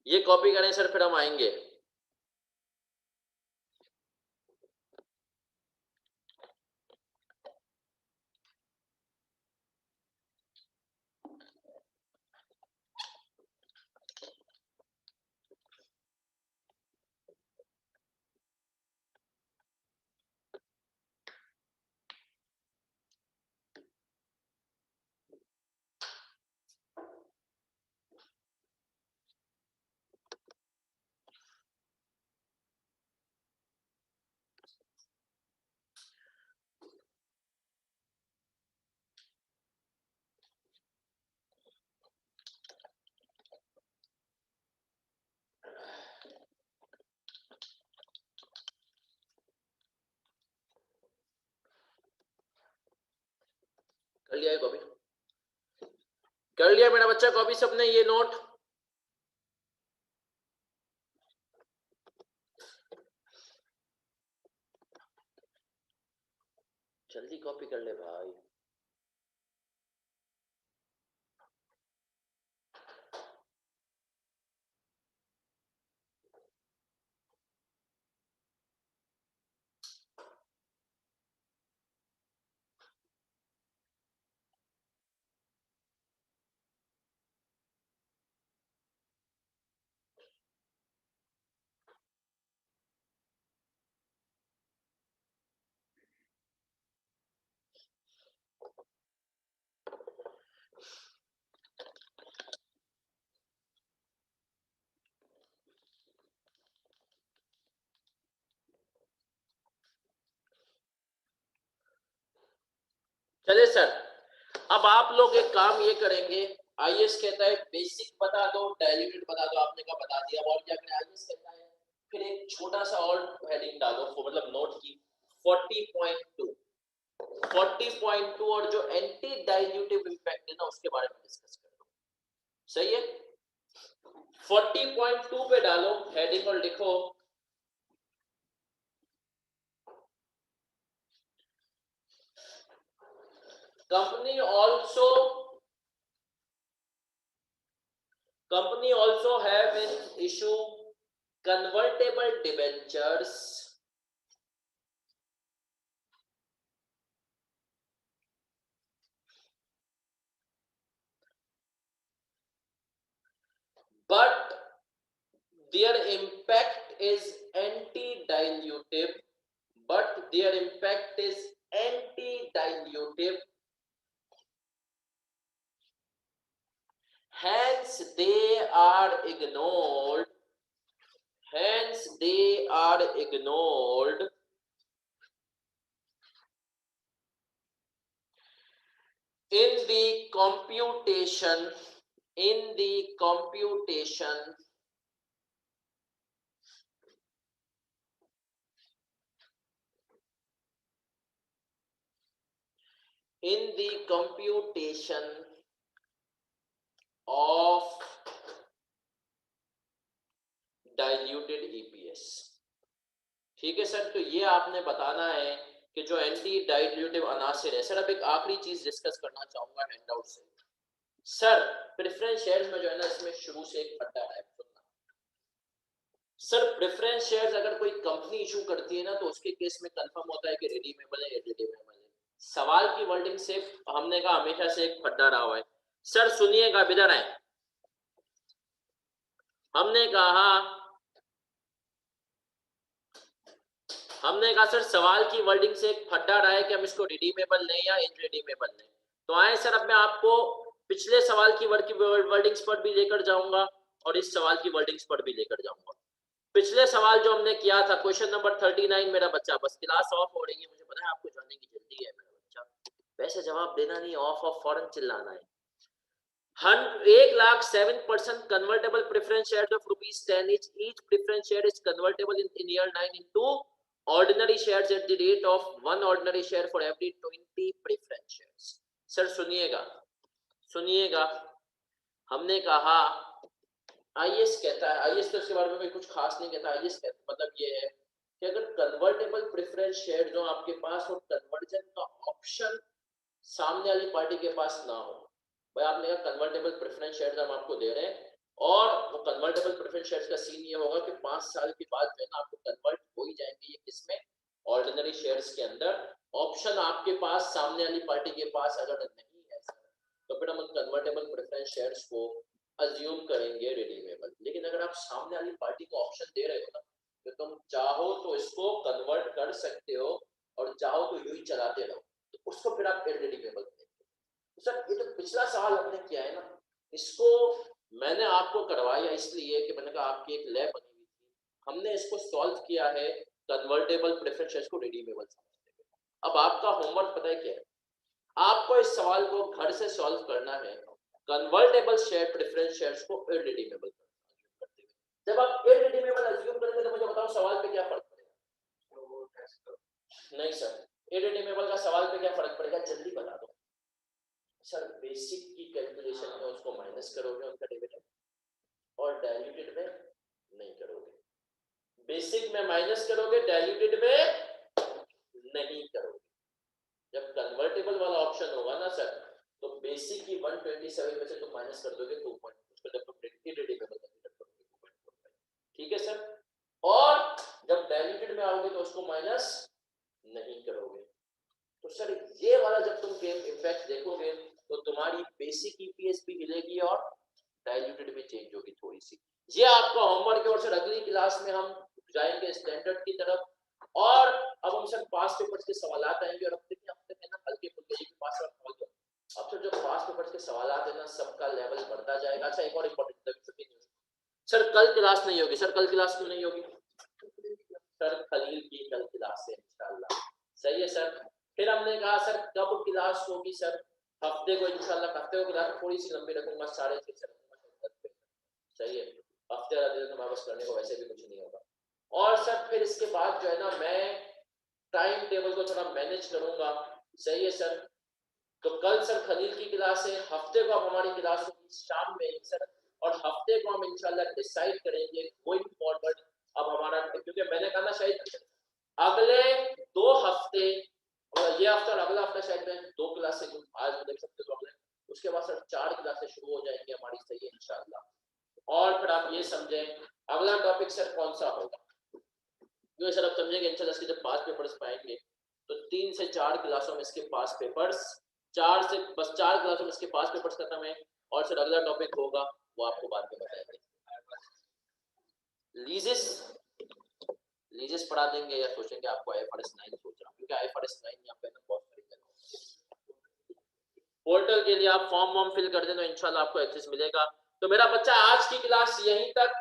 ये कॉपी करें सर, फिर हम आएंगे। कर लिया है कॉपी, कर लिया मेरा बच्चा कॉपी सबने ये नोट। जल्दी कॉपी कर ले भाई। चले सर, अब आप लोग एक काम ये करेंगे, आईएएस कहता है बेसिक बता दो, डाइल्यूटेड बता दो, आपने कहा बता दिया, और क्या करें, आईएएस कहता है फिर एक छोटा सा और हेडिंग डालो, मतलब नोट की 40.2 और जो एंटी डाइल्यूटिव इंपैक्ट है ना उसके बारे में डिस्कस कर दो। सही है, 40.2 पे डालो हेडिंग और लिखो company also have an issue convertible debentures but their impact is anti-dilutive, hence they are ignored in the computation of diluted EPS। ठीक है सर, तो ये आपने बताना है कि जो एंटी डाइल्यूटिव अनासिर है। सर अब एक आखिरी चीज डिस्कस करना चाहूंगा हैंडआउट से। सर प्रेफरेंस शेयर्स में जो है ना, इसमें शुरू से एक फट्टा है। सर प्रेफरेंस शेयर्स अगर कोई कंपनी इशू करती है ना, तो उसके केस में कंफर्म होता है कि रिडीमेबल है या रिडीमेबल है। सवाल की वर्डिंग से हमने कहा हमेशा से एक फट्टा रहा हुआ है। सर सुनिएगा, इधर आए, हमने कहा सर सवाल की वर्डिंग से एक फट्टा रहा है कि हम इसको रिडीमेबल लें या इनरिडीमेबल लें। तो आए सर, अब मैं आपको पिछले सवाल की वर्डिंग्स पर भी लेकर जाऊंगा और इस सवाल की वर्डिंग्स पर भी लेकर जाऊंगा। पिछले सवाल जो हमने किया था, क्वेश्चन नंबर 39, मेरा बच्चा, बस क्लास ऑफ हो रही है, मुझे पता है आपको जाने की जल्दी है मेरा बच्चा, वैसे जवाब देना नहीं, ऑफ फौरन चिल्लाना है। 1,07% convertible preference shares of ₹10 each. Each preference share is convertible in year 9 into ordinary shares at the rate of 1 ordinary share for every 20 preference shares. Sir सुनिएगा, हमने कहा आईएएस कहता है, आईएएस तो इसके बारे में कुछ खास नहीं कहता, आईएएस कहता मतलब ये है कि अगर कन्वर्टेबल प्रेफरेंस शेयर जो आपके पास हो, कन्वर्जन का ऑप्शन सामने वाली पार्टी के पास ना हो। भाई आपने कहा कन्वर्टेबल प्रेफरेंस शेयर हम आपको दे रहे हैं, और वो कन्वर्टेबल प्रेफरेंस शेयर्स का सीन ये होगा कि 5 साल के बाद जो है ना आपको कन्वर्ट हो ही जाएंगे ये किसमें, ऑर्डिनरी शेयर्स के अंदर। ऑप्शन आपके पास सामने वाली पार्टी के पास अगर नहीं है तो फिर हम कन्वर्टेबल प्रेफरेंस शेयर्स को अज्यूम करेंगे रिडीमेबल। लेकिन अगर आप सामने वाली पार्टी को ऑप्शन दे रहे हो ना, तो तुम चाहो तो इसको कन्वर्ट कर सकते हो और चाहो तो यूं ही चलाते रहो, तो उसको फिर आप इररिडीमेबल करेंगे। सर ये तो पिछला सवाल हमने किया है ना, इसको मैंने आपको करवाया इसलिए कि मैंने कहा आपकी एक लैब बनी हुई थी, हमने इसको सॉल्व किया है कन्वर्टेबल प्रेफरेंस शेयर्स को रिडीमेबल समझते हुए। अब आपका होमवर्क पता है क्या है, आपको इस सवाल को घर से सॉल्व करना है कन्वर्टेबल शेयर प्रेफरेंस शेयर्स को इररिडीमेबल करते हुए। जब आप इररिडीमेबल अज्यूम करेंगे तो मुझे बताओ सवाल पे क्या फर्क पड़ेगा? नहीं सर, इररिडीमेबल का सवाल पे क्या फर्क पड़ेगा, जल्दी बता दो। सर बेसिक की कैलकुलेशन में उसको माइनस करोगे उनका डिविडेंड, और डाइल्यूटेड में नहीं करोगे। बेसिक में माइनस करोगे, डाइल्यूटेड में नहीं करोगे। जब कन्वर्टेबल वाला ऑप्शन होगा ना सर, तो बेसिक की 127 में से तुम माइनस कर दोगे 2 पॉइंट, उसको जब तुम इररिडीमेबल कंसीडर करोगे 2.45। ठीक है सर, और जब डाइल्यूटेड में आओगे तो उसको माइनस नहीं करोगे। तो सर ये वाला जब तुम गेम इफेक्ट देखोगे तो तुम्हारी बेसिक ईपीएस भी हिलेगी और डाइल्यूटेड भी चेंज होगी थोड़ी सी। ये आपका होमवर्क है, और सर अगली क्लास में हम जाएंगे स्टैंडर्ड की तरफ, और अब हम सर पास पेपर्स के सवालात आएंगे, और अब तक है ना हल्के फुल्के पास अब तो जब पास पेपर्स के सवालात है ना सबका लेवल बढ़ता जाएगा। अच्छा एक और इंपॉर्टेंट सर, कल क्लास नहीं होगी। सर कल क्लास क्यों नहीं होगी? सर खलील की कल क्लास है इंशाल्लाह। सही है सर। फिर हमने कहा कहा सर कब क्लास होगी सर, हफ्ते को इंशाल्लाह, हफ्ते को क्लास थोड़ी सी लंबी रखूंगा, 6:30 से रखूंगा, सही है, हफ्ते वाला दिन तो वापस करने को वैसे भी कुछ नहीं होगा। और सर फिर इसके बाद जो है ना मैं टाइम टेबल को थोड़ा मैनेज करूंगा, सही है सर। तो कल सर खलील की क्लास है, हफ्ते को अब हमारी क्लास होगी शाम में सर, और हफ्ते को हम इंशाल्लाह डिसाइड करेंगे गोइंग फॉरवर्ड अब हमारा, क्योंकि मैंने कहा ना शायद अगले 2 हफ्ते, और ये हफ्ता और अगला हफ्ता शायद मैं 2 क्लासेस आज देख सकते हो अगले, उसके बाद सर 4 क्लासेस शुरू हो जाएंगी हमारी, सही है इंशाल्लाह। और फिर आप ये समझें अगला टॉपिक सर कौन सा होगा, क्योंकि सर आप समझेंगे इंशाल्लाह इसके जब पास पेपर्स पाएंगे तो 3 से 4 क्लासों में इसके पास पेपर्स, 4 से बस 4 क्लासों में इसके पास पेपर्स खत्म है, और सर अगला टॉपिक होगा वो आपको बाद में बताएंगे। लीजेस, लीजेस पढ़ा देंगे या सोचेंगे आपको IFRS 9 सोच रहा हूँ, क्योंकि IFRS 9 यहाँ पे बहुत सारी पोर्टल के लिए आप फॉर्म फिल कर दें तो इंशाल्लाह आपको एक्सेस मिलेगा। तो मेरा बच्चा आज की क्लास यहीं तक,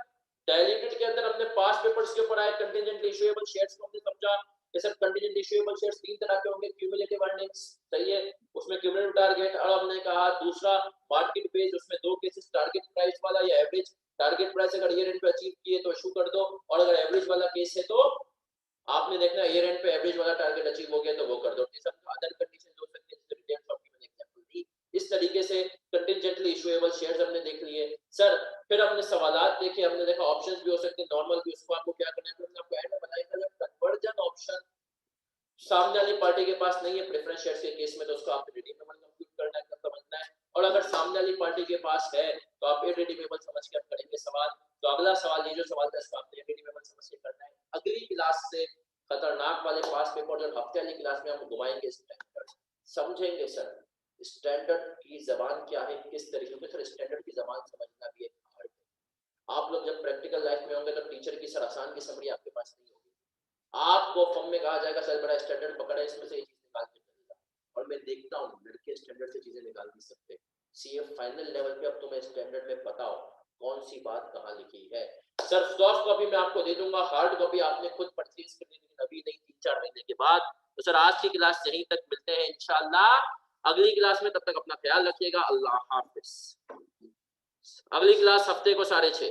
डायल्यूटेड के अंदर हमने पास पेपर्स के ऊपर आए, कंटिजेंट इश्यूएबल शेयर्स को हमने समझा कि सर कंटिजेंट इश्यूएबल शेयर्स 3 तरह के होंगे, क्यूमुलेटिव अर्निंग्स, सही है, उसमें क्यूमुलेटिव टारगेट, और हमने कहा दूसरा मार्केट बेस, उसमें 2 केसेस, टारगेट प्राइस वाला या एवरेज टारगेट प्राइस, अगर ईयर एंड पे अचीव किए तो इशू कर दो, और अगर एवरेज वाला केस है तो आपने देखना ईयर एंड पे एवरेज वाला टारगेट अचीव हो गया तो वो कर दो। अदर कंडीशन हो सकती है, जैसे रिटेल शॉप की मैंने एग्जांपल दी, इस तरीके से कंटिजेंटली इशूएबल शेयर्स हमने देख लिए सर। फिर हमने सवालात देखे, हमने देखा ऑप्शंस भी हो सकते हैं, नॉर्मल भी, उसको आपको क्या करना है, फिर हमने आपको एंड में बताया जब कन्वर्जन ऑप्शन सामने वाली पार्टी के पास नहीं है प्रेफरेंस शेयर्स के केस में, तो उसको आप रिडीमेबल कंप्यूट करना है, समझना है, और अगर सामने वाली पार्टी के पास है तो आप इररिडीमेबल समझ के आप करेंगे सवाल। तो अगला सवाल, ये जो सवाल था इसको आपने इररिडीमेबल समझ के करना है। अगली क्लास से खतरनाक वाले पास पेपर जो हफ्ते वाली क्लास में हम घुमाएंगे स्टैंडर्ड, समझेंगे सर स्टैंडर्ड की जबान क्या है, किस तरीके से, सर स्टैंडर्ड की जबान समझना भी एक आर्ट है। आप लोग जब प्रैक्टिकल लाइफ में होंगे तो टीचर की सर आसान की समरी आपके पास नहीं होगी, आपको फॉर्म में कहा जाएगा सर बड़ा स्टैंडर्ड पकड़ा है, इसमें से ये चीज निकाल के चलेगा, और मैं देखता हूँ लड़के स्टैंडर्ड से चीजें निकाल नहीं सकते। सीए फाइनल लेवल पे अब तुम्हें स्टैंडर्ड में पता हो कौन सी बात कहाँ लिखी है। सर सॉफ्ट कॉपी मैं आपको दे दूंगा, हार्ड कॉपी आपने खुद परचेज करनी है, अभी नहीं 3-4 महीने के बाद। तो सर आज की क्लास यहीं तक, मिलते हैं इंशाल्लाह अगली क्लास में, तब तक अपना ख्याल रखिएगा, अल्लाह हाफिज। अगली क्लास हफ्ते को 6:30